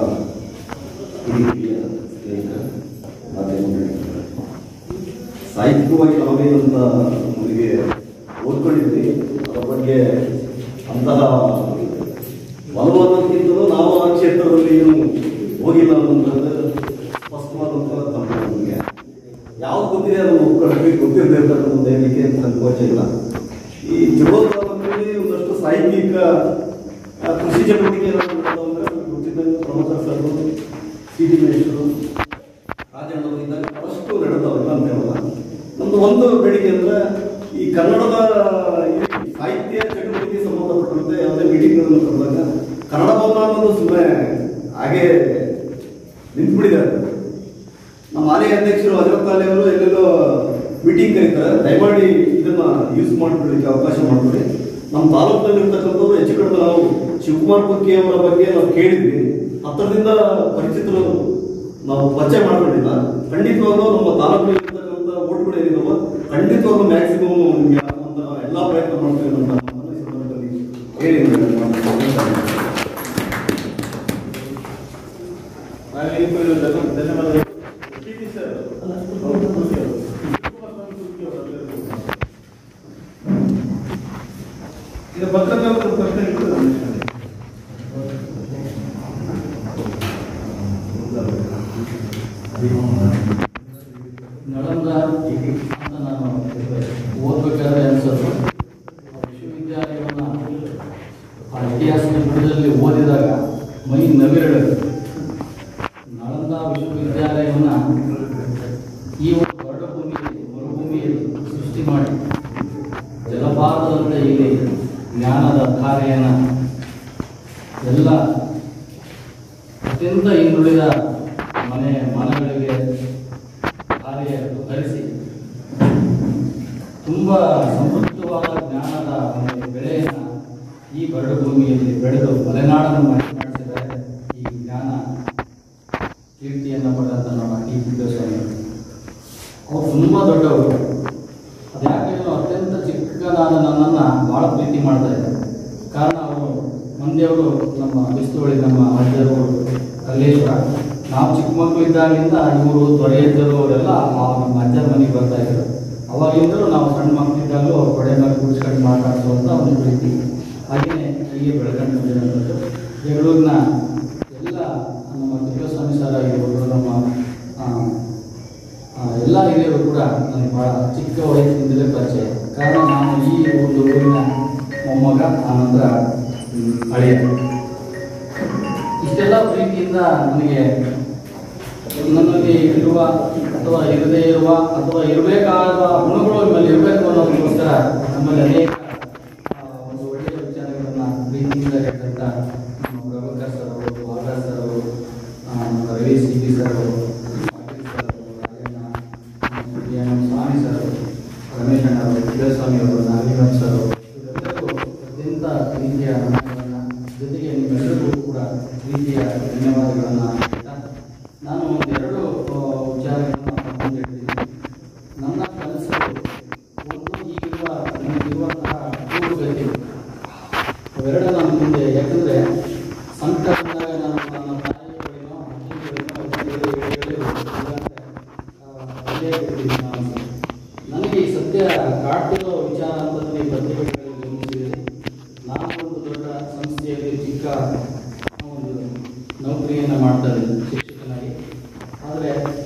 Speaker 9: ಹಿರಿಯ ಸ್ನೇಹಿತರ ಮಾಧ್ಯಮಗಳಿದ್ದಾರೆ. ಸಾಹಿತ್ಯಿಕವಾಗಿ ನಾವೇನಂತ ನಮಗೆ ಓದ್ಕೊಂಡಿದ್ವಿ, ಅದರ ಬಗ್ಗೆ ಅಂತಹ ಬಲವಾದಕ್ಕಿಂತಲೂ ನಾವು ಆ ಕ್ಷೇತ್ರದಲ್ಲಿ ಏನು ಹೋಗಿಲ್ಲ ಅನ್ನೋಂಥದ್ದು ಸ್ಪಷ್ಟವಾದಂತಹ ತಮ್ಮ ನಮಗೆ ಯಾವ್ದು ಗೊತ್ತಿದೆ ಅದನ್ನು ಒಪ್ಕೊಳ್ಳಬೇಕು, ಗೊತ್ತಿರದೇ ಇರ್ತಕ್ಕಂಥ ಹೇಳಲಿಕ್ಕೆ ಸಂಕೋಚ ಇಲ್ಲ. ಈ ಜಗಳೂರಿನಲ್ಲಿ ಒಂದಷ್ಟು ಸಾಹಿತ್ಯಿಕ ಕೃಷಿ ಚಟುವಟಿಕೆಗಳನ್ನು ಗೊತ್ತಿದ್ದಂಗೆ ಪ್ರಮೋದರ್ ಸರ್, ಸಿ.ಡಿ. ಮೇಶ್ವರು, ರಾಜಣ್ಣವರು ಇದ್ದಾಗ ಬಹಳಷ್ಟು ನಡೆದವಲ್ಲ ಅಂತ ಹೇಳಲ್ಲ. ನಮ್ದು ಒಂದು ಬೇಡಿಕೆ ಅಂದ್ರೆ ಈ ಕನ್ನಡದ ಸಾಹಿತ್ಯ ಚಟುವಟಿಕೆ ಸಂಬಂಧಪಟ್ಟಂತೆ ಯಾವುದೇ ಮೀಟಿಂಗ್ಗಳನ್ನು ಕರೆದಾಗ ಕನ್ನಡ ಭವನ ಅನ್ನೋದು ಸುಮ್ಮನೆ ಹಾಗೆ ನಿಂತ್ಬಿಟ್ಟಿದ್ದಾರೆ. ನಮ್ಮ ಆಲಯ ಅಧ್ಯಕ್ಷರು ಹಜರತ್ ಅಲಿ ಅವರು ಎಲ್ಲೆಲ್ಲೋ ಮೀಟಿಂಗ್ ಕರೀತಾರೆ, ದಯಮಾಡಿ ಇದನ್ನ ಯೂಸ್ ಮಾಡ್ಕೊಳ್ಳಿಕ್ಕೆ ಅವಕಾಶ ಮಾಡ್ಕೊಳ್ಳಿ. ನಮ್ಮ ತಾಲೂಕಿನಲ್ಲಿ ಇರ್ತಕ್ಕಂಥವ್ರು ಹೆಚ್ಚು ಕಡಿಮೆ ನಾವು ಶಿವಕುಮಾರ್ ಕುಕ್ಕೆ ಅವರ ಬಗ್ಗೆ ನಾವು ಕೇಳಿದ್ವಿ, ಹತ್ತಿರದಿಂದ ಪರಿಚಿತರು ನಾವು ಪರಿಚಯ ಮಾಡ್ಕೊಂಡಿಲ್ಲ. ಖಂಡಿತವಾಗ್ಲೂ ನಮ್ಮ ತಾಲೂಕಿನಲ್ಲಿ ಇರ್ತಕ್ಕಂಥ ಓಟ್ಗಳು ಏನಿದಾವ ಖಂಡಿತವಾಗ್ಲೂ ಮ್ಯಾಕ್ಸಿಮಮ್ ನಿಮಗೆ ಆಗುವಂತ ಎಲ್ಲಾ ಪ್ರಯತ್ನ ಮಾಡ್ತೀವಿ ಅಂತ ಈ ಸಂದರ್ಭದಲ್ಲಿ ಹೇಳಿ
Speaker 1: ಧನ್ಯವಾದಗಳು. ಈಗ ಪತ್ರಕರ್ತರ ಪ್ರಶ್ನೆ ಇರ್ತದೆ.
Speaker 2: ನಳಂದ ಅಂತ ನಾನು ಓದ್ಬೇಕಾದ್ರೆ ಅನ್ಸೋದು, ವಿಶ್ವವಿದ್ಯಾಲಯವನ್ನು ಆ ಇತಿಹಾಸದ ಪುಟದಲ್ಲಿ ಓದಿದಾಗ ಮೈ ನವಿರಳು. ನಳಂದ ವಿಶ್ವವಿದ್ಯಾಲಯವನ್ನು ಈ ಒಂದು ಹೊರಭೂಮಿಯಲ್ಲಿ ಮರುಭೂಮಿಯಲ್ಲಿ ಸೃಷ್ಟಿ ಮಾಡಿ ಜಲಪಾತದಂತೆ ಇಲ್ಲಿ ಜ್ಞಾನದ ಧಾರೆಯನ್ನು ಎಲ್ಲ ಅತ್ಯಂತ ಹಿಂದುಳಿದ ಮನೆಗಳಿಗೆ ಧಾರೆಯನ್ನು ಹರಿಸಿ ತುಂಬ ಸಮೃದ್ಧವಾದ ಜ್ಞಾನದ ಒಂದು ಬೆಳೆಯನ್ನು ಈ ಬರಡು ಭೂಮಿಯಲ್ಲಿ ಬೆಳೆದು ಮಲೆನಾಡನ್ನು ಮಾಡಿಸಿದ್ದಾರೆ. ಈ ಜ್ಞಾನ ಕೀರ್ತಿಯನ್ನು ಪಡೆದಂತ ನಮ್ಮ ಟಿ.ಪಿ.ಸ್ವಾಮಿ ಅವರು ತುಂಬ ದೊಡ್ಡವರು. ಅದ್ಯಾಕೆ ಅತ್ಯಂತ ಚಿಕ್ಕನಾದ ನನ್ನನ್ನು ಭಾಳ ಪ್ರೀತಿ ಮಾಡ್ತಾ ಇದ್ದಾರೆ. ಕಾರಣ ಅವರು ಮಂದಿಯವರು ನಮ್ಮ ಬಿಸ್ತುವಳಿ ನಮ್ಮ ಅಜ್ಜರು ಕಲ್ಲೇಶ್ವರ. ನಾವು ಚಿಕ್ಕ ಮಕ್ಕಳು ಇದ್ದಾಗಲಿಂದ ಇವರು ದೊರೆಯಜ್ಜರು ಅವರೆಲ್ಲ ನಮ್ಮ ಅಜ್ಜರ ಮನೆಗೆ ಬರ್ತಾ ಇದ್ರು. ಅವಾಗಿಂದಲೂ ನಾವು ಸಣ್ಣ ಮಕ್ಕಳಿದ್ದಾಗಲೂ ಅವ್ರು ಕೊಡೆ ಮೇಲೆ ಕೂಡಿಸ್ಕೊಂಡು ಮಾತಾಡಿಸುವಂಥ ಒಂದು ಪ್ರೀತಿ ಹಾಗೆಯೇ ಹೀಗೆ ಬೆಳ್ಕೊಂಡು ಬಂದಿರೋಂಥದ್ದು. ಜಗಳೂರಿನ ಎಲ್ಲ ನಮ್ಮ ಟಿ.ಪಿ.ಸ್ವಾಮಿ ಸರ್ ಆಗಿರ್ಬೋದು, ನಮ್ಮ ಎಲ್ಲ ಹಿರಿಯರು ಕೂಡ ನನಗೆ ಭಾಳ ಚಿಕ್ಕ ವಯಸ್ಸಿನಿಂದಲೇ ಪರಿಚಯ. ಕಾರಣ ನಾನು ಈ ಒಂದು ಊರಿನ ಮೊಮ್ಮಗ, ಆನಂತರ ಹಳೆಯ. ಇಷ್ಟೆಲ್ಲ ಪ್ರೀತಿಯಿಂದ ನನಗೆ ಇರುವ ಅಥವಾ ಇರದೇ ಇರುವ ಅಥವಾ ಇರಬೇಕಾದ ಗುಣಗಳು ನಿಮ್ಮಲ್ಲಿ ಇರಬೇಕು ಅನ್ನೋದಕ್ಕೋಸ್ಕರ ನಮ್ಮಲ್ಲಿ ಅನೇಕ ಒಂದು ಒಳ್ಳೆಯ ವಿಚಾರಗಳನ್ನು ಪ್ರೀತಿಯಿಂದ ಹೇಳ್ತಂಥ ನಮ್ಮ ಪ್ರಭಾಕರ್ ಸರ್ ಅವರು, ವಾಗರ್ ಸರ್ ಅವರು, ನಮ್ಮ ರವಿ ಸಿ.ಪಿ. ಸರ್ ಅವರು, ಸ್ವಾಮಿ ಸರ್, ರಮೇಶ್ ಅಣ್ಣ ಅವರು, ಟಿ.ಪಿ.ಸ್ವಾಮಿ ಅವರು, ನಾಗೇಂದ್ರ ಸರ್ ಅವರು, ಇವರೆಲ್ಲರೂ ಅತ್ಯಂತ ಪ್ರೀತಿಯ ಧನ್ಯವಾದಗಳನ್ನು, ಜೊತೆಗೆ ನಿಮ್ಮೆಲ್ಲರಿಗೂ ಕೂಡ ಪ್ರೀತಿಯ ಧನ್ಯವಾದಗಳನ್ನು ಹೇಳ್ತಾ ನಾನು ಒಂದೆರಡು ವಿಚಾರಗಳನ್ನು ಹೇಳ್ತೀನಿ. ನನ್ನ ಕನಸುಗಳು ಒಂದು ನಮಗಿರುವಂತಹ ಪೂರ್ವಗತಿಗಳು ಅವೆರಡು ನನ್ನ ಮುಂದೆ. ಯಾಕಂದರೆ ಸಂಕಟ ಬಂದಾಗ ನಾನು ನನ್ನ ತಾಯಿ ಬಳಿನೋ ನನಗೆ ಈ ಸತ್ಯ ಕಾಡ್ತಿರೋ ವಿಚಾರ ಅಂತಂದರೆ ಈ ಪತ್ರಿಕೆಗಳಲ್ಲಿ ಗಮನಿಸಿದೆ. ನಾನು ಒಂದು ದೊಡ್ಡ ಸಂಸ್ಥೆಯಲ್ಲಿ ಚಿಕ್ಕ ಒಂದು ನೌಕರಿಯನ್ನು ಮಾಡ್ತಾ ಇದ್ದೀನಿ ಶಿಕ್ಷಕನಾಗಿ. ಆದರೆ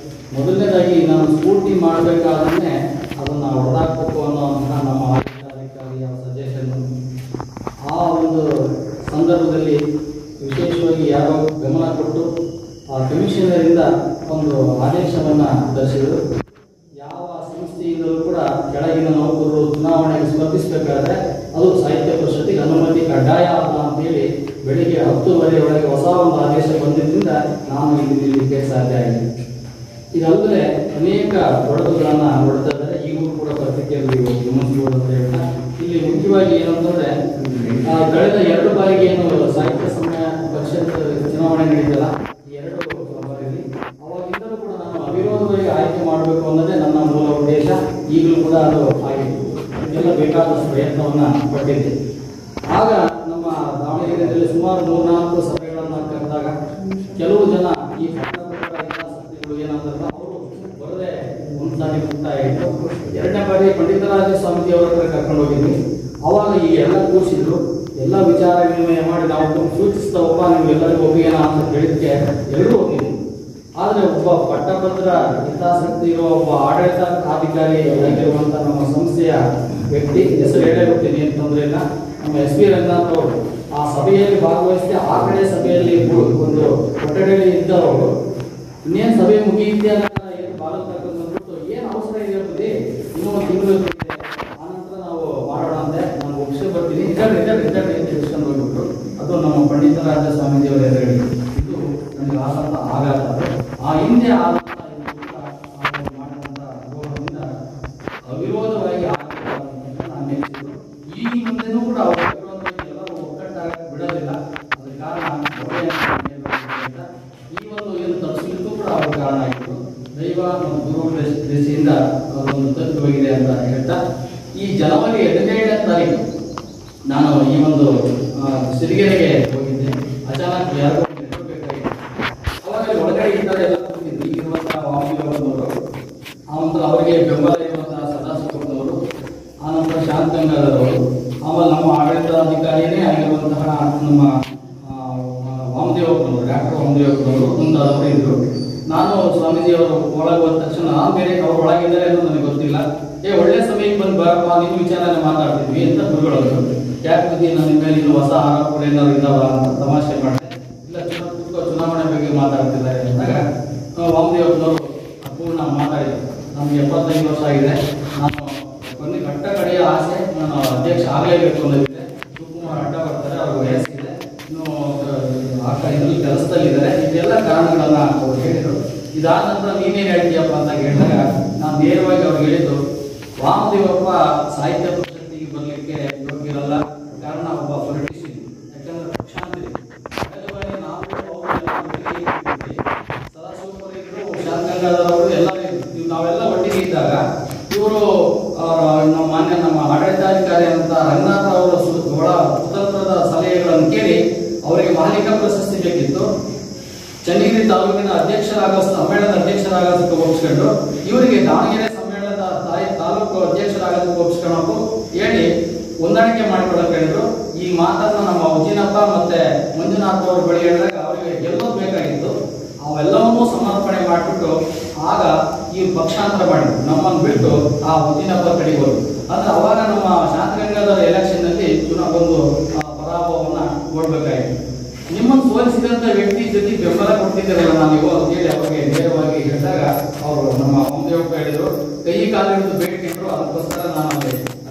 Speaker 2: ಮೊದಲನೇದಾಗಿ ನಾನು ಸ್ಫೂರ್ತಿ ಮಾಡಬೇಕಾದ್ರೆ ಅದನ್ನು ಹೊಡೆದಾಕ
Speaker 10: ಸದಸ್ಯರು. ಯಾವ ಸಂಸ್ಥೆಯಿಂದಲೂ ಕೂಡ ಕೆಳಗಿನ ನೌಕರರು ಚುನಾವಣೆಗೆ ಸ್ಪರ್ಧಿಸಬೇಕಾದ್ರೆ ಅದು ಸಾಹಿತ್ಯ ಪರಿಷತ್ತಿಗೆ ಅನುಮತಿ ಕಡ್ಡಾಯ ಅಲ್ಲ ಅಂತೇಳಿ ಬೆಳಿಗ್ಗೆ 10:30 ಒಳಗೆ ಹೊಸ ಒಂದು ಆದೇಶ ಬಂದಿದ್ದರಿಂದ ನಾನು ಇಲ್ಲಿ ನಿಲ್ಲಲಿಕ್ಕೆ ಸಾಧ್ಯ ಆಗಿದೆ. ಇದಲ್ಲದೆ ಅನೇಕ ಒಡಗುಗಳನ್ನು ಹೊಡೆತಾ ಇದ್ದಾರೆ. ಈಗಲೂ ಕೂಡ ಪತ್ರಿಕೆಯಲ್ಲಿ ಗಮನಿಸಬಹುದು ಅಂತ ಹೇಳ್ತಾ ಇಲ್ಲಿ ಮುಖ್ಯವಾಗಿ ಏನಂತಂದ್ರೆ ಕಳೆದ 2 ಬಾರಿಗೆ ಏನು ಸಾಹಿತ್ಯ ಸಮಯ ಪರಿಷತ್ ಚುನಾವಣೆ ನಡೀತಲ್ಲ, ಈ 2 ಬಾರಿ ಅವಾಗಿಂದಲೂ ಕೂಡ ನಾನು ಅವಿರೋಧವಾಗಿ ಆಯ್ಕೆ ಮಾಡಬೇಕು ಅನ್ನೋದೇ ನನ್ನ ಮೂಲ ಉದ್ದೇಶ. ಈಗಲೂ ಕೂಡ ಅದು ಆಗಿತ್ತು. ಇದೆಲ್ಲ ಬೇಕಾದಷ್ಟು ಪ್ರಯತ್ನವನ್ನ ಪಟ್ಟಿದ್ದೆ. ಆಗ ನಮ್ಮ ದಾವಣಗೆರೆಯಲ್ಲಿ ಸುಮಾರು 3-4 ಸಭೆಗಳನ್ನು ಕರೆದಾಗ ಕೆಲವು ಜನ ಈ ಪತ್ರಕರ್ತರು ಏನಂದ್ರೆ ಅವರು ಬರದೆ ಒಂದ್ಸಾರಿ ಮುಕ್ತಾಯಿತು. 2ನೇ ಬಾರಿ ಪಂಡಿತರಾಜ ಸ್ವಾಮೀಜಿ ಅವರ ಹತ್ರ ಕರ್ಕೊಂಡು ಹೋಗಿದ್ವಿ. ಅವಾಗ ಈ ಎಲ್ಲ ಕೂರಿಸಿದ್ರು, ಎಲ್ಲ ವಿಚಾರ ವಿನಿಮಯ ಮಾಡಿ ನಾವು ಸೂಚಿಸಿದ ಒಬ್ಬ ನೀವು ಎಲ್ಲರಿಗೂ ಒಪ್ಪಿಗೆನ ಅಂತ ಹೇಳಿದ್ಕೆ ಎಲ್ಲರೂ ಹೋಗಿದ್ವಿ. ಆದರೆ ಒಬ್ಬ ಪಟ್ಟಭದ್ರ ಹಿತಾಸಕ್ತಿ ಇರುವ ಒಬ್ಬ ಆಡಳಿತಾಧಿಕಾರಿ ಆಗಿರುವಂತಹ ನಮ್ಮ ಸಂಸ್ಥೆಯ ವ್ಯಕ್ತಿ ಹೆಸರು ಹೇಳೇ ಬಿಡ್ತೀನಿ ಅಂತಂದ್ರೆ ಇಲ್ಲ, ನಮ್ಮ SP ರಂಗನಾಥ್ ಅವರು ಆ ಸಭೆಯಲ್ಲಿ ಭಾಗವಹಿಸಿ ಆ ಕಡೆ ಸಭೆಯಲ್ಲಿ ಒಂದು ಕೊಠಡಿಯಲ್ಲಿ ಇದ್ದವರು ಇನ್ನೇನು ಸಭೆ ಮುಗಿಯುತ್ತೆ ಏನು ಬಾಲಕಂದ್ಬಿಟ್ಟು ಏನು ಅವಸರ ಇದೆ ಅಂತದೆ, ಇನ್ನೂ ಒಂದು ತಿಂಗಳು ಆನಂತರ ನಾವು ಮಾಡೋಣ ಅಂತೆ, ನಾನು ಒಪ್ಪಿಸಿ ಬರ್ತೀನಿ ಇದ್ದಾರೆ ತಿಳಿಸ್ಕೊಂಡು ಹೋಗ್ಬಿಟ್ರು. ಅದು ನಮ್ಮ ಪಂಡಿತರಾಜ ಸ್ವಾಮೀಜಿ ಅವರ ಎದುರುಗಡೆ ಇದು ನನಗೆ ಆದಂಥ ಆಘಾತ. ಆ ಹಿಂದೆ ಆದಂಥ ಮಾಡಿದಂಥ ಅನುಭವದಿಂದ ಅವಿರೋಧವಾಗಿ ನಾನು ನೆನೆಸಿದ್ರು. ಈ ಮುಂದೆನೂ ಕೂಡ ಅವರು ಎಲ್ಲರೂ ಒಕ್ಕಟ್ಟಾಗಿ ಬಿಡೋದಿಲ್ಲ. ಅದರ ಕಾರಣ ಈ ಒಂದು ಏನು ತಪ್ಪಿಸಲಿಕ್ಕೂ ಕೂಡ ಅವ್ರ ಕಾರಣ ಆಗಿತ್ತು. ದೈವ ಮತ್ತು ಗುರು ದೃಷ್ಟಿಯಿಂದ ಅದೊಂದು ತತ್ವವಾಗಿದೆ ಅಂತ ಹೇಳ್ತಾ ಈ ಜನವರಿ 15ನೇ ತಾರೀಕು ನಾನು ಈ ಒಂದು ಸಿರಿಗೆರೆಗೆ ಹೋಗಿದ್ದೆ. ಅಚಾನಕ್ ಯಾರಿಗೂ ನೆನಪಬೇಕಾಗಿತ್ತು. ಅವಾಗ ಒಳಗಡೆ ಇದ್ದಾರೆ ಎಲ್ಲ ಕೂತಿದ್ರು. ಇರುವಂತಹ ವಾಮದೇವರವರು, ಆನಂತರ ಅವರಿಗೆ ಬೆಂಬಲ ಇರುವಂತಹ ಸದಾಶಿವರವರು, ಆನಂತರ ಶಾಂತಗಂಗಾಧರವರು, ಆಮೇಲೆ ನಮ್ಮ ಆಡಳಿತಾಧಿಕಾರಿಯೇ ಆಗಿರುವಂತಹ ನಮ್ಮ ವಾಮದೇವಪ್ಪನವರು, ಡಾಕ್ಟರ್ ವಾಮದೇವಪ್ಪನವರು ಮುಂದಾದವರು ಇದ್ರು. ನಾನು ಸ್ವಾಮೀಜಿಯವರು ಒಳಗೆ ಹೋದ ತಕ್ಷಣ ನಾನು ಬೇರೆ ಅವ್ರು ಒಳಗಿದ್ದಾರೆ ಅನ್ನೋದು ನನಗೆ ಗೊತ್ತಿಲ್ಲ. ಒಳ್ಳೆ ಸಮಯಕ್ಕೆ ಬಂದು ಬರಪ್ಪ, ನಿಮ್ಮ ವಿಚಾರನೆ ಮಾತಾಡ್ತಿದ್ವಿ ಅಂತ ಗುರುಗಳವರು. ಯಾಕೆ ಬುದ್ಧಿ ನನ್ನ ಮೇಲೆ ಇನ್ನು ಹೊಸ ಆರೋಪ ಏನಾದ್ರು ಇದ್ದಾವ ಅಂತ ತಮಾಷೆ ಮಾಡಿದೆ. ಇಲ್ಲ ಚುನಾವಣೆ ಬಗ್ಗೆ ಮಾತಾಡ್ತಿದ್ದಾರೆ ಅಂದಾಗ ವಾಮದೇವಪ್ಪನವರು ಪೂರ್ಣ ಮಾತಾಡಿದ್ರು. ನಮ್ಗೆ 75 ವರ್ಷ ಆಗಿದೆ, ನಾನು ಒಂದು ಕಟ್ಟ ಕಡೆಯ ಆಸೆ, ನಾನು ಅಧ್ಯಕ್ಷ ಆಗಲೇಬೇಕು ಅನ್ನೋದಿದೆ. ಶಿವಕುಮಾರ್ ಅಡ್ಡ ಬರ್ತಾರೆ, ಅವ್ರ ವಯಸ್ಸಿದೆ, ಇನ್ನು ಇದರಲ್ಲಿ ಕೆಲಸದಲ್ಲಿದ್ದಾರೆ. ಇದೆಲ್ಲ ಕಾರಣಗಳನ್ನ ಅವ್ರು ಹೇಳಿದರು. ಇದಾದ ನಂತರ ನೀನೇನು ಹೇಳ್ತೀಯಪ್ಪ ಅಂತ ಹೇಳಿದಾಗ ನಾನು ನೇರವಾಗಿ ಅವ್ರಿಗೆ ಹೇಳಿದ್ದು, ವಾಮದೇವಪ್ಪ ಸಾಹಿತ್ಯ ಪರಿಷತ್ತಿಗೆ ಬರಲಿಕ್ಕೆ ಯೋಗ್ಯರಲ್ಲ. ಕಾರಣ ಒಬ್ಬ ಪೊಲಿಟಿಷಿಯನ್, ಯಾಕಂದ್ರೆ ಪಕ್ಷಾಂತರಿ. ನಾವು ಸದಾಶಿವಪುರಿಗರು, ಶಾಂತಗಂಗಾಧರವರು ಎಲ್ಲರೂ ನಾವೆಲ್ಲ ಒಟ್ಟಿಗೆ ಇದ್ದಾಗ ಇವರು ನಮ್ಮ ಆಡಳಿತಾಧಿಕಾರಿ ಅಂತ ರಂಗನಾಥ್ ಅವರ ಬಹಳ ಸ್ವತಂತ್ರದ ಸಲಹೆಗಳನ್ನು ಕೇಳಿ ಅವರಿಗೆ ಮಾಲೀಕ ಪ್ರಶಸ್ತಿ ಬೇಕಿತ್ತು. ಚನ್ನಗಿರಿ ತಾಲೂಕಿನ ಸಮ್ಮೇಳನದ ಅಧ್ಯಕ್ಷರಾಗೋದಕ್ಕೆ ಒಪ್ಪಿಸ್ಕೊಂಡು ಇವರಿಗೆ ದಾವಣಗೆರೆ ಸಮ್ಮೇಳನದ ತಾಲೂಕು ಅಧ್ಯಕ್ಷರಾಗೋದಕ್ಕೆ ಒಪ್ಪಿಸ್ಕೊಂಡು ಹೇಳಿ ಹೊಂದಾಣಿಕೆ ಮಾಡಿಕೊಳ್ಳಕ್ಕೆ ಹೇಳಿದ್ರು. ಈ ಮಾತನ್ನ ನಮ್ಮ ಉಜ್ಜಿನಪ್ಪ ಮತ್ತೆ ಮಂಜುನಾಥ್ ಅವ್ರ ಬಳಿ ಹೇಳಿದಾಗ ಅವರಿಗೆ ಗೆಲ್ಲೋದು ಬೇಕಾಗಿತ್ತು. ಅವೆಲ್ಲವನ್ನೂ ಸಮರ್ಪಣೆ ಮಾಡಿಬಿಟ್ಟು ಆಗ ಈ ಪಕ್ಷಾಂತರ ಮಾಡಿದ್ರು. ನಮ್ಮನ್ನು ಬಿಟ್ಟು ಆ ಉಜ್ಜಿನಪ್ಪ ಕಡೆಗೆ ಹೋದ್ರು. ಅಂದ್ರೆ ಅವಾಗ ನಮ್ಮ ಶಾಂತಗಂಗಾಧರ ಎಲೆಕ್ಷನ್ ನಲ್ಲಿ ಒಂದು ಪರಾಭವವನ್ನ ನೋಡ್ಬೇಕಾಗಿತ್ತು. ನಿಮ್ಮನ್ನು ಸೋಲಿಸಿದಂತ ವ್ಯಕ್ತಿ ಜೊತೆ ಬೆಂಬಲ ಕೊಡ್ತಿದ್ದೀರಲ್ಲ ನಾವೀಗ ಅಂತ ಹೇಳಿ ಅವರಿಗೆ ನೇರವಾಗಿ ಹೇಳಿದಾಗ ಅವರು ನಮ್ಮ ವಾಮದೇವಪ್ಪ ಹೇಳಿದ್ರು, ಕೈ ಕಾಲು ಹಿಡಿದು ಬೇಡಿಕೊಂಡ್ರು. ಅದಕ್ಕೋಸ್ಕರ ನಾನು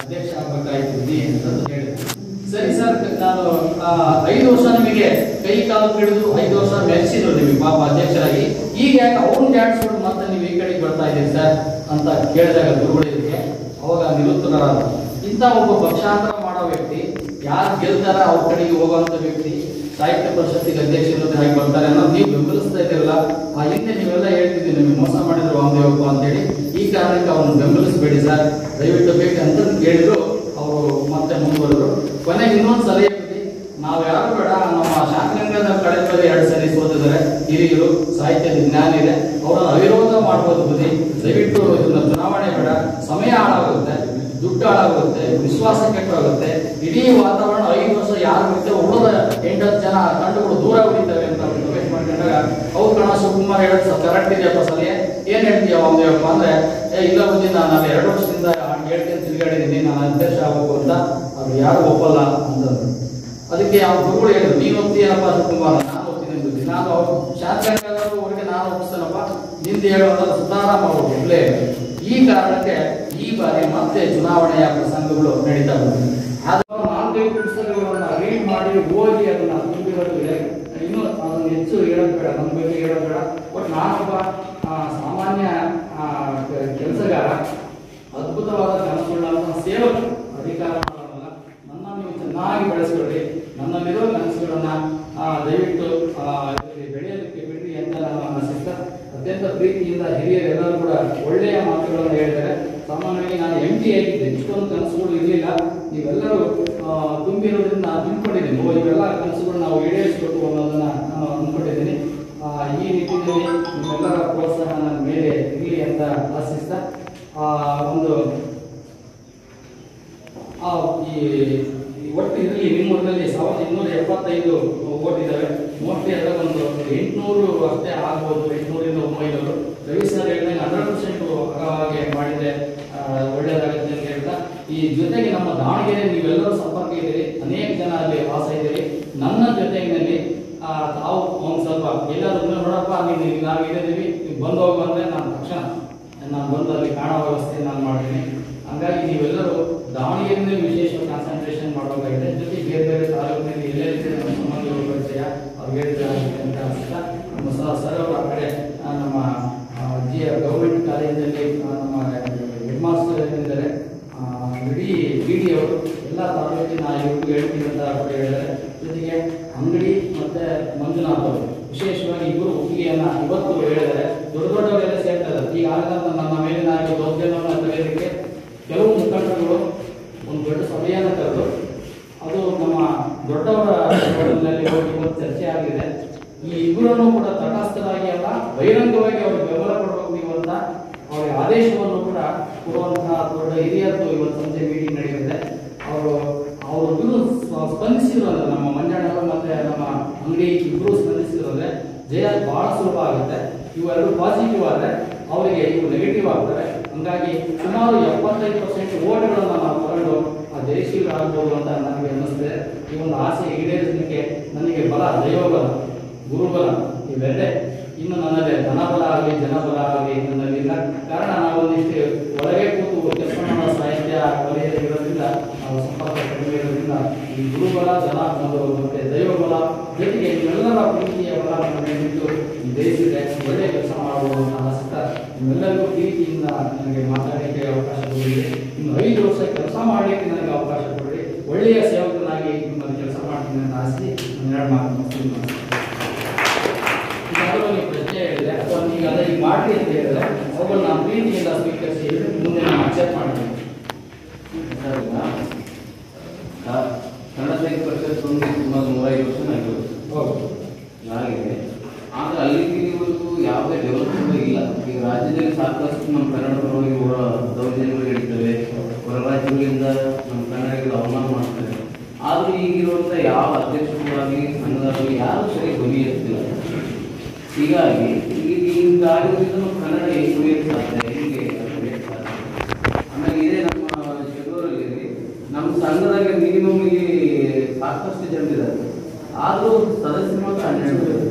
Speaker 10: ಅಧ್ಯಕ್ಷ ಆಗ್ಬೇಕಾಗಿದ್ದೀನಿ ಅಂತ ಹೇಳಿದ್ರು. ಸರಿ ಸರ್, ನಾನು 5 ವರ್ಷ ನಿಮಗೆ ಕೈ ಕಾಲು ಹಿಡಿದು 5 ವರ್ಷ ಮೆರೆಸಿದ್ರು ನಿಮಗೆ ಪಾಪ ಅಧ್ಯಕ್ಷರಾಗಿ. ಈಗ ಯಾಕೆ ಅವ್ರನ್ನ ಜಾಡಿಸ್ಕೊಂಡು ಮತ್ತೆ ನೀವು ಈ ಕಡೆಗೆ ಬರ್ತಾ ಇದ್ದೀರಿ ಸರ್ ಅಂತ ಕೇಳಿದಾಗ ಗುರುಗಳಿಗೆ ಅವಾಗ ನಿರುತ್ತರರಾದ. ಇಂಥ ಒಬ್ಬ ಪಕ್ಷಾಂತರ ಮಾಡೋ ವ್ಯಕ್ತಿ, ಯಾರು ಗೆಲ್ತಾರ ಅವ್ರ ಕಡೆಗೆ ಹೋಗುವಂತ ವ್ಯಕ್ತಿ ಸಾಹಿತ್ಯ ಪರಿಷತ್ತಿಗೆ ಅಧ್ಯಕ್ಷರಾಗಿ ಬರ್ತಾರೆ ಅನ್ನೋದು ನೀವು ಬೆಂಬಲಿಸ್ತಾ ಇದ್ದೀರಲ್ಲ. ಆ ಹಿಂದೆ ನೀವೆಲ್ಲ ಹೇಳ್ತಿದ್ದೀವಿ ನಿಮಗೆ ಮೋಸ ಮಾಡಿದ್ರು ವಾಮದೇವಪ್ಪ ಅಂತೇಳಿ. ಈ ಕಾರಣಕ್ಕೆ ಅವ್ರನ್ನ ಬೆಂಬಲಿಸಬೇಡಿ ಸರ್, ದಯವಿಟ್ಟು ಬೇಕು ಅಂತ ಕೇಳಿದ್ರು. ಅವರು ಮತ್ತೆ ಮುಂದುವರೆದ್ರು. ಕೊನೆಗೆ ಇನ್ನೊಂದು ಸಲಹೆ ಬಿಟ್ಟು ನಾವು ಯಾರು ಬೇಡ, ನಮ್ಮ ಶಾಂತಗಂಗಾಧರ ಕಳೆದ 2 ಸರಿ ಸೋತಿದ್ದಾರೆ, ಹಿರಿಯರು, ಸಾಹಿತ್ಯದ ಜ್ಞಾನ ಇದೆ, ಅವರನ್ನು ಅವಿರೋಧ ಮಾಡ್ಬೋದು ಬುದ್ಧಿ. ದಯವಿಟ್ಟು ಇದನ್ನ ಚುನಾವಣೆ ಬೇಡ, ಸಮಯ ಹಾಳಾಗುತ್ತೆ, ದುಡ್ಡು ಹಾಳಾಗುತ್ತೆ, ವಿಶ್ವಾಸ ಕೆಟ್ಟೋಗುತ್ತೆ. ಇಡೀ ವಾತಾವರಣ 5 ವರ್ಷ ಯಾರು ಬಿಡ್ತೇವೆ, ಉಳಿದ 8-10 ಜನ ತಂಡಗಳು ದೂರ ಉಳಿತವೆ ಅಂತ ರಿಕ್ವೆಸ್ಟ್ ಮಾಡ್ಕೊಂಡಾಗ ಅವ್ರು ಕಣ ಶಿವಕುಮಾರ್ ಹೇಳೋದು ಕರೆಕ್ಟ್ ಇದೆಯಪ್ಪ ಸಲಹೆ, ಏನ್ ಹೇಳ್ತೀಯ ವಾಮದೇವಪ್ಪ ಅಂದ್ರೆ, ಇಲ್ಲ ಬುದ್ಧಿ ನಾನು 2 ವರ್ಷದಿಂದ ಹೇಳ್ತೀನಿ ತಿರುಗಾಡಿದ್ದೀನಿ, ನಾನು ಅಧ್ಯಕ್ಷ ಆಗಬೇಕು ಅಂತ. ಅದು ಯಾರು ಒಪ್ಪಲ್ಲ ಅಂತಂದ್ರು. ಅದಕ್ಕೆ ಅವ್ರ ಗುರುಗಳು ಹೇಳಿದ್ರು, ನೀನು ಒಪ್ತೀಯನಪ್ಪ ಶಿವಕುಮಾರ್, ನಾನು ಒಪ್ತೀನಿ ಬುದ್ಧಿ, ನಾನು ಶಾಂತಗಂಗಾಧರವರೆಗೆ ನಾನು ಒಪ್ಪಿಸ್ತೇನಪ್ಪ, ನಿನ್ ಹಿಂದೆ ಹೇಳುವಂತ ಸುತಾರಾಮ್ ಅವರು ಒಳ್ಳೆ ಈ ಕಾರಣಕ್ಕೆ ಈ ಬಾರಿ ಮತ್ತೆ ಚುನಾವಣೆಯ ಪ್ರಸಂಗಗಳು ನಡೀತಾ ಬಂದಿದೆ. ಆದ್ರೆ 4-5 ಪುಸ್ತಕಗಳನ್ನ ರೀಡ್ ಮಾಡಿ ಓದಿ ಅದನ್ನ ತುಂಬಿರೋದಿದೆ. ಇನ್ನೂ ಅದನ್ನು ಹೆಚ್ಚು ಹೇಳೋದು ಬೇಡ, ನಮ್ಮ ಬಗ್ಗೆ ಹೇಳೋದು ಬೇಡ. ಬಟ್ ನಾನೊಬ್ಬ ಸಾಮಾನ್ಯ ಕೆಲಸಗಾರ, ಅದ್ಭುತವಾದ ಕನಸುಗಳನ್ನ ಸೇವಕ, ಅಧಿಕಾರ ಮಾಡೋಲ್ಲ. ನನ್ನ ನೀವು ಚೆನ್ನಾಗಿ ಬೆಳೆಸ್ಕೊಳ್ಳಿ. ನನ್ನಲ್ಲಿರೋ ಕನಸುಗಳನ್ನ ದಯವಿಟ್ಟು ಬೆಳೆಯೋದಕ್ಕೆ ಬಿಡ್ರಿ ಅಂತ ನಾನು ಆಶಿಸ್ತಾ ಅತ್ಯಂತ ಪ್ರೀತಿಯಿಂದ ಹಿರಿಯರೆಲ್ಲರೂ ಕೂಡ ಒಳ್ಳೆಯ ಮಾತುಗಳನ್ನು ಹೇಳಿದ್ದಾರೆ. ಸಾಮಾನ್ಯವಾಗಿ ನಾನು MT ಆಗಿದ್ದೆ, ಇಷ್ಟೊಂದು ಕನಸುಗಳು ಇರಲಿಲ್ಲ. ನೀವೆಲ್ಲರೂ ತುಂಬಿರೋದ್ರಿಂದ ನಾನು ತಿಳ್ಕೊಂಡಿದ್ದೀನಿ, ಇವೆಲ್ಲ ಕನಸುಗಳು ನಾವು ಈಡೇರಿಸಬೇಕು ಅನ್ನೋದನ್ನ ನಾನು ಅಂದ್ಕೊಂಡಿದ್ದೀನಿ. ಈ ನಿಟ್ಟಿನಲ್ಲಿ ನಿಮ್ಮೆಲ್ಲರ ಪ್ರೋತ್ಸಾಹ ನನ್ನ ಮೇಲೆ ಇರಲಿ ಅಂತ ಆಶಿಸ್ತಾ ಒಂದು ಒಟ್ಟು ಇದರಲ್ಲಿ ನಿಮ್ಮೂರಿನಲ್ಲಿ 1275 ಓಟ್ ಇದ್ದಾವೆ. ಮೋಸ್ಟ್ಲಿ ಅದರಲ್ಲಿ ಒಂದು 800 ಅಷ್ಟೇ ಆಗ್ಬೋದು, 800ರಿಂದ 900. ರವಿ ಸರ್ ಹೇಳಿದಾಗ 100% ಅಗವಾಗಿ ಮಾಡಿದ್ರೆ ಒಳ್ಳೆಯದಾಗುತ್ತೆ ಅಂತ ಹೇಳ್ತಾ, ಈ ಜೊತೆಗೆ ನಮ್ಮ ದಾವಣಗೆರೆ ನೀವೆಲ್ಲರೂ ಸಂಪರ್ಕ ಇದ್ದೀರಿ, ಅನೇಕ ಜನ ಅಲ್ಲಿ ವಾಸ ಇದ್ದೀರಿ. ನನ್ನ ಜೊತೆಗಿನಲ್ಲಿ ತಾವು ಒಂದು ಸ್ವಲ್ಪ ಎಲ್ಲರೂ ನೋಡಪ್ಪ ನಾವು ಇದ್ದೀವಿ, ನೀವು ಬಂದು ಹೋಗು ಅಂದರೆ ನಾನು ತಕ್ಷಣ ನಾನು ಬಂದು ಅಲ್ಲಿ ಕಾಣೋ ವ್ಯವಸ್ಥೆ ನಾನು ಮಾಡ್ತೀನಿ. ಹಾಗಾಗಿ ನೀವೆಲ್ಲರೂ ದಾವಣಗೆರೆಯಲ್ಲಿ ವಿಶೇಷ ಕಾನ್ಸಂಟ್ರೇಷನ್ ಮಾಡಬೇಕಾಗಿದೆ. ಜೊತೆ ಬೇರೆ ಬೇರೆ ತಾಲೂಕಿನಲ್ಲಿ ಎಲ್ಲೆಲ್ಲಿ ನಮ್ಮ ಸಂಬಂಧಿಗಳು ಪರಿಚಯ ಅವ್ರು ಹೇಳ್ತಾರೆ ಅಂತ ಅನಿಸ್ತಾ, ನಮ್ಮ ಸರ್ ಅವರು ಆ ಕಡೆ ನಮ್ಮ ಗೌರ್ಮೆಂಟ್ ಕಾಲೇಜಿನಲ್ಲಿ ನಮ್ಮ ಹೆಡ್ ಮಾಸ್ಟರ್ ಇದ್ದಾರೆ, ಇಡೀ DD ಅವರು ಎಲ್ಲ ತಾಲೂಕಿನ ಇವ್ರಿಗೆ ಹೇಳ್ತೀನಿ ಅಂತ ಹೇಳಿದ್ದಾರೆ. ಜೊತೆಗೆ ಅಂಗಡಿ ಮತ್ತೆ ಮಂಜುನಾಥ್ ಅವರು ವಿಶೇಷವಾಗಿ ಇಬ್ಬರು ಒಪ್ಪಿಗೆಯನ್ನ ಇವತ್ತು ಹೇಳಿದ್ದಾರೆ. ದೊಡ್ಡವರೆಲ್ಲ ಸೇರ್ತಾ ಇದ್ದಾರೆ. ಈಗ ಆಗದಂತ ನನ್ನ ಮೇಲಿನ ದೌರ್ಜನ್ಯವನ್ನು ತಡೆಯೋದಕ್ಕೆ ಕೆಲವು ಮುಖಂಡರುಗಳು ಒಂದು ದೊಡ್ಡ ಸಭೆಯನ್ನು ಕರೆದು ಅದು ನಮ್ಮ ದೊಡ್ಡವರ ನಲ್ಲಿ ಹೋಗಿ ಇವತ್ತು ಚರ್ಚೆ ಆಗಿದೆ. ಈ ಇಬ್ಬರನ್ನು ಕೂಡ ತಟಸ್ಥರಾಗಿ ಅಲ್ಲ, ಬಹಿರಂಗವಾಗಿ ಅವ್ರಿಗೆ ಬೆಂಬಲ ಕೊಡಬೇಕು ನೀವು ಅಂತ ಅವರಿಗೆ ಆದೇಶವನ್ನು ಕೂಡ ಕೊಡುವಂತಹ ದೊಡ್ಡ ಹಿರಿಯರದ್ದು ಇವತ್ತು ಸಂಜೆ ಮೀಟಿಂಗ್ ನಡೆಯುತ್ತೆ. ಅವರು ಸ್ಪಂದಿಸಿದ್ರು ಅಂದ್ರೆ ನಮ್ಮ ಮಂಜಣ್ಣವರು ಮತ್ತೆ ನಮ್ಮ ಅಂಗಡಿ ಇಬ್ಬರು ಸ್ಪಂದಿಸಿದ್ರು ಅಂದ್ರೆ ಜಯ ಬಹಳ ಸುಲಭ ಆಗುತ್ತೆ. ಇವೆರಡು ಪಾಸಿಟಿವ್ ಆದರೆ ಅವರಿಗೆ ಇವು ನೆಗೆಟಿವ್ ಆಗ್ತವೆ. ಹಂಗಾಗಿ ಸುಮಾರು 75% ಓಟ್ಗಳನ್ನು ನಾವು ತಗೊಂಡು ಜಯಶೀಲರಾಗಬಹುದು ಅಂತ ನನಗೆ ಅನ್ನಿಸ್ತದೆ. ಈ ಒಂದು ಆಸೆ ಈಡೇರಿಸಲಿಕ್ಕೆ ನನಗೆ ಬಲ, ದೈವಬಲ, ಗುರುಬಲ ಇವೆರಡೇ. ಇನ್ನು ನನ್ನಲ್ಲಿ ಧನಬಲ ಆಗಲಿ ಜನಬಲ ಆಗಲಿ ನನ್ನಲ್ಲಿಲ್ಲ. ಕಾರಣ ನಾವು ಒಂದಿಷ್ಟು ಒಳಗೆ ಕೂತು ಕೆಲಸ ಮಾಡೋ ಸಾಹಿತ್ಯ ವಲಯದಲ್ಲಿರೋದ್ರಿಂದ, ನಾವು ಸಂಪರ್ಕ ಕಡಿಮೆ ಇರೋದ್ರಿಂದ ಈ ಗುರುಬಲ, ಜನ ಮತ್ತೆ ದೈವಬಲ ಜೊತೆಗೆ ನಿಮ್ಮೆಲ್ಲರ ಪ್ರೀತಿಯ ಬಲ ಬಿಟ್ಟು ಈ ದೇಶದ ಒಳ್ಳೆಯ ಕೆಲಸ ಮಾಡಬಹುದು ಅಂತ ಆಸಕ್ತ ನಿಮ್ಮೆಲ್ಲರಿಗೂ ಪ್ರೀತಿಯಿಂದ ನನಗೆ ಮಾತಾಡಲಿಕ್ಕೆ ಅವಕಾಶ ಕೊಡಿದೆ. ಇನ್ನು 5 ವರ್ಷ ಕೆಲಸ ಮಾಡಲಿಕ್ಕೆ ನನಗೆ ಅವಕಾಶ ಕೊಡಿ. ಒಳ್ಳೆಯ ಸೇವಕನಾಗಿ ನಿಮ್ಮಲ್ಲಿ ಕೆಲಸ ಮಾಡ್ತೀನಿ ಅಂತ ಆಸೆ ಎರಡು ಮಾತು ನೀವು ಪ್ರಶ್ನೆ ಹೇಳಿದೆ ಅಥವಾ ನೀವು ಅದೇ ಈಗ ಮಾಡಿ ಅಂತ ಹೇಳಿದ್ರೆ ಅವುಗಳು ನಾನು ಪ್ರೀತಿಯಿಂದ ಸ್ವೀಕರಿಸಿ ಮುಂದೆ ನಾನು ಅಕ್ಸೆಪ್ಟ್ ಮಾಡ್ತೀನಿ.
Speaker 7: ಕನ್ನಡ ಸಾಹಿತ್ಯ ಪರಿಷತ್ ಸುಮಾರು 105 ವರ್ಷ ಆಗಿದೆ. ಆದರೆ ಅಲ್ಲಿವರೆಗೂ ಯಾವುದೇ ಡೆವಲಪ್ಮೆಂಟ್ ಇಲ್ಲ. ಈಗ ರಾಜ್ಯದಲ್ಲಿ ಸಾಕಷ್ಟು ನಮ್ಮ ಕನ್ನಡ ಪರವಾಗಿ ದೌರ್ಜನ್ಯಗಳು ನಡೀತವೆ, ಹೊರ ರಾಜ್ಯಗಳಿಂದ ನಮ್ಮ ಕನ್ನಡಿಗರು ಅವಮಾನ ಮಾಡ್ತಾರೆ. ಆದರೂ ಈಗಿರುವಂಥ ಯಾವ ಅಧ್ಯಕ್ಷರಾಗಲಿ ಸಂಘದಾಗಲಿ ಯಾರೂ ಸರಿ ಧ್ವನಿ ಎತ್ತಿಲ್ಲ. ಹೀಗಾಗಿ ಹಿಂಗಾಗಿರೋದ್ರಿಂದ ನಮ್ಮ ಕನ್ನಡ ಹೇಗೆ ಉಳಿಯಕ್ಕೆ ಸಾಧ್ಯ, ಹೇಗೆ ಉಳಿಯಕ್ಕೆ ಸಾಧ್ಯ? ಆಮೇಲೆ ಇದೇ ನಮ್ಮ ಶೆಡ್ಯೂರಲ್ಲಿ ನಮ್ಮ ಸಂಘದಾಗ ಮಿನಿಮಮ್ ಇಲ್ಲಿ ಸಾಕಷ್ಟು ಜನರಿದ್ದಾರೆ, ಆದರೂ ಸದಸ್ಯರು ಮಾತ್ರ 12 ಜನ.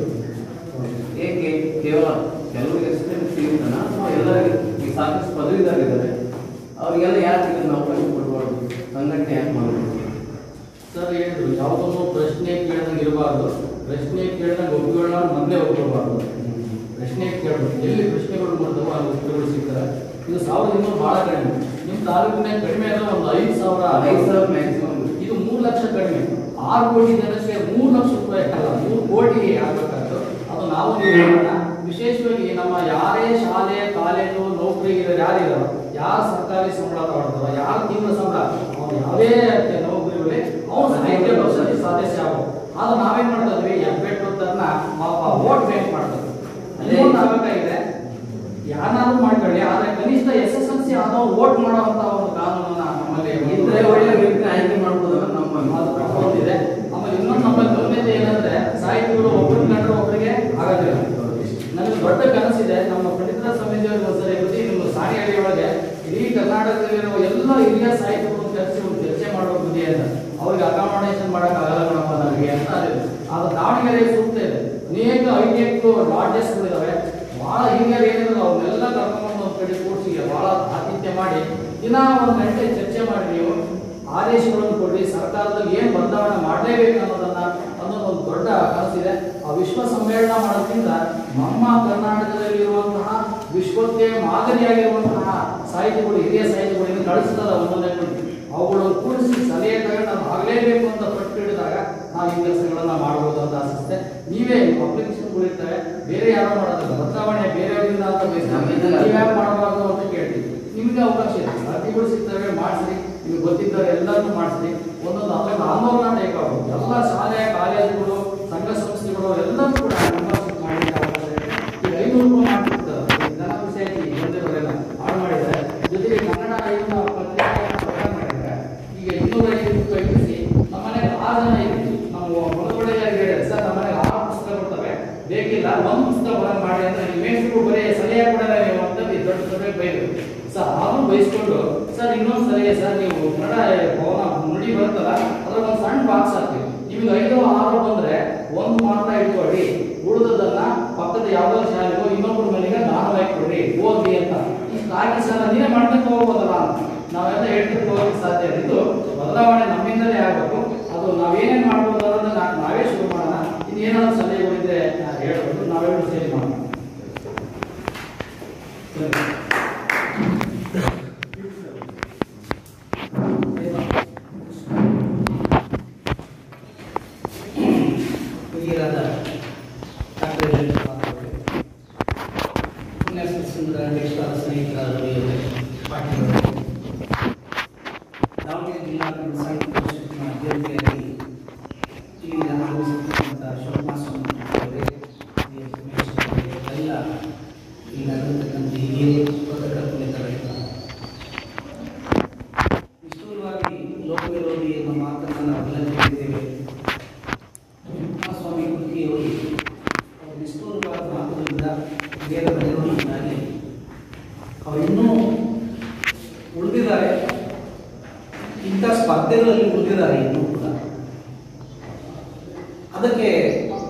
Speaker 7: ಏಕೆ? ಕೇವಲ ಕೆಲವರಿಗೆ ಅಷ್ಟೇ ಸಿಗುತ್ತಾನ, ಎಲ್ಲರಿಗೆ ಈಗ ಸಾಕಷ್ಟು ಪದವೀಧರಿದ್ದಾರೆ, ಅವರಿಗೆಲ್ಲ ಯಾಕೆ ಇದನ್ನು ಅವಕಾಶ ಕೊಡಬಾರ್ದು, ಸಂಘಟನೆ ಯಾಕೆ ಮಾಡಬೇಕು?
Speaker 10: ಸರ್ ಹೇಳಿದ್ರು ಯಾವುದನ್ನು ಪ್ರಶ್ನೆ ಕೇಳಿದಂಗೆ ಇರಬಾರ್ದು, ಪ್ರಶ್ನೆ ಕೇಳಿದಾಗ ಒಪ್ಪಿಗಳನ್ನ ಮೊದಲೇ ಒಪ್ಕೋಬಾರ್ದು. ಪ್ರಶ್ನೆ ಕೇಳಬೇಕು, ಎಲ್ಲಿ ಪ್ರಶ್ನೆಗಳು ಮಾಡ್ತಾವೋ ಅಲ್ಲಿ ಉತ್ತರಗಳು ಸಿಗ್ತಾರೆ. ಇದು 1200 ಬಹಳ ಕಡಿಮೆ. ನಿಮ್ಮ ತಾಲೂಕಿನ ಕಡಿಮೆ ಅಂದ್ರೆ ಒಂದು 5,000
Speaker 7: ಮ್ಯಾಕ್ಸಿಮಮ್.
Speaker 10: ಇದು 3 ಲಕ್ಷ ಕಡಿಮೆ. 6 ಕೋಟಿ ಜನಕ್ಕೆ 3 ಲಕ್ಷ ರೂಪಾಯಿ ಅಲ್ಲ, 3 ಕೋಟಿ ಆಗ್ಬೇಕಾದ್ರು ಅದು ನಾವು ನಿರ್ಮಾಣ. ವಿಶೇಷವಾಗಿ ನಮ್ಮ ಯಾರೇ ಶಾಲೆ ಕಾಲೇಜು ನೌಕರಿಗಿರೋ ಯಾರಿದಾರೋ, ಯಾರು ಸರ್ಕಾರಿ ಸಂಬಳ ತಗೊಳ್ತಾರೋ, ಯಾರು ತೀವ್ರ ಸಂಬಳ, ಅವ್ರು ಯಾವುದೇ ನೌಕರಿಗಳೇ ಅವ್ರು ಸಾಹಿತ್ಯ ಪರಿಷತ್ ಸದಸ್ಯ ಆಗೋ. ಆದ್ರೆ ನಾವೇನ್ ಮಾಡ್ತಾ ಇದ್ವಿ, ಹೆಬ್ಬೆಟ್ಟನ್ನ ಪಾಪ ವೋಟ್ ಬ್ಯಾಂಕ್ ಮಾಡ್ತಾರೆ. ಅದೇನು ಆಗಬೇಕಾಗಿದೆ, ಯಾರನ್ನಾದ್ರೂ ಮಾಡ್ಕೊಳ್ಳಿ, ಆದ್ರೆ ಕನಿಷ್ಠ SSLC ಆದವ್ರು ವೋಟ್ ಮಾಡುವಂತ ಒಂದು ಕಾನೂನನ್ನ ನಮ್ಮಲ್ಲಿ
Speaker 7: ಇದ್ರೆ ಒಳ್ಳೆ ವ್ಯಕ್ತಿ ಆಯ್ಕೆ ಮಾಡ್ಬೋದು ನಮ್ಮ
Speaker 10: ಇದೆ. ಆಮೇಲೆ ಇನ್ನೊಂದು ನಮ್ಮಲ್ಲಿ ಗೌನ್ಯತೆ ಏನಂದ್ರೆ ಸಾಹಿತಿಗಳು ಒಬ್ಬರು ಕಂಡ್ರೆ ಒಬ್ಬರಿಗೆ ಆಗೋದಿಲ್ಲ. ನನಗೆ ದೊಡ್ಡ ಕನಸಿದೆ, ನಮ್ಮ ಪಂಡಿತರ ಸಮಿತಿಯವ್ರಿಗೆ ಒಂದ್ಸರಿ ಗೊತ್ತಿ ನಿಮ್ಮ ಸಾಣಿಹಳ್ಳಿ ಒಳಗೆ ಇಡೀ ಕರ್ನಾಟಕದಲ್ಲಿರುವ ಎಲ್ಲ ಹಿರಿಯ ಸಾಹಿತ್ಯಗಳು ಚರ್ಚೆ ಮಾಡೋ ಬುದ್ಧಿ ಅಂತ. ಅವ್ರಿಗೆ ಅಕಾಮಡೇಷನ್ ಮಾಡಕ್ ಆಗಲ್ಲ ಕಣಪ್ಪ ನನಗೆ ಅಂತ. ಅದು ದಾವಣಗೆರೆ ಸೂಕ್ತ ಇದೆ. ಅನೇಕ ITEC ಲಾಡ್ಜಸ್ಗಳಿದಾವೆ, ಭಾಳ ಹಿರಿಯರು ಏನಿದ್ರು ಅವ್ರನ್ನೆಲ್ಲ ಕರ್ಕೊಂಡು ಒಂದು ಕಡೆ ಕೂಡಿಸಿ ಭಾಳ ಆತಿಥ್ಯ ಮಾಡಿ ದಿನ 1 ಗಂಟೆ ಚರ್ಚೆ ಮಾಡಿ ನೀವು ಆದೇಶಗಳನ್ನು ಕೊಡಿ, ಸರ್ಕಾರದಲ್ಲಿ ಏನು ಬದಲಾವಣೆ ಮಾಡಲೇಬೇಕು ಅನ್ನೋದೊಂದು ದೊಡ್ಡ ಕನಸಿದೆ. ಆ ವಿಶ್ವ ಸಮ್ಮೇಳನ ಮಾಡೋದ್ರಿಂದ ನಮ್ಮ ಕರ್ನಾಟಕದಲ್ಲಿರುವಂತಹ ವಿಶ್ವಕ್ಕೆ ಮಾದರಿಯಾಗಿರುವಂತಹ ಸಾಹಿತಿಗಳು, ಹಿರಿಯ ಸಾಹಿತಿಗಳು ಕಳಿಸ್ತದ ಒಂದೊಂದೇ ಅವುಗಳನ್ನು ಕೂಡಿಸಿ ಸಲಹೆ ತಗೊಂಡು ಅದು ಆಗಲೇಬೇಕು ಅಂತ ಪಟ್ಟು ಹಿಡಿದಾಗ ನಾವು ಈ ಕೆಲಸಗಳನ್ನ ಮಾಡ್ಬೋದು ಅಂತ ಆಶಿಸುತ್ತೆ. ನೀವೇ ಅಪ್ಲಿಕೇಶನ್ಗಳಿರ್ತವೆ, ಬೇರೆ ಯಾರು ಮಾಡೋದಿಲ್ಲ, ಬದಲಾವಣೆ ಬೇರೆಯವರಿಂದ ಅಂತ ನೀವ್ಯಾರು ಮಾಡಬಾರ್ದು ಅಂತ ಕೇಳ್ತೀವಿ. ನಿಮಗೆ ಅವಕಾಶ ಇದೆ, ಅರ್ಜಿಗಳು ಸಿಗ್ತವೆ, ಮಾಡಿಸ್ರಿ. ನಿಮ್ಗೆ ಗೊತ್ತಿದ್ದವ್ರು ಎಲ್ಲರನ್ನೂ ಮಾಡಿಸ್ರಿ. ಒಂದೊಂದು ಆಂದೋಲನ ಬೇಕಾಗುತ್ತೆ. ಎಲ್ಲ ಶಾಲೆ ಕಾಲೇಜುಗಳು ಸಂಘ ಸಂಸ್ಥೆಗಳು ಎಲ್ಲರೂ ಕೂಡ ಮೆಂಬರ್ಶಿಪ್ ಮಾಡಲಿಕ್ಕೆ ಅವಕಾಶ ಇದೆ. ಈಗ 500 ರೂಪಾಯಿ ಮಾಡ್ತಿರ್ತಾರೆ, ಜನ ವಿಷಯ ಬಂದಿರೋರೆಲ್ಲ ಹಾಳು ಮಾಡಿದ್ದಾರೆ. ಜೊತೆಗೆ ಕನ್ನಡ 5 ಪತ್ರಿಕೆ ಮಾಡಿದ್ದಾರೆ. ಈಗ 250 ರೂಪಾಯಿ ಬಿಡಿಸಿ ನಮ್ಮನೆಗೆ 6 ಜನ ಇದ್ದೀವಿ. ನಾವು ಒಳಗಡೆಯಾಗಿ ಹೇಳಿದ್ರೆ ಸರ್ ನಮ್ಮನೆಗೆ 6 ಪುಸ್ತಕ ಬರ್ತವೆ, ಬೇಕಿಲ್ಲ 1 ಪುಸ್ತಕ ಹೊರಗೆ ಮಾಡಿ ಅಂದ್ರೆ ನೀವು ಮೇಷ್ಟ್ರು ಬರೀ ಸಲಹೆ ಕೊಡಲ್ಲ ನೀವು ಅಂತ ದೊಡ್ಡ ಸಭೆ ಬೈದರು ಸರ್. ಅದನ್ನು ಬಯಸ್ಕೊಂಡು ಸರ್ ಇನ್ನೊಂದು ಸರಿಯೇ ಸರ್, ನೀವು ಕನ್ನಡ ಭವನ ನುಡಿ ಬರುತ್ತಲ್ಲ ಅದ್ರ ಒಂದು ಸಣ್ಣ ಬಾಕ್ಸ್ ಹಾಕ್ತೀವಿ. ನಿಮ್ಗೆ 5 6 ಬಂದ್ರೆ 1 ಮಾತ್ರ ಇಟ್ಕೊಳ್ಳಿ, ಉಳಿದದನ್ನ ಪಕ್ಕದ ಯಾವ್ದಾದ್ರು ಶಾಲೆಗೋ ಇನ್ನೊಬ್ಬರ ಮನೆಗೆ ದಾನವಾಗಿ ಕೊಡ್ರಿ, ಓದ್ಲಿ ಅಂತ. ಇಷ್ಟು ಹಾಕಿ ಸರ್ ನೀವೇ ಮಾಡ್ಕೊಂಡು ಹೋಗ್ಬೋದಲ್ಲ ಅಂತ ನಾವೆಲ್ಲ ಹೇಳ್ಕೊಂಡು ಹೋಗಕ್ಕೆ ಸಾಧ್ಯ ಇದೆ. ಇದು ಬದಲಾವಣೆ ನಮ್ಮಿಂದಲೇ ಆಗಬೇಕು. ಅದು ನಾವೇನೇನು ಮಾಡ್ಬೋದು ಅನ್ನೋದನ್ನ ನಾವೇ ಶುರು ಮಾಡೋಣ. ಇನ್ನೇನಾದ್ರು ಸಲಹೆಗಳಿದ್ರೆ ಹೇಳ್ಬೋದು, ನಾವೆಲ್ಲರೂ ಸೇರಿ ಮಾಡೋಣ.
Speaker 8: ದಾವಣಗೆರೆ ಜಿಲ್ಲಾ ಸಾಹಿತ್ಯ ಪರಿಷತ್ತಿನ ಅಭ್ಯರ್ಥಿಯಾಗಿ ಇಲ್ಲಿ ಆಗಮಿಸಿರ್ತಕ್ಕಂಥ ಶಿವಕುಮಾರಸ್ವಾಮಿ ಅವರೇ, ಎಲ್ಲ ಇಲ್ಲಿ ನಡೆದಿರ್ತಕ್ಕಂಥ ಹಿರಿಯ ಪತ್ರಕರ್ತ ಮಿತ್ರರಿದ್ದಾರೆ. ನಿಷ್ಠೂರವಾಗಿ ಲೋಕವಿರೋಧಿ ಎಂಬ ಮಾತನ್ನು ನಾವು ಉಲ್ಲಂಘಿಸಿದ್ದೇವೆ. ಶಿವಕುಮಾರಸ್ವಾಮಿ ಕುರ್ಕಿಯವರು ನಿಷ್ಠೂರವಾದ ಮಾತುಗಳಿಂದ ವೇದದ ನಿರ್ವಹಣೆಯಾಗಿ ಅವರಿನ್ನೂ ಉಳಿದಿದ್ದಾರೆ. ಇಂಥ ಸ್ಪರ್ಧೆಗಳಲ್ಲಿ ಉಳಿದಿದ್ದಾರೆ ಇನ್ನೂ ಕೂಡ. ಅದಕ್ಕೆ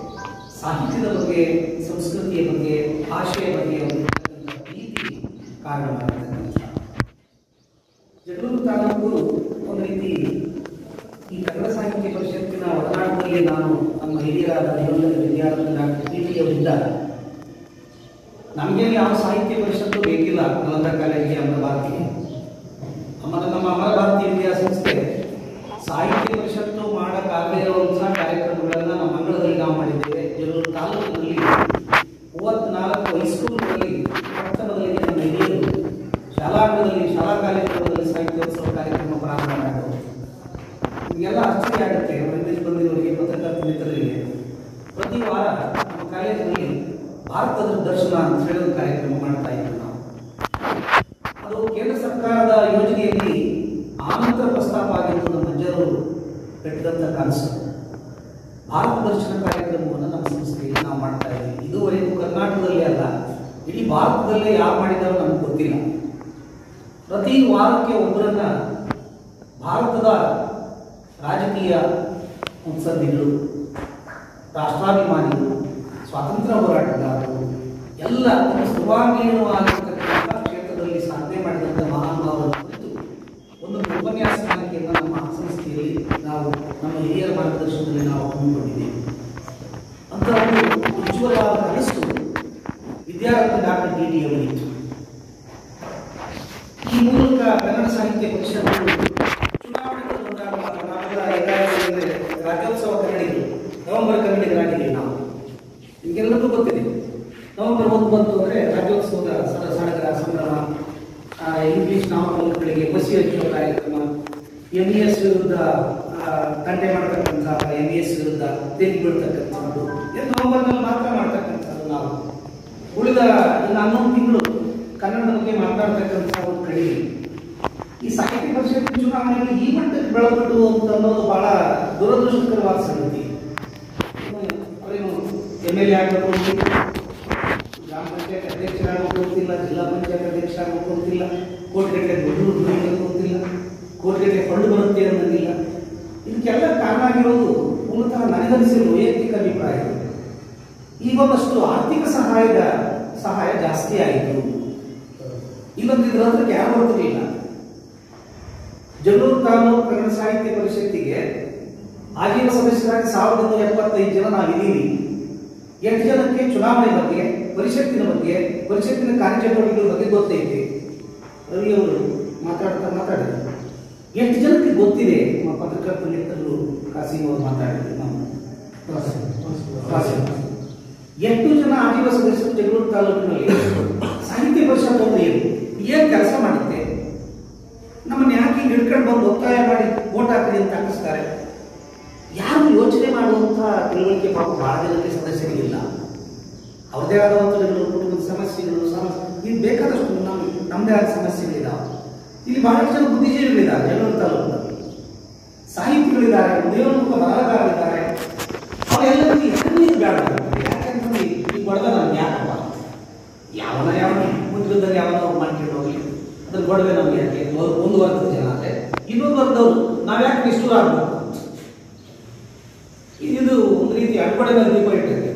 Speaker 8: ಸಾಹಿತ್ಯದ ಬಗ್ಗೆ, ಸಂಸ್ಕೃತಿಯ ಬಗ್ಗೆ, ಭಾಷೆಯ ಬಗ್ಗೆ ಪ್ರೀತಿ ಕಾರಣವಾಗಿರ್ತಕ್ಕಂಥ ಜಗಳೂರು ತಾಲೂಕು ಒಂದು ರೀತಿ ಈ ಕನ್ನಡ ಸಾಹಿತ್ಯ ಪರಿಷತ್ತಿನ ಒಡನಾಟದಲ್ಲಿ ನಾನು ನಮ್ಮ ಹಿರಿಯರಾದ ನಿರಂತರ ವಿದ್ಯಾರ್ಥಿ ಡಾಕ್ಟರ್ ಟಿ ಅವರಿದ್ದಾರೆ. ನಮಗೇನು ಯಾವ ಸಾಹಿತ್ಯ ಪರಿಷತ್ತು ಬೇಕಿಲ್ಲ. ನಲಂದ ಕಾಲೇಜಿಗೆ ಅಮರ ಭಾರತಿಗೆ ನಮ್ಮ ಅಮರ ಭಾರತಿ ವಿದ್ಯಾಸಂಸ್ಥೆ ಸಾಹಿತ್ಯ ಪರಿಷತ್ತು ಮಾಡೋಕ್ಕಾಗದೇ ಇರುವಂತಹ ಕಾರ್ಯಕ್ರಮಗಳನ್ನು ನಮ್ಮ ಮಂಗಳದಲ್ಲಿ ನಾವು ಮಾಡಿದ್ದೇವೆ. ಜಗಳೂರು ತಾಲೂಕಿನಲ್ಲಿ 34 ಹೈಸ್ಕೂಲ್ಗಳಲ್ಲಿ ಪಟ್ಟಣದಲ್ಲಿ ನಮ್ಮ ಹಿರಿಯರು ಶಾಲಾಂಗಣದಲ್ಲಿ, ಶಾಲಾ ಕಾಲೇಜುಗಳಲ್ಲಿ ಸಾಹಿತ್ಯೋತ್ಸವ ಕಾರ್ಯಕ್ರಮ ಪ್ರಾರಂಭ ಮಾಡಿದವು. ನಿಮಗೆಲ್ಲ ಆಶ್ಚರ್ಯ ಆಗುತ್ತೆ. ಅವರಿಂದ ಬಂದಿರೋರಿಗೆ, ಪತ್ರಕರ್ತ ಮಿತ್ರರಿಗೆ ಪ್ರತಿ ವಾರ ನಮ್ಮ ಕಾಲೇಜಿನಲ್ಲಿ ಭಾರತದ ದರ್ಶನ ಅಂತ ಹೇಳೋ ಕಾರ್ಯಕ್ರಮ ಮಾಡ್ತಾ ಇದ್ದೀವಿ ನಾವು. ಅದು ಕೇಂದ್ರ ಸರ್ಕಾರದ ಯೋಜನೆಯಲ್ಲಿ ಆನಂತರ ಪ್ರಸ್ತಾಪ ಆಗಿದ್ದು ನಮ್ಮ ಅಜ್ಜರು ಕಟ್ಟಿದಂಥ ಕನಸು. ಭಾರತ ದರ್ಶನ ಕಾರ್ಯಕ್ರಮವನ್ನು ನಮ್ಮ ಸಂಸ್ಥೆಯಲ್ಲಿ ನಾವು ಮಾಡ್ತಾ ಇದ್ದೀವಿ. ಇದುವರೆಗೂ ಕರ್ನಾಟಕದಲ್ಲೇ ಅಲ್ಲ, ಇಡೀ ಭಾರತದಲ್ಲೇ ಯಾರು ಮಾಡಿದಾರೋ ನಮಗೆ ಗೊತ್ತಿಲ್ಲ. ಪ್ರತಿ ವಾರಕ್ಕೆ ಒಬ್ಬರನ್ನ ಭಾರತದ ರಾಜಕೀಯ ಮುತ್ಸದ್ದಿಗಳು, ರಾಷ್ಟ್ರಾಭಿಮಾನಿಗಳು, ಸ್ವಾತಂತ್ರ್ಯ ಹೋರಾಟಗಾರರು ಎಲ್ಲ ಸರ್ವಾಂಗೀಣವಾಗಿರ್ತಕ್ಕಂಥ ಕ್ಷೇತ್ರದಲ್ಲಿ ಸಾಧನೆ ಮಾಡಿದಂಥ ಮಹಾನುಭಾವರ ಕುರಿತು ಒಂದು ಉಪನ್ಯಾಸ ಮಾಲಿಕೆಯನ್ನು ನಮ್ಮ ಸಂಸ್ಥೆಯಲ್ಲಿ ನಾವು ನಮ್ಮ ಹಿರಿಯರ ಮಾರ್ಗದರ್ಶನದಲ್ಲಿ ನಾವು ಹಮ್ಮಿಕೊಂಡಿದ್ದೇವೆ. ಅಂತ ಒಂದು ಉಜ್ವಲವಾದ ಕನಸು ವಿದ್ಯಾರ್ಥಿ ಡಾಕ್ಟರ್ ಟಿ ಅವರಿತ್ತು. ಈ ಮೂಲಕ ಕನ್ನಡ ಸಾಹಿತ್ಯ ಪರಿಷತ್ತು ಚುನಾವಣೆಗೆ ಬಂದಾಗ ರಾಜ್ಯೋತ್ಸವ ಕನ್ನಡಿಗರು, ನವೆಂಬರ್ ಕನ್ನಡಿಗರಾಗಿದ್ದೀವಿ ನಾವು. ನಿಮಗೆಲ್ಲರಿಗೂ ಗೊತ್ತಿದೆ, ನವೆಂಬರ್ 1 ಬಂತು ಅಂದರೆ ರಾಜ್ಯೋತ್ಸವದ ಸಡಗರ ಸಂಭ್ರಮ, ಇಂಗ್ಲಿಷ್ ನಾಮಫಲಕಗಳಿಗೆ ಬಸಿ ಹಚ್ಚುವ ಕಾರ್ಯಕ್ರಮ, MES ವಿರುದ್ಧ ತಂಟೆ ಮಾಡ್ತಕ್ಕಂಥ, MES ವಿರುದ್ಧ ತೆರಿಗೆ ಬೀಳ್ತಕ್ಕಂಥದ್ದು ನವೆಂಬರ್ನಲ್ಲಿ ಮಾತ್ರ ಮಾಡ್ತಕ್ಕಂಥದ್ದು. ನಾವು ಉಳಿದ ಇನ್ನು 11 ತಿಂಗಳು ಕನ್ನಡದ ಬಗ್ಗೆ ಮಾತಾಡ್ತಕ್ಕಂಥ ಒಂದು ಕಡಿಮೆ. ಈ ಸಾಹಿತ್ಯ ಪರಿಷತ್ ಚುನಾವಣೆಯಲ್ಲಿ ಈ ಮಟ್ಟಕ್ಕೆ ಬೆಳೆದು ಅಂತ ಅನ್ನೋದು ಬಹಳ ದುರದೃಷ್ಟಕರವಾದ ಸಂಗತಿ. ಅವರೇನು MLA ಆಗಬೇಕು ಅಂತಿಲ್ಲ, ಗ್ರಾಮ ಪಂಚಾಯತ್ ಅಧ್ಯಕ್ಷರಾಗಬೇಕು ಅಂತಿಲ್ಲ, ಜಿಲ್ಲಾ ಪಂಚಾಯತ್ ಅಧ್ಯಕ್ಷರಾಗಬೇಕು ಅಂತಿಲ್ಲ, ಕೋಟಿಗಟ್ಟಲೆ ದುಡ್ಡು ಅಂತಿಲ್ಲ, ಕೋಟಿಗಟ್ಟಲೆ ಫಂಡ್ ಬರುತ್ತೆ ಅನ್ನೋದಿಲ್ಲ. ಇದಕ್ಕೆಲ್ಲ ಕಾರಣ ಆಗಿರೋದು ಮೂಲತಃ ನನಗನಿಸಿರುವ ವೈಯಕ್ತಿಕ ಅಭಿಪ್ರಾಯ. ಈಗ ಒಂದಷ್ಟು ಆರ್ಥಿಕ ಸಹಾಯದ ಸಹಾಯ ಜಾಸ್ತಿ ಆಯಿತು. ಇಲ್ಲೊಂದು ಇದ್ರ ಹತ್ರಕ್ಕೆ ಯಾರು ಬರ್ತಿರ್ಲಿಲ್ಲ. ಜಗಳೂರು ತಾಲೂಕು ಕನ್ನಡ ಸಾಹಿತ್ಯ ಪರಿಷತ್ತಿಗೆ ಆಜೀವ ಸದಸ್ಯರಾಗಿ 1975 ಜನ ನಾವಿದ್ದೀವಿ. 8 ಜನಕ್ಕೆ ಚುನಾವಣೆ ಬಗ್ಗೆ, ಪರಿಷತ್ತಿನ ಬಗ್ಗೆ, ಪರಿಷತ್ತಿನ ಕಾರ್ಯಚಟುವಟಿಕೆಗಳ ಬಗ್ಗೆ ಗೊತ್ತೈತೆ. ರವಿ ಅವರು ಮಾತಾಡಿದ್ರು. 8 ಜನಕ್ಕೆ ಗೊತ್ತಿದೆ. ನಮ್ಮ ಪತ್ರಕರ್ತ ಮಿತ್ರರು ಕಾಸಿಂ ಅವರು ಮಾತಾಡಿದ್ರು. 8 ಜನ ಆಜೀವ ಸದಸ್ಯರು ಜಗಳೂರು ತಾಲೂಕಿನಲ್ಲಿ ಸಾಹಿತ್ಯ ಪರಿಷತ್ ಅಂದ್ರೆ ಏನ್ ಕೆಲಸ ಮಾಡುತ್ತೆ, ನಮ್ಮನ್ನ ಯಾಕೆ ಹಿಡ್ಕೊಂಡು ಬಂದು ಒತ್ತಾಯ ಮಾಡಿ ಓಟ್ ಹಾಕಿ ಅಂತ ಹಾಕಿಸ್ತಾರೆ, ಯಾರು ಯೋಚನೆ ಮಾಡುವಂತ ತಿಳುವಳಿಕೆ ಪಾಪ ಬಹಳ ಜನಕ್ಕೆ ಸದಸ್ಯರಿಗಿಲ್ಲ. ಅವ್ರದೇ ಆದ ಒಂದು ಕುಟುಂಬದ ಸಮಸ್ಯೆಗಳು ಇದು ಬೇಕಾದಷ್ಟು ನಮ್ಮದೇ ಆದ ಸಮಸ್ಯೆಗಳಿದ್ದಾವೆ. ಇಲ್ಲಿ ಬಹಳಷ್ಟು ಜನ ಬುದ್ಧಿಜೀವಿಗಳಿದ್ದಾರೆ. ಜಗಳೂರು ತಾಲೂಕಿನಲ್ಲಿ ಸಾಹಿತಿಗಳಿದ್ದಾರೆ, ಉದಯೋನ್ಮುಖ ಬರಹಗಾರರಿದ್ದಾರೆ. ಅವರೆಲ್ಲರಿಗೂ ಯಾರು ಬೇಡ, ಯಾಕಂದ್ರೆ ಈ ಗೊಡವೆ ನಮ್ಗೆ ಯಾಕಪ್ಪ, ಯಾವ ಮುದ್ರದಲ್ಲಿ ಯಾವನೋ ಮಾಡ್ಕೊಂಡು ಹೋಗಿ ಅದ್ರ ಗೊಡವೆ ನಮ್ಗೆ ಯಾಕೆ, ಒಂದು ವರ್ಗದ ಜನ ಆದ್ರೆ ಇನ್ನೊಂದು ವರ್ಗದವ್ರು ನಾವ್ಯಾಕೆ ನಿಷ್ಠೂರ ಆಗ್ಬೇಕು. ಇದು ಒಂದು ರೀತಿ ಅಡ್ಪಡೆ ಮೇಲೆ ದೀಪ ಇಟ್ಟಿದೆ.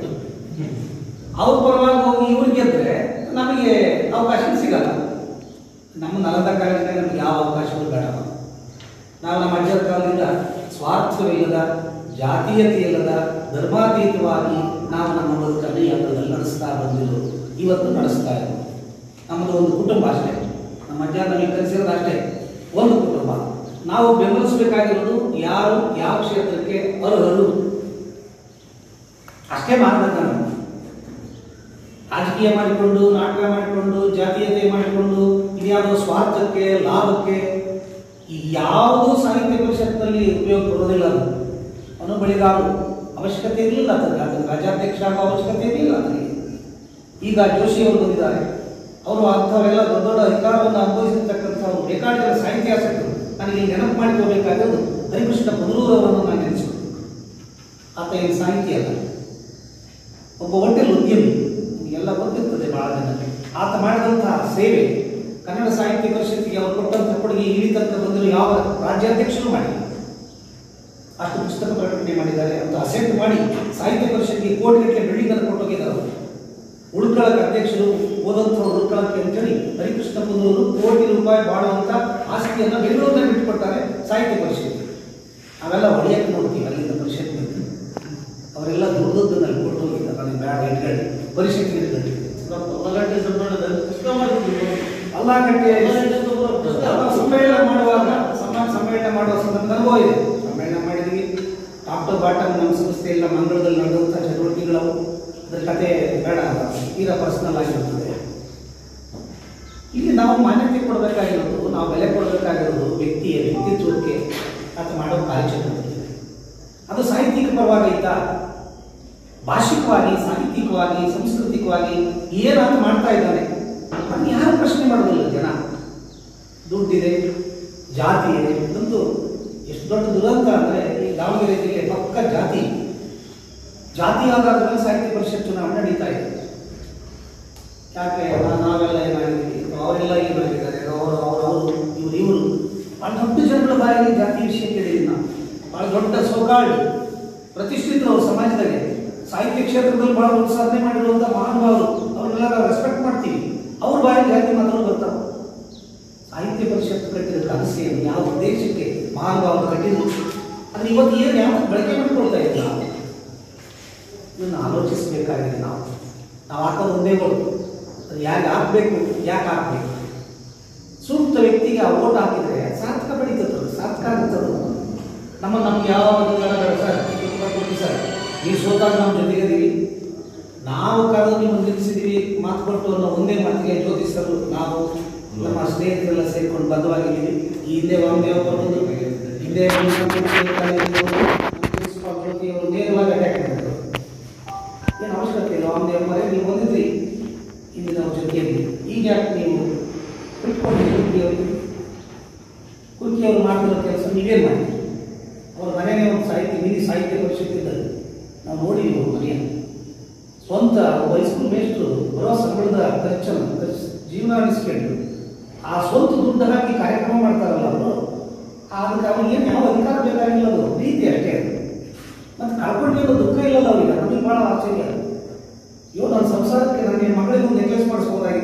Speaker 8: ಅವ್ರ ಪರವಾಗಿ ಹೋಗಿ ಇವ್ರಿಗೆ ಗೆದ್ರೆ ನಮಗೆ ಅವಕಾಶ ಸಿಗಲ್ಲ. ನಮ್ಮ ನಲದ ಕಾಲದಿಂದ ನಮ್ಗೆ ಯಾವ ಅವಕಾಶಗಳು ಬೇಡ. ನಾವು ನಮ್ಮ ಅಜ್ಜರ ಕಾಲದಿಂದ ಸ್ವಾರ್ಥವಿಲ್ಲದ, ಜಾತೀಯತೆ ಇಲ್ಲದ, ಧರ್ಮಾತೀತವಾಗಿ ನಾವು ನಮ್ಮ ಬದುಕನ್ನು ಯಾವ್ದ್ರಲ್ಲಿ ನಡೆಸ್ತಾ ಬಂದಿರೋ, ಇವತ್ತು ನಡೆಸ್ತಾ ಇರೋದು. ನಮ್ಮದು ಒಂದು ಕುಟುಂಬ ಅಷ್ಟೇ. ನಮ್ಮ ಅಜ್ಜ ನಮಗೆ ಕಲಿಸಿರೋದು ಅಷ್ಟೇ, ಒಂದು ಕುಟುಂಬ. ನಾವು ಬೆಂಬಲಿಸಬೇಕಾಗಿರೋದು ಯಾರು ಯಾವ ಕ್ಷೇತ್ರಕ್ಕೆ ಅರ್ಹರು ಅಷ್ಟೇ ಮಾಡಬೇಕು. ನಾವು ರಾಜಕೀಯ ಮಾಡಿಕೊಂಡು, ನಾಟಕ ಮಾಡಿಕೊಂಡು, ಜಾತೀಯತೆ ಮಾಡಿಕೊಂಡು, ಇದ್ಯಾವುದೋ ಸ್ವಾರ್ಥಕ್ಕೆ, ಲಾಭಕ್ಕೆ ಯಾವುದೂ ಸಾಹಿತ್ಯ ಪರಿಷತ್ನಲ್ಲಿ ಉಪಯೋಗ ಬರೋದಿಲ್ಲ. ಅದು ಅವನು ಬಳಿಗಾರರು ಅವಶ್ಯಕತೆ ಇರಲಿಲ್ಲ. ಅದಕ್ಕೆ ರಾಜ್ಯಾಧ್ಯಕ್ಷ ಆಗೋ ಅವಶ್ಯಕತೆ ಇರಲಿಲ್ಲ. ಅದಕ್ಕೆ ಈಗ ಜೋಶಿ ಅವರು ಬಂದಿದ್ದಾರೆ. ಅವರು ಅಂಥವರೆಲ್ಲ ದೊಡ್ಡ ದೊಡ್ಡ ಅಧಿಕಾರವನ್ನು ಅನುಭವಿಸಿರ್ತಕ್ಕಂಥವ್ರು ಬೇಕಾದ ಸಾಹಿತ್ಯಾಸಕ್ತರು. ನನಗೆ ನೆನಪು ಮಾಡಿಕೋಬೇಕಾಗಿರೋದು ಹರಿಕೃಷ್ಣ ಪುದರೂರವರನ್ನು ನಾನು ನೆನೆಸಿದೆ. ಆತ ಏನು ಸಾಹಿತ್ಯ ಅಲ್ಲ, ಒಬ್ಬ ಹೋಟೆಲ್ ಉದ್ಯಮಿ. ಎಲ್ಲ ಗೊತ್ತಿರ್ತದೆ ಬಹಳ ಜನಕ್ಕೆ. ಆತ ಮಾಡಿದಂತಹ ಸೇವೆ, ಕನ್ನಡ ಸಾಹಿತ್ಯ ಪರಿಷತ್ತಿಗೆ ಅವರು ಕೊಟ್ಟಂತಹ ಕೊಡುಗೆ ಇಲ್ಲಿ ತನಕ ಬಂದರೂ ಯಾವ ರಾಜ್ಯಾಧ್ಯಕ್ಷರು ಮಾಡಿಲ್ಲ. ಅಷ್ಟು ಪುಸ್ತಕ ಪ್ರಕಟಣೆ ಮಾಡಿದ್ದಾರೆ. ಅಂತ ಅಸೆಂಟ್ ಮಾಡಿ ಸಾಹಿತ್ಯ ಪರಿಷತ್ತಿಗೆ ಕೋಟಿಗಟ್ಟಲೆ ಬಿಲ್ಡಿಂಗ್ ಅನ್ನು ಕೊಟ್ಟೋಗಿದ್ದಾರೆ. ಉಳ್ಕಳಕ್ಕೆ ಅಧ್ಯಕ್ಷರು ಓದಂಥವ್ರು ಉಳ್ಕಳಕ್ಕೆ ಅಂತೇಳಿ ಹರಿಕೃಷ್ಣ ಪುದೂರು ಕೋಟಿ ರೂಪಾಯಿ ಬಾಳುವಂತ ಆಸ್ತಿಯನ್ನು ಬೆಂಗಳೂರಿನಲ್ಲಿ ಬಿಟ್ಟುಕೊಡ್ತಾರೆ ಸಾಹಿತ್ಯ ಪರಿಷತ್. ಅವೆಲ್ಲ ಹೊಡೆಯಕ್ಕೆ ನೋಡ್ತೀವಿ ಅಲ್ಲಿಂದ ಪರಿಷತ್. ಅವರೆಲ್ಲ ದುಡ್ದನ್ನಲ್ಲಿ ಕೊಟ್ಟು ಹೋಗಿದ್ದಾರೆ. ನನಗೆ ಬೇಡ ಇಟ್ಕೊಳ್ಳಿ ಪರಿಷತ್ತಿಗೆ ಇಟ್ಕೊಳ್ಳಿ. ಅಲ್ಲಾಗಟ್ಟೆ ಸಮ್ಮೇಳನ ಮಾಡುವಾಗ ಸಮ್ಮೇಳನ ಮಾಡುವ ಸಂದರ್ಭ ಅನುಭವ ಇದೆ. ಸಮ್ಮೇಳನ ಮಾಡಿದ್ವಿ. ಟಾಪ್ ಟು ಬಾಟಮ್ ನಮ್ಮ ಸಂಸ್ಥೆಯಲ್ಲ ಮಂಗಳದಲ್ಲಿ ನಡೆದಂಥ ಚಟುವಟಿಕೆಗಳು, ಅದ್ರ ಕತೆ ಬೇಡ, ತೀರಾ ಪರ್ಸನಲ್ ಆಗಿರ್ತದೆ. ಇಲ್ಲಿ ನಾವು ಮಾನ್ಯತೆ ಕೊಡಬೇಕಾಗಿರೋದು, ನಾವು ಬೆಲೆ ಕೊಡಬೇಕಾಗಿರೋದು ವ್ಯಕ್ತಿಯ ವ್ಯಕ್ತಿತ್ವಕ್ಕೆ ಅದು ಮಾಡೋ ಕಾರ್ಯಚಟುವಟಿಕೆ. ಅದು ಸಾಹಿತ್ಯಿಕ ಪರವಾಗಿದ್ದ ಭಾಷಿಕವಾಗಿ, ಸಾಹಿತ್ಯಿಕವಾಗಿ, ಸಾಂಸ್ಕೃತಿಕವಾಗಿ ಏನಾದ್ರು ಮಾಡ್ತಾ ಇದ್ದಾನೆ ಅದನ್ನು ಯಾರು ಪ್ರಶ್ನೆ ಮಾಡೋದಿಲ್ಲ ಜನ. ದುಡ್ಡಿದೆ, ಜಾತಿ ಇದೆ. ಒಂದು ಎಷ್ಟು ದೊಡ್ಡ ದುರಂತ ಅಂದರೆ ಈ ದಾವಣಗೆರೆ ಜಿಲ್ಲೆ ಪಕ್ಕ ಜಾತಿ ಆಧಾರದ ಮೇಲೆ ಸಾಹಿತ್ಯ ಪರಿಷತ್ ಚುನಾವಣೆ ನಡೀತಾ ಇದೆ. ಯಾಕೆ ನಾವೆಲ್ಲ ಏನಾಗಿದ್ದೀವಿ, ಅವರೆಲ್ಲ ಏನಾಗಿದ್ದಾರೆ, ಇವರು ಭಾಳ ದೊಡ್ಡ ಜನಗಳ ಬಾಯಲ್ಲಿ ಜಾತಿ ವಿಷಯ ಕೇಳಿದ್ದೀವಿ ನಾವು. ಭಾಳ ದೊಡ್ಡ ಸೋಕಾಳ್ ಪ್ರತಿಷ್ಠಿತರು ಸಮಾಜದಾಗೆ ಸಾಹಿತ್ಯ ಕ್ಷೇತ್ರದಲ್ಲಿ ಬಹಳ ಒಂದು ಸಾಧನೆ ಮಾಡಿರುವಂಥ ಮಹಾನುಭಾವರು, ಅವ್ರನ್ನೆಲ್ಲ ನಾವು ರೆಸ್ಪೆಕ್ಟ್ ಮಾಡ್ತೀವಿ. ಅವ್ರ ಬಾಯಲ್ಲಿ ಜಾತಿ ಮಾತಾಡೋದು ಬರ್ತಾವೆ. ಸಾಹಿತ್ಯ ಪರಿಷತ್ ಕಟ್ಟಿದ ಕನಸೇನು, ಯಾವ ಉದ್ದೇಶಕ್ಕೆ ಮಹಾನುಭಾವರು ಕಟ್ಟಿದ್ರು, ಅದನ್ನ ಇವತ್ತು ಏನು ಯಾವ ಬಳಕೆ ಮಾಡಿಕೊಳ್ತಾ ಇದ್ದೀವಿ ನಾವು. ಇದನ್ನು ಆಲೋಚಿಸಬೇಕಾಗಿದೆ. ನಾವು ಹಾಕೋದು ಒಂದೇ ಓಟು. ಅದು ಯಾಕೆ ಹಾಕಬೇಕು, ಯಾಕೆ ಹಾಕಬೇಕು. ಸೂಕ್ತ ವ್ಯಕ್ತಿಗೆ ಆ ಓಟ್ ಹಾಕಿದರೆ ಸಾರ್ಥಕ ಬೆಳೀತದೆ, ಸಾರ್ಥಕ ಆಗುತ್ತದೆ. ನಮ್ಗೆ ಯಾವ ಸರ್ ಸರ್ ನೀವು ಸೋತಾಗ ನಮ್ಮ ಜೊತೆಗಿದ್ದೀವಿ, ನಾವು ಕರೆದು ನಿಮ್ಮನ್ನು ನಿಲ್ಲಿಸಿದ್ದೀವಿ, ಮಾತು ಕೊಟ್ಟು ಅನ್ನೋ ಒಂದೇ ಮಾತಿಗೆ ಜ್ಯೋತಿಷರು ನಾವು ನಮ್ಮ ಸ್ನೇಹಿತರೆಲ್ಲ ಸೇರಿಕೊಂಡು ಬದ್ಧವಾಗಿದ್ದೀವಿ. ಈ ಹಿಂದೆ ವಾಮದೇವ ಬರೋದು, ಹಿಂದೆ ಪ್ರಿನ್ಸಿಪಾಲ್ ಜ್ಯೋತಿ ಅವರು ನೇರವಾಗಿ ಅಟ್ಯಾಕ್ ಮಾಡಿದ್ರು. ಏನು ಅವಶ್ಯಕತೆ ಇಲ್ಲ. ವಾಮದೇವ ಮರೆ ನೀವು ಬಂದಿದ್ರಿ, ಇಲ್ಲಿ ನಾವು ಜೊತೆಯಲ್ಲಿ. ಈಗ ಯಾಕೆ ನೀವು ಬಿಟ್ಕೊಂಡಿದ್ದೀವಿ? ಕುರ್ಕಿಯವರು ಮಾಡ್ತಿರೋ ಕೆಲಸ ನೀವೇನು ಮಾಡಿ. ಅವ್ರ ಮನೆಯೇ ಒಂದು ಮಿನಿ ಸಾಹಿತ್ಯ ಪರಿಷತ್ ಇದ್ದಲ್ಲಿ ನಾವು ನೋಡಿದ್ದೀವಿ. ಅವ್ರ ಮನೆಯನ್ನು ಸ್ವಂತ ಹೈಸ್ಕೂಲ್ ಮೇಸ್ಟ್ರು ಬರೋ ಸಂಬಳದ ಖರ್ಚನ್ನು ಜೀವನ ಅನಿಸ್ಕೊಂಡು ಆ ಸ್ವಂತ ದುಡ್ಡು ಹಾಕಿ ಕಾರ್ಯಕ್ರಮ ಮಾಡ್ತಾರಲ್ಲ ಅವರು, ಅದಕ್ಕೆ ಅವ್ರಿಗೆ ಏನು ಯಾವ ಅಧಿಕಾರ ಬೇಕಾಗಿಲ್ಲ. ಅದು ಪ್ರೀತಿ ಅಷ್ಟೇ. ಮತ್ತು ಕಳ್ಕೊಂಡಿರೋ ದುಃಖ ಇಲ್ಲಲ್ಲ ಅವ್ರಿಗೆ. ನಮಗೆ ಭಾಳ ಆಶ್ಚರ್ಯ. ನನ್ನ ಸಂಸಾರಕ್ಕೆ ನನ್ನ ಮಗಳಿಗೆ ಒಂದು ನೆಕ್ಲೆಸ್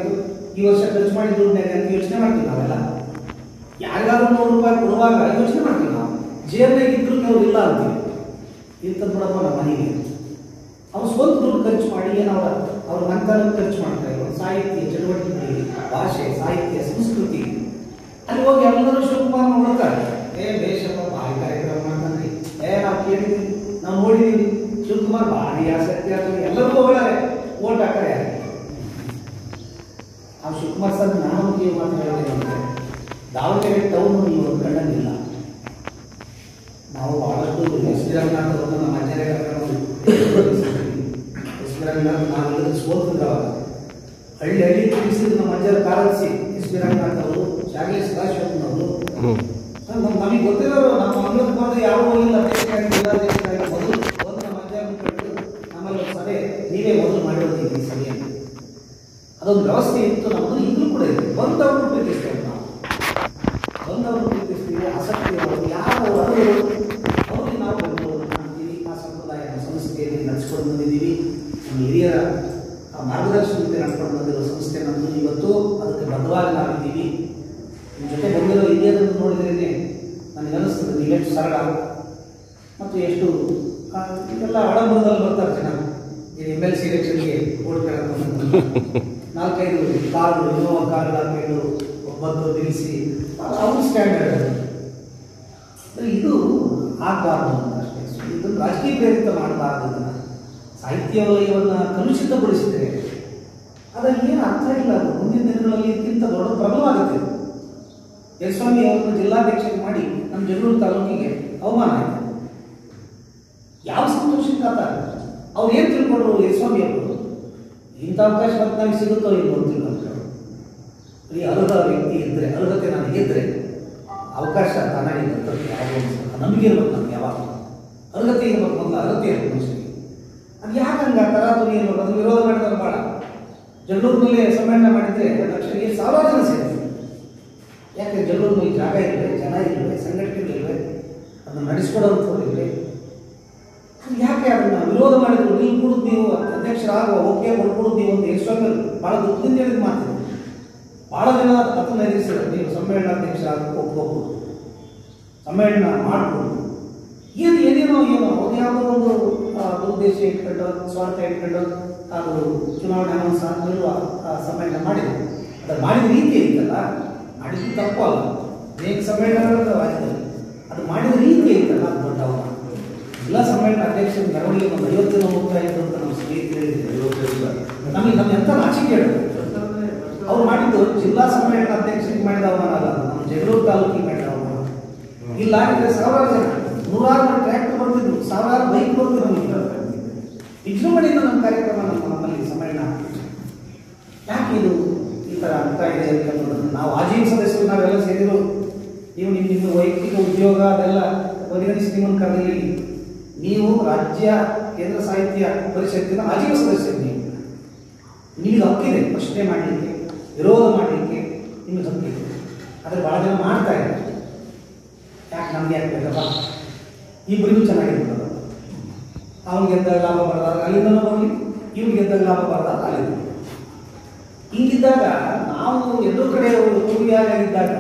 Speaker 8: ಈ ವರ್ಷ ಖರ್ಚು ಮಾಡಿ ದುಡ್ಡು ಅಂತ ಯೋಚನೆ ಮಾಡ್ತೀವಿ ನಾವೆಲ್ಲ. ಯಾರಿಗಾದ್ರೂ 100 ರೂಪಾಯಿ ಕೊಡುವಾಗ ಯೋಚನೆ ಮಾಡ್ತೀವಿ ನಾವು. ಜೇಬ್ನಾಗ ಇದ್ರು ನೀವು ಇಲ್ಲ ಅಂತೀವಿ. ಇಂಥದ್ದು ಬಿಡಪ್ಪ ನಮ್ಮ ಮನೆಗೆ ಅವ್ರು ಸ್ವಂತ ದುಡ್ಡು ಖರ್ಚು ಮಾಡಿ ಏನು ಅವ್ರ ಮಂತ್ರಾಲಯ ಖರ್ಚು ಮಾಡ್ತಾರೆ. ಸಾಹಿತ್ಯ ಚಟುವಟಿಕೆ, ಭಾಷೆ, ಸಾಹಿತ್ಯ, ಸಂಸ್ಕೃತಿ, ಅಲ್ಲಿ ಹೋಗಿ ಎಲ್ಲರೂ ಶಿವಕುಮಾರ್ ನೋಡ್ತಾರೆ. ಬೇಷಪ್ಪ ಭಾರಿ ಕಾರ್ಯಕ್ರಮ ಮಾಡ್ತಾನೆ, ನಾವು ಕೇಳಿದ್ವಿ, ನಾವು ನೋಡಿದೀವಿ, ಶಿವಕುಮಾರ್ ಭಾರಿ ಆಸಕ್ತಿ ಆಗ್ತದೆ, ಎಲ್ಲರೂ ಹೋಗ್ತಾರೆ, ಓಟ್ ಹಾಕ್ತಾರೆ. ಆ ಶಿವಕುಮಾರ್ ಸರ್ ನಾನು ಮಾತು ಹೇಳಿದೆ, ದಾವಣಗೆರೆ ಟೌನ್ ಇವರು ಕಂಡಂಗಿಲ್ಲ. ನಾವು ಬಹಳಷ್ಟು ಎಸ್ ಬಿ ರಂಗನಾಥ್ ನಮ್ಮ ಆಚಾರ್ಯ ಎಸ್ ಬಿ ರಂಗನಾಥ್ ನಾವು ಸೋಲ್ತಿದ್ದವಾಗ ಹಳ್ಳಿ ತಿಳಿಸಿದ್ದು ನಮ್ಮ ಅಜ್ಜರ ಕಾಲಸಿ ಎಸ್ ಬಿ ರಂಗನಾಥ್ ಅವರು, ಶಾಲೆ ಸದಾಶಿವಪ್ಪನವರು. ನಮಗೆ ಗೊತ್ತಿರೋರು ನಮ್ಮ ಅಂಗಕ್ಕೆ ಬಂದು ಯಾರು ಹೋಗಿಲ್ಲ. ಜಿಲ್ಲಾಧ್ಯಕ್ಷರಾಗಿ ಮೊದಲು ಒಂದು ನಮ್ಮ ಅಜ್ಜರನ್ನು ಕಟ್ಟು ನಮ್ಮಲ್ಲಿ ಸಭೆ ನೀವೇ ಮೊದಲು ಮಾಡಿರೋದು ಈ ಸಭೆಯನ್ನು. ಅದೊಂದು ವ್ಯವಸ್ಥೆ ಇತ್ತು ನಮ್ಮದು, ಈಗಲೂ ಕೂಡ ಇದೆ. ಬಂದವರು ಪ್ರೀತಿಸ್ತೇವೆ ನಾವು, ಬಂದವರು ಪ್ರೀತಿಸ್ತೀವಿ. ಆಸಕ್ತಿ ಯಾರು ಅವ್ರಿಗೆ ನಾವು ಬಂದವರು ಕಾಣ್ತೀವಿ. ಆ ಸಂಪ್ರದಾಯ ಸಂಸ್ಥೆಯಲ್ಲಿ ನಡೆಸ್ಕೊಂಡು ಬಂದಿದ್ದೀವಿ. ನಮ್ಮ ಹಿರಿಯರ ಮಾರ್ಗದರ್ಶನತೆ ನಡ್ಕೊಂಡು ಬಂದಿರೋ ಸಂಸ್ಥೆ ನಮ್ಮದು. ಇವತ್ತು ಅದಕ್ಕೆ ಬದ್ಧವಾಗಿ ನಾವಿದ್ದೀವಿ. ನಿಮ್ಮ ಜೊತೆ ಬಂದಿರೋ ಹಿರಿಯರನ್ನು ನೋಡಿದ್ರೇ ನನಗೆ ಅನಿಸ್ತದೆ ನೀವೆಷ್ಟು ಸರಳ ಮತ್ತು ಎಷ್ಟು ಇದೆಲ್ಲ ಆಡಂಬರದಲ್ಲಿ ಬರ್ತಾರೆ ಜನ. MLC ಎಲೆಕ್ಷನ್ಗೆ ಓಟ್ ಕೇಳಕ್ಕೆ 4-5 ಕಾರು, ಇನ್ನೋವಾ ಕಾರು ಹಾಕೊಂಡು ಒಬ್ಬತ್ತು ನಿಲ್ಲಿಸಿ ಅವ್ರ ಸ್ಟ್ಯಾಂಡರ್ಡ್. ಇದು ಆಗಬಾರ್ದು ಅಷ್ಟೇ. ಇದನ್ನು ರಾಜಕೀಯ ಪ್ರೇರಿತ ಮಾಡಬಾರ್ದು. ಅದನ್ನು ಸಾಹಿತ್ಯ ವಲಯವನ್ನು ಕಲುಷಿತಗೊಳಿಸಿದರೆ ಅದರಲ್ಲಿ ಏನು ಅರ್ಥ ಇಲ್ಲ. ಅದು ಮುಂದಿನ ದಿನಗಳಲ್ಲಿ ಇದಕ್ಕಿಂತ ದೊಡ್ಡ ಪ್ರಬಲವಾಗುತ್ತೆ. ಯಸ್ವಾಮಿ ಅವರನ್ನು ಜಿಲ್ಲಾಧ್ಯಕ್ಷರು ಮಾಡಿ ನಮ್ಮ ಜಗಳೂರು ತಾಲೂಕಿಗೆ ಅವಮಾನ ಆಯಿತು. ಯಾವ ಸಂತೋಷಕ್ಕೆ ಆತಾರೆ ಅವ್ರು ಏನು ತಿಳ್ಕೊಂಡ್ರು? ಯಸ್ವಾಮಿ ಅವರು ಇಂಥ ಅವಕಾಶ ಮತ್ತೆ ನನಗೆ ಸಿಗುತ್ತೋ ಇಲ್ಲೋ ಅಂತ ತಿಳ್ಕೊಂಡ್ರು. ಈ ಅರ್ಹ ವ್ಯಕ್ತಿ ಇದ್ದರೆ, ಅರ್ಹತೆ ನನಗಿದ್ದರೆ ಅವಕಾಶ ತಾನಾಗಿ ಬರ್ತದೆ. ಯಾವುದೋ ನಂಬಿಕೆ ಇರ್ಬೇಕು. ನಮ್ಗೆ ಯಾವಾಗ ಅರ್ಹತೆ ಇರ್ಬೇಕು, ಮೊದಲು ಅರ್ಹತೆ ಇರಬೇಕು ಮನುಷ್ಯನಿಗೆ. ಅದು ಯಾಕೆ ಹಂಗೆ ತರಾತುರಿ ಇರ್ಬೇಕು? ಅದು ವಿರೋಧ ಮಾಡಿದ್ರೆ ಭಾಳ. ಜಗಳೂರಿನಲ್ಲಿ ಸಮ್ಮೇಳನ ಮಾಡಿದರೆ ಲಕ್ಷಕ್ಕೆ 1000 ಜನ ಸೇರಿದ್ರು. ಯಾಕೆ ಜಗಳೂರಿನಲ್ಲಿ ಜಾಗ ಇಲ್ಲವೆ, ಜನ ಇಲ್ಲವೆ, ಸಂಘಟನೆಗಳಿವೆ, ಅದನ್ನು ನಡೆಸ್ಕೊಡೋಂಥವ್ರು ಇಲ್ಲವೆ. ಯಾಕೆ ಅದನ್ನು ವಿರೋಧ ಮಾಡಿದ್ರು? ನೀವು ಕೊಡುದು, ನೀವು ಅಧ್ಯಕ್ಷರಾಗುವ ಓಕೆ ಕೊಡ್ಕೊಡುದು ನೀವು ಅಂತ ಯಶ್ವಂತ ಭಾಳ ದುಃಖದಿಂದ ಹೇಳಿದ ಮಾತಿದ್ರು. ಭಾಳ ಜನ ಅದನ್ನು ಎದುರಿಸಿದ್ರು. ನೀವು ಸಮ್ಮೇಳನಾಧ್ಯಕ್ಷರಾಗಕ್ಕೆ ಒಪ್ಕೋಬೋದು, ಸಮ್ಮೇಳನ ಮಾಡಿಕೊಡು, ಏನೇನೋ ಅವ್ರು ಯಾವುದೋ ಒಂದು ದುರುದ್ದೇಶ ಇಟ್ಕೊಂಡು, ಸ್ವಾರ್ಥ ಇಟ್ಕೊಂಡು ಅದು ಚುನಾವಣೆ ಅನೌನ್ಸ್ ಆದಮೇಲೂ ಸಮ್ಮೇಳನ ಮಾಡಿದ್ರು. ಅದು ಮಾಡಿದ ರೀತಿ ಐತಲ್ಲ, ಮಾಡಿದ್ದು ತಪ್ಪು ಅಲ್ಲ. ಅನೇಕ ಸಮ್ಮೇಳನಗಳು ರಾಜ್ಯದಲ್ಲಿ ಅದು ಮಾಡಿದ ರೀತಿ ಐತಲ್ಲ, ಅದು ದೊಡ್ಡ ಅವಮಾನ. ಎಲ್ಲ ಸಮ್ಮೇಳನ ಅಧ್ಯಕ್ಷರ ಮೆರವಣಿಗೆ ಒಂದು 50 ಜನ ಹೋಗ್ತಾ ಇದ್ರು ಅಂತ ನಮ್ಮ ಸ್ನೇಹಿತರು ನಮಗೆ ಎಂಥ ನಾಚಿಕೆ ಹೇಳೋದು. ಅವ್ರು ಮಾಡಿದ್ದು ಜಿಲ್ಲಾ ಸಮ್ಮೇಳನ ಅಧ್ಯಕ್ಷರಿಗೆ ಮಾಡಿದ ಅವಮಾನ ಅಲ್ಲ, ನಮ್ಮ ಜಗಳೂರು ತಾಲೂಕಿಗೆ ಮಾಡಿದ ಅವಮಾನ. ಇಲ್ಲ ಆಗಿದ್ರೆ 1000 ಜನ, 100 ಟ್ರ್ಯಾಕ್ಟರ್ ಬರ್ತಿದ್ರು, 1000 ಬೈಕ್ ಬರ್ತಿದ್ರು. ವಿಜೃಂಭಣೆಯಿಂದ ನಮ್ಮ ಕಾರ್ಯಕ್ರಮ ನಮ್ಮಲ್ಲಿ ಸಮ್ಮೇಳನ. ಯಾಕೆ ಇದು ಈ ಥರ ಆಗ್ತಾ ಇದೆ ಅಂತಂದ್ರೆ ನಾವು ಆಜೀವ ಸದಸ್ಯರು ನಾವೆಲ್ಲ ಸೇರಿದ್ರು. ನೀವು ನಿಮ್ಮ ವೈಯಕ್ತಿಕ ಉದ್ಯೋಗ ಅದೆಲ್ಲ ಪರಿಗಣಿಸಿ ನಿಮ್ಮನ್ನು ಕರೆದಲ್ಲಿ ನೀವು ರಾಜ್ಯ ಕೇಂದ್ರ ಸಾಹಿತ್ಯ ಪರಿಷತ್ತಿನ ಆಜೀವ ಸದಸ್ಯರು. ನಿಮಗೆ ಹಕ್ಕಿದೆ ಪ್ರಶ್ನೆ ಮಾಡಲಿಕ್ಕೆ, ವಿರೋಧ ಮಾಡಲಿಕ್ಕೆ ನಿಮಗೆ ಹಕ್ಕಿದೆ. ಆದರೆ ಭಾಳ ಜನ ಮಾಡ್ತಾ ಇದ್ದಾರೆ. ಯಾಕೆ ನಮಗೆ ಯಾಕೆ ಬೇಕಪ್ಪ, ಇಬ್ಬರಿಗೂ ಚೆನ್ನಾಗಿರ್ತದೆ. ಅವ್ನಿಗೆ ಎದ್ದಾಗ ಲಾಭ ಬರದಾಗ ಅಲ್ಲಿಂದನೂ ಬರಲಿ, ಇವ್ರಿಗೆ ಎದ್ದಾಗ ಲಾಭ ಬರದಾಗ ಅಲ್ಲಿಂದ. ಹೀಗಿದ್ದಾಗ ನಾವು ಎರಡೂ ಕಡೆ ಕೂಡಿಯಾಗಿದ್ದಾಗ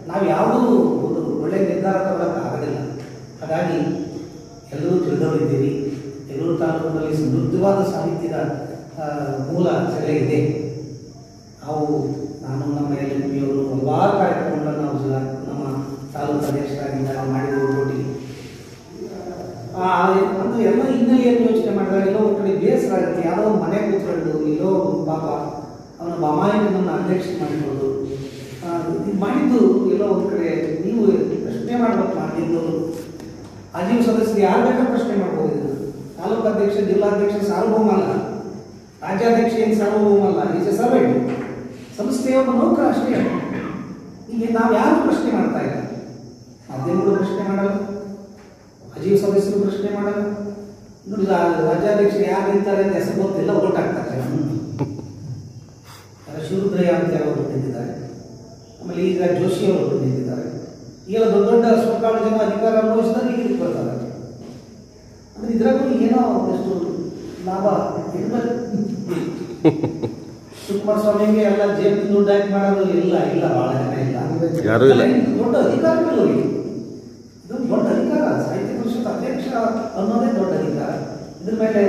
Speaker 8: ನಾವು ಯಾವುದೂ ಒಂದು ಒಳ್ಳೆಯ ನಿರ್ಧಾರ ತಗೊಳ್ಳೋಕೆ ಆಗೋದಿಲ್ಲ. ಹಾಗಾಗಿ ಎಲ್ಲರೂ ತಿಳಿದವರಿದ್ದೀವಿ. ಎಲ್ಲರೂ ತಾಲೂಕಿನಲ್ಲಿ ಸಮೃದ್ಧವಾದ ಸಾಹಿತ್ಯದ ಮೂಲ ಸೆಲೆ ಇದೆ. ನಾವು ನಾನು ನಮ್ಮ LLP ಅವರು ಹಲವಾರು ಕಾರ್ಯಕ್ರಮಗಳನ್ನು ನಾವು ನಮ್ಮ ತಾಲೂಕು ಅಧ್ಯಕ್ಷರಾಗಿದ್ದಾಗ ಮಾಡಿದವರು ಒಟ್ಟಿಗೆ. ಅದು ಎಲ್ಲ ಹಿನ್ನೆಲೆಯನ್ನು ಯೋಚನೆ ಮಾಡಿದಾಗ ಎಲ್ಲೋ ಒಂದು ಕಡೆ ಬೇಸರ ಆಗುತ್ತೆ. ಯಾವುದೋ ಒಂದು ಮನೆ ಕೂತ್ಕೊಂಡು ಎಲ್ಲೋ ಪಾಪ ಅವನ ಬಮಾಯಿನನ್ನು ಅಧ್ಯಕ್ಷ ಮಾಡಿಕೊಳ್ಳೋದು ಇದು ಮಾಡಿದ್ದು ಎಲ್ಲೋ ಒಂದು ಕಡೆ ನೀವು ಪ್ರಶ್ನೆ ಮಾಡಬೇಕು. ಮಾಡಿದ್ದು ಆಜೀವ ಸದಸ್ಯರು ಯಾರು ಬೇಕಾದ್ರೂ ಪ್ರಶ್ನೆ ಮಾಡ್ಬೋದು. ತಾಲೂಕು ಅಧ್ಯಕ್ಷ, ಜಿಲ್ಲಾಧ್ಯಕ್ಷ ಸಾರ್ವಭೌಮ ಅಲ್ಲ, ರಾಜ್ಯಾಧ್ಯಕ್ಷ ಏನು ಸಾರ್ವಭೌಮ ಅಲ್ಲ, ಈಸ್ ಎ ಸರ್ವೆಂಟ್. ಸಂಸ್ಥೆಯ ಒಬ್ಬ ನೌಕರ ಅಷ್ಟೇ. ಈಗ ನಾವು ಯಾರು ಪ್ರಶ್ನೆ ಮಾಡ್ತಾ ಇಲ್ಲ. ಮಾಧ್ಯಮಗಳು ಪ್ರಶ್ನೆ ಮಾಡಲ್ಲ, ಆಜೀವ ಸದಸ್ಯರು ಪ್ರಶ್ನೆ ಮಾಡಲ್ಲ. ನೋಡಿ ರಾಜ್ಯಾಧ್ಯಕ್ಷರು ಯಾರು ನಿಂತಾರೆ ಅಂತ ಹೆಸರು ಗೊತ್ತಿಲ್ಲ, ಓಟ್ ಹಾಕ್ತಾರೆ. ಶಿವರುದ್ರಯ್ಯ ಅಂತ ಅವರು ನಿಂತಿದ್ದಾರೆ, ಆಮೇಲೆ ಈಗ ಜೋಶಿ ಅವರು ನಿಂತಿದ್ದಾರೆ. ಈಗ ದೊಡ್ಡ ದೊಡ್ಡ ಸ್ವಕಾಲ ಜನ ಅಧಿಕಾರ ಅನುಭವಿಸಿದಾಗ ಈಗ ಬರ್ತಾರೆ. ಅಂದರೆ ಇದ್ರಾಗೂ ಏನೋ ಎಷ್ಟು ಲಾಭ ಇರಬೇಕು. ಶಿವಕುಮಾರ ಸ್ವಾಮಿಗೆ ಎಲ್ಲ ಜೇಬಿನ ದುಡ್ಡು ಹಾಕಿ ಮಾಡೋದು ಇಲ್ಲ ಭಾಳ ಜನ ಇಲ್ಲ.
Speaker 1: ಯಾರೂ ಇಲ್ಲ.
Speaker 8: ಇದು ದೊಡ್ಡ ಅಧಿಕಾರಗಳು ಇದು ದೊಡ್ಡ ಅಧಿಕಾರ. ಸಾಹಿತ್ಯ ಪರಿಷತ್ ಅಧ್ಯಕ್ಷ ಅನ್ನೋದೇ ದೊಡ್ಡ ಅಧಿಕಾರ. ಇದ್ರ ಮೇಲೆ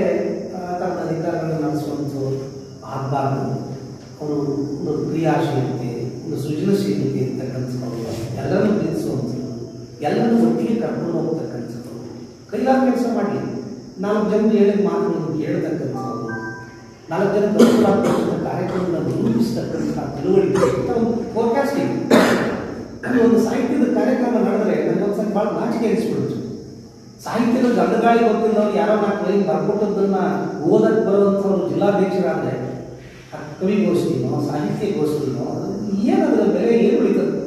Speaker 8: ತನ್ನ ಅಧಿಕಾರಗಳನ್ನು ನಡೆಸುವಂಥದ್ದು ಆಗಬಾರ್ದು. ಅವರು ಒಂದು ಕ್ರಿಯಾಶೀಲತೆ, ಒಂದು ಸೃಜನಶೀಲತೆ ಇರ್ತಕ್ಕಂಥವ್ರು, ಎಲ್ಲರನ್ನೂ ಪ್ರೀತಿಸುವಂಥದ್ದು, ಎಲ್ಲರನ್ನೂ ಒಟ್ಟಿಗೆ ಕರ್ಕೊಂಡು ಹೋಗ್ತಕ್ಕಂಥದ್ದು, ಕೈಲಾದ ಕೆಲಸ ಮಾಡಲಿ, 4 ಜನ ಹೇಳಿದ ಮಾತುಗಳನ್ನು ಕೇಳತಕ್ಕಂಥದ್ದು, 4 ಜನ ಕಲಿಸಲಾಗ್ತಕ್ಕಂಥ ಕಾರ್ಯಕ್ರಮಗಳನ್ನು ರೂಪಿಸ್ತಕ್ಕಂಥ ತಿಳುವಳಿಕೆ, ಒಂದು ಫೋರ್ಕಾಸ್ಟಿಂಗ್. ಅದು ಒಂದು ಸಾಹಿತ್ಯದ ಕಾರ್ಯಕ್ರಮ ನಡೆದರೆ ನನಗೊಂದ್ಸಲ ಭಾಳ ನಾಚಿಕೆ ಅನಿಸ್ಬಿಡ್ತು. ಸಾಹಿತ್ಯದ ಗಂಡಗಾಳಿ ಗೊತ್ತಿಲ್ಲದವ್ರು ಯಾರೋ 4 ಲೈನ್ ಬರ್ಕೊಟ್ಟದ್ದನ್ನು ಓದಕ್ಕೆ ಬರುವಂಥವ್ರು ಜಿಲ್ಲಾಧ್ಯಕ್ಷರಾದರೆ ಕವಿಗೋಷ್ಠಿನೋ ಸಾಹಿತ್ಯಗೋಷ್ಠಿನೋ ಏನದರ ಬೆಲೆ ಏನು ಉಳಿತದೆ?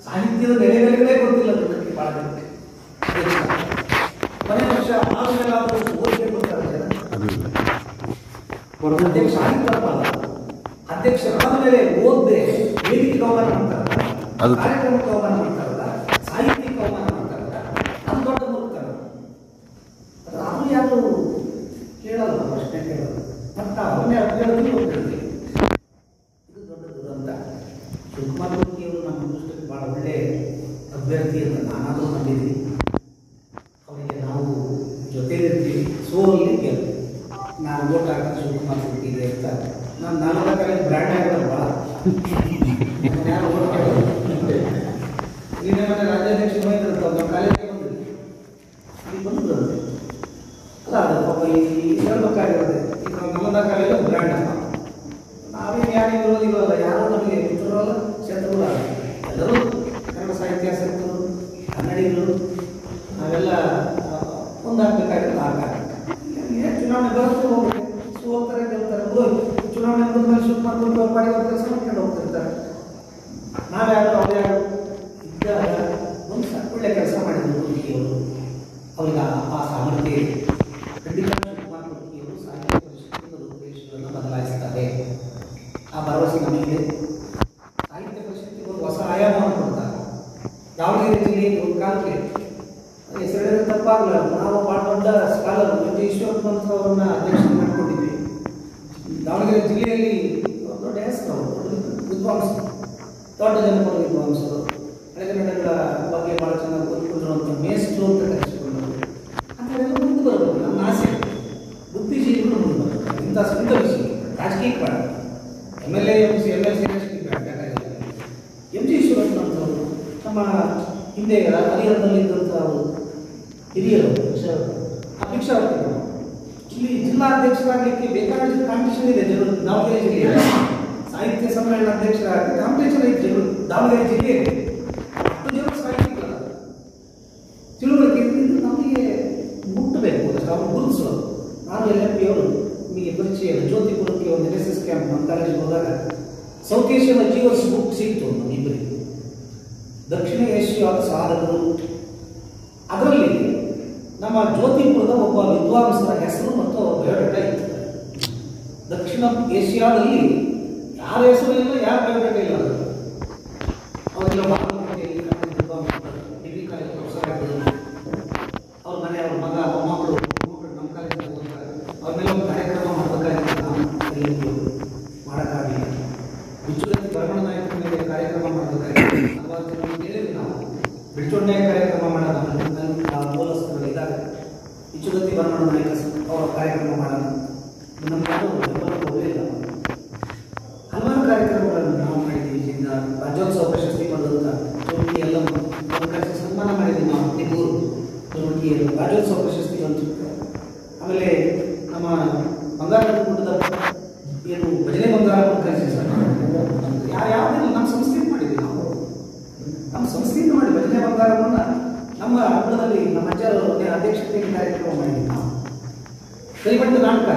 Speaker 8: ಸಾಹಿತ್ಯದ ಬೆಲೆಗಳೇ ಗೊತ್ತಿಲ್ಲ ನನಗೆ ಭಾಳ ಜನಕ್ಕೆ. ಕೊನೆ ವರ್ಷ ಆದಮೇಲೆ ಓದಬೇಕು ಅಂತಾರೆ ಅಧ್ಯಕ್ಷ ಆಗಿತ್ತಪ್ಪ, ಅಧ್ಯಕ್ಷರಾದ ಮೇಲೆ ಓದದೆ ವೇದಿಕೆಗೆ ಅವಮಾನ ಮಾಡ್ತಾರಲ್ಲ, ಕಾರ್ಯಕ್ರಮಕ್ಕೆ ಅವಮಾನ ಮಾಡ್ತಾರಲ್ಲ, ಸಾಹಿತ್ಯಕ್ಕೆ ಅವಮಾನ ಮಾಡ್ತಾರಲ್ಲ, ಅದು ದೊಡ್ಡ ಮುಕ್ತಾರ. ಅದು ಯಾರು ಕೇಳಲ್ಲ, ಪ್ರಶ್ನೆ ಕೇಳಲ್ಲ. ಮತ್ತು ಅವನ್ನೇ ಅಭ್ಯರ್ಥಿ ಹೋಗ್ತಿರ್ತೀವಿ. ಇದು ದೊಡ್ಡ ದುರಂತ. ಶಿವಕುಮಾರ್ ಮೂರ್ತಿಯವರು ನಮ್ಮ ದೃಷ್ಟಿಗೆ ಭಾಳ ಒಳ್ಳೆ ಅಭ್ಯರ್ಥಿ ಅಂತ ನಾನಾದರೂ ನಂಬಿದ್ದೀನಿ. ಅವರಿಗೆ ನಾವು ಜೊತೆಲಿರ್ತೀವಿ, ಸೋಲಲ್ಲಿ ಗೆಲ್ತೀವಿ. ನಾನು ಓಟ್ ಹಾಕೋದು ಶಿವಕುಮಾರ್ ಮೂರ್ತಿ ಇದೆ ಅಂತ ನಾನು 4 ಕಡೆ ಬ್ರ್ಯಾಂಡ್ ಆಗೋದು ಭಾಳ. ಯಾರು ಓಟ್ ಹಾಕೋದು ನಿನ್ನೆ ಮನೆ ರಾಜ್ಯಾಧ್ಯಕ್ಷ ಹೋಗಿರುತ್ತೆ, ನಮ್ಮ ಕಾಲೇಜಿಗೆ ಬಂದಿದ್ದೆ, ಅಲ್ಲಿ ಬಂದು ಅಲ್ಲ ಅದು ಪಾಪ ಈ ಹೇಳ್ಬೇಕಾಗಿರೋದೆ. ಈಗ ನಮ್ಮ ಕಾಲೇಜ್ ಬ್ರ್ಯಾಂಡ್ ಅಲ್ಲ, ನಾವೇನು ಯಾರು ವಿರೋಧಿಗಳಲ್ಲ, ಯಾರು ನಮಗೆ ಮಿತ್ರರಲ್ಲ, ಶತ್ರುಗಳು ಅಲ್ಲ. ಎಲ್ಲರೂ ಕನ್ನಡ ಸಾಹಿತ್ಯಾಸಕ್ತರು, ಕನ್ನಡಿಗರು, ನಾವೆಲ್ಲ ಒಂದಾಗಬೇಕಾಗಿರೋದು ಆಗ. ಚುನಾವಣೆ ಬರುತ್ತೆ, ಹೋಗುತ್ತೆ, ಸೋಲ್ತಾರೆ, ಗೆಲ್ತಾರೆ, ಚುನಾವಣೆ ಬಂದ್ಮೇಲೆ ಶಿವಕುಮಾರ್ ಮೂರ್ತಿ ಅವ್ರ ಪಾಡಿ ಅವ್ರ ಕೆಲಸ ಮಾಡ್ಕೊಂಡು ಹೋಗ್ತಿರ್ತಾರೆ. ನಾವ್ಯಾರು ಅವ್ರು ಯಾರು ಇದ್ದಾಗ ಒಂದು ಒಳ್ಳೆ ಕೆಲಸ ಮಾಡಿದ್ರು ಮೂರ್ತಿಯವರು. ಅವ್ರಿಗೆ ಆ ಸಾಮರ್ಥ್ಯ ಇದೆ. ಖಂಡಿತ ಶಿವಕುಮಾರ್ ಮೂರ್ತಿಯವರು ಸಾಹಿತ್ಯ ಪರಿಷತ್ತಿನ ರೂಪುರೇಷೆಗಳನ್ನು ಬದಲಾಯಿಸ್ತಾರೆ. ಆ ಭರವಸೆ ನಮಗಿದೆ. ಸಾಹಿತ್ಯ ಪರಿಷತ್ತಿಗೆ ಒಂದು ಹೊಸ ಆಯಾಮವನ್ನು ಕೊಡ್ತಾರೆ. ದಾವಣಗೆರೆ ಜಿಲ್ಲೆಯಲ್ಲಿ ಒಂದು ಕಾಲಕ್ಕೆ ಹೆಸರು ತಪ್ಪಾಗಲ್ಲ, ನಾವು ಭಾಳ ದೊಡ್ಡ ಸ್ಕಾಲರ್ ಈಶ್ವರಪ್ಪನವ್ರನ್ನ ಅಧ್ಯಕ್ಷ ಮಾಡಿಕೊಂಡಿದ್ವಿ. ದಾವಣಗೆರೆ ಜಿಲ್ಲೆಯಲ್ಲಿ ದೊಡ್ಡ ಹೆಸರು, ವಿದ್ವಾಂಸರು, ದೊಡ್ಡ ಜನಪದ ವಿದ್ವಾಂಸರು, ಹಳೆಗನ್ನಡಗಳ ಬಗ್ಗೆ ಭಾಳ ಚೆನ್ನಾಗಿ ಗೊತ್ತಿರುವಂಥ ಮೇಸ್ಟ್ರು ಅಂತ ಕರೆಸಿಕೊಂಡರು. ಅಂಥವೆಲ್ಲ ಮುಂದೆ ಬರಬೇಕು. ನಮ್ಮ ಆಸೆ ಬುದ್ಧಿಜೀವಿಗಳು ಮುಂದೆ ಬರಬೇಕು. ಇಂಥ ವಿಷಯ ರಾಜಕೀಯಕ್ಕೆ ಬೇಡ, MLA MLC ಬೇಕಾಗಿಲ್ಲ. MG ಈಶ್ವರಪ್ಪನವರು ನಮ್ಮ ಹಿಂದೆ ಹರಿಹರದಲ್ಲಿದ್ದಂಥ ಅವರು ಹಿರಿಯರು ಅಭಿಕ್ಷಾವರ್ತಿಗಳು. ಇಲ್ಲಿ ಜಿಲ್ಲಾಧ್ಯಕ್ಷರಾಗಲಿಕ್ಕೆ ಬೇಕಾದಷ್ಟು ಕಾಂಪಿಟೇಷನ್ ಇದೆ. ಜನರು ದಾವಣಗೆರೆ ಜಿಲ್ಲೆಯಲ್ಲಿ ಸಾಹಿತ್ಯ ಸಮ್ಮೇಳನ ಅಧ್ಯಕ್ಷರಾಗಿ ಕಾಂಪಿಟೇಷನ್ ಐತೆ. ಜನರು ದಾವಣಗೆರೆ ಜಿಲ್ಲೆಯಲ್ಲಿ ಅಷ್ಟು ಜನರು ಸಾಹಿತ್ಯಗಳ ತಿಳುವಳಿಕೆ ನಮಗೆ ಮುಟ್ಟಬೇಕು, ಅವ್ರು ಗುರುತಿಸೋದು. ನಾನು LMP ಅವರು ನಿಮಗೆ ಪರಿಚಯ ಜ್ಯೋತಿಪುರಕ್ಕೆ ಒಂದು NSS ಕ್ಯಾಂಪ್ ನಮ್ಮ ಕಾಲೇಜಿಗೆ ಹೋದಾಗ ಸೌತ್ ಏಷ್ಯಾದ ಅಚೀವರ್ಸ್ ಬುಕ್ ಸಿಕ್ತು ನಮ್ಮಿಬ್ಬರಿಗೆ, ದಕ್ಷಿಣ ಏಷ್ಯಾದ ಸಾಧಕರು. ಅದರಲ್ಲಿ ನಮ್ಮ ಜ್ಯೋತಿಪುರದ ಒಬ್ಬ ವಿದ್ವಾಂಸರ ಹೆಸರು ಮತ್ತು ಬಯೋಡೇಟಾ ಇತ್ತು. ದಕ್ಷಿಣ ಏಷ್ಯಾದಲ್ಲಿ ಯಾರ ಹೆಸರು ಇಲ್ಲ, ಯಾರ ಬಯೋಡೇಟಾ ಇಲ್ಲ. ಅವರೆಲ್ಲ ಬಾಗಲಕೋಟೆಯಲ್ಲಿ ಡಿಗ್ರಿ ಕಾಲೇಜ್ ಪ್ರೊಫೆಸರ್ ಆಗಿದ್ದರು. ಅವ್ರ ಮನೆ, ಅವ್ರ ಮಗ, ಮೊಮ್ಮಕ್ಕಳು ನಮ್ಮ ಕಾಲೇಜಿಗೆ ಹೋಗ್ತಾರೆ. ಅವ್ರ ಮೇಲೆ ಒಂದು ಕಾರ್ಯಕ್ರಮ ಮಾಡಬೇಕಾಗಿತ್ತು. ನಾವು ಮಾಡೋಕ್ಕಾಗಲಿಲ್ಲ. ಬಿಚ್ಚುಗತ್ತಿ ಬರಮಣ ನಾಯಕರ ಮೇಲೆ ಕಾರ್ಯಕ್ರಮ ಮಾಡಬೇಕಾಗಿತ್ತು. ಹಲವಾರು ಜನ ಹೇಳಿದ್ವಿ ನಾವು ಬಿಚ್ಚುಗಣ್ಣೆ ಕಾರ್ಯಕ್ರಮ ಮಾಡೋಣ, ಮೂಲಸ್ಥರು ಇದ್ದಾಗ ಬಿಚ್ಚುಗತ್ತಿ ಬರಮಣ ನಾಯಕ ಅವರ ಕಾರ್ಯಕ್ರಮ ಮಾಡೋಣ. ನಮ್ಮ ಹೋಗಲಿಲ್ಲ. ಹಲವಾರು ಕಾರ್ಯಕ್ರಮಗಳನ್ನು ನಾವು ಮಾಡಿದ್ದೀವಿ. ರಾಜ್ಯೋತ್ಸವ ಪ್ರಶಸ್ತಿ ಪಡೆದಂಥ ಚೌಟಿ ಎಲ್ಲ ಸನ್ಮಾನ ಮಾಡಿದ್ದೀವಿ ನಾವು. ನಿಗೂರು ಚೌಟಿಯಲ್ಲಿ ರಾಜ್ಯೋತ್ಸವ ಪ್ರಶಸ್ತಿ ಬಂದಿರುತ್ತೆ. ಆಮೇಲೆ ನಮ್ಮ ಬಂಗಾರದ ಕೂಟದ ಏನು ಭಜನೆ ಬಂಗಾರ ಯಾವುದಿಲ್ಲ, ನಮ್ಮ ಸಂಸ್ಥೆಯಿಂದ ಮಾಡಿದ್ವಿ ನಾವು. ನಮ್ಮ ಸಂಸ್ಥೆಯಿಂದ ಮಾಡಿ ಭಜನೆ ಬಂಗಾರವನ್ನು ನಮ್ಮ ಹಬ್ಬದಲ್ಲಿ ನಮ್ಮ ಅಜ್ಜರ ಅಧ್ಯಕ್ಷತೆಯಲ್ಲಿ ಕಾರ್ಯಕ್ರಮ ಮಾಡಿದ್ವಿ ನಾವು. ಕೈಮಂಟ ನಾಟಕ,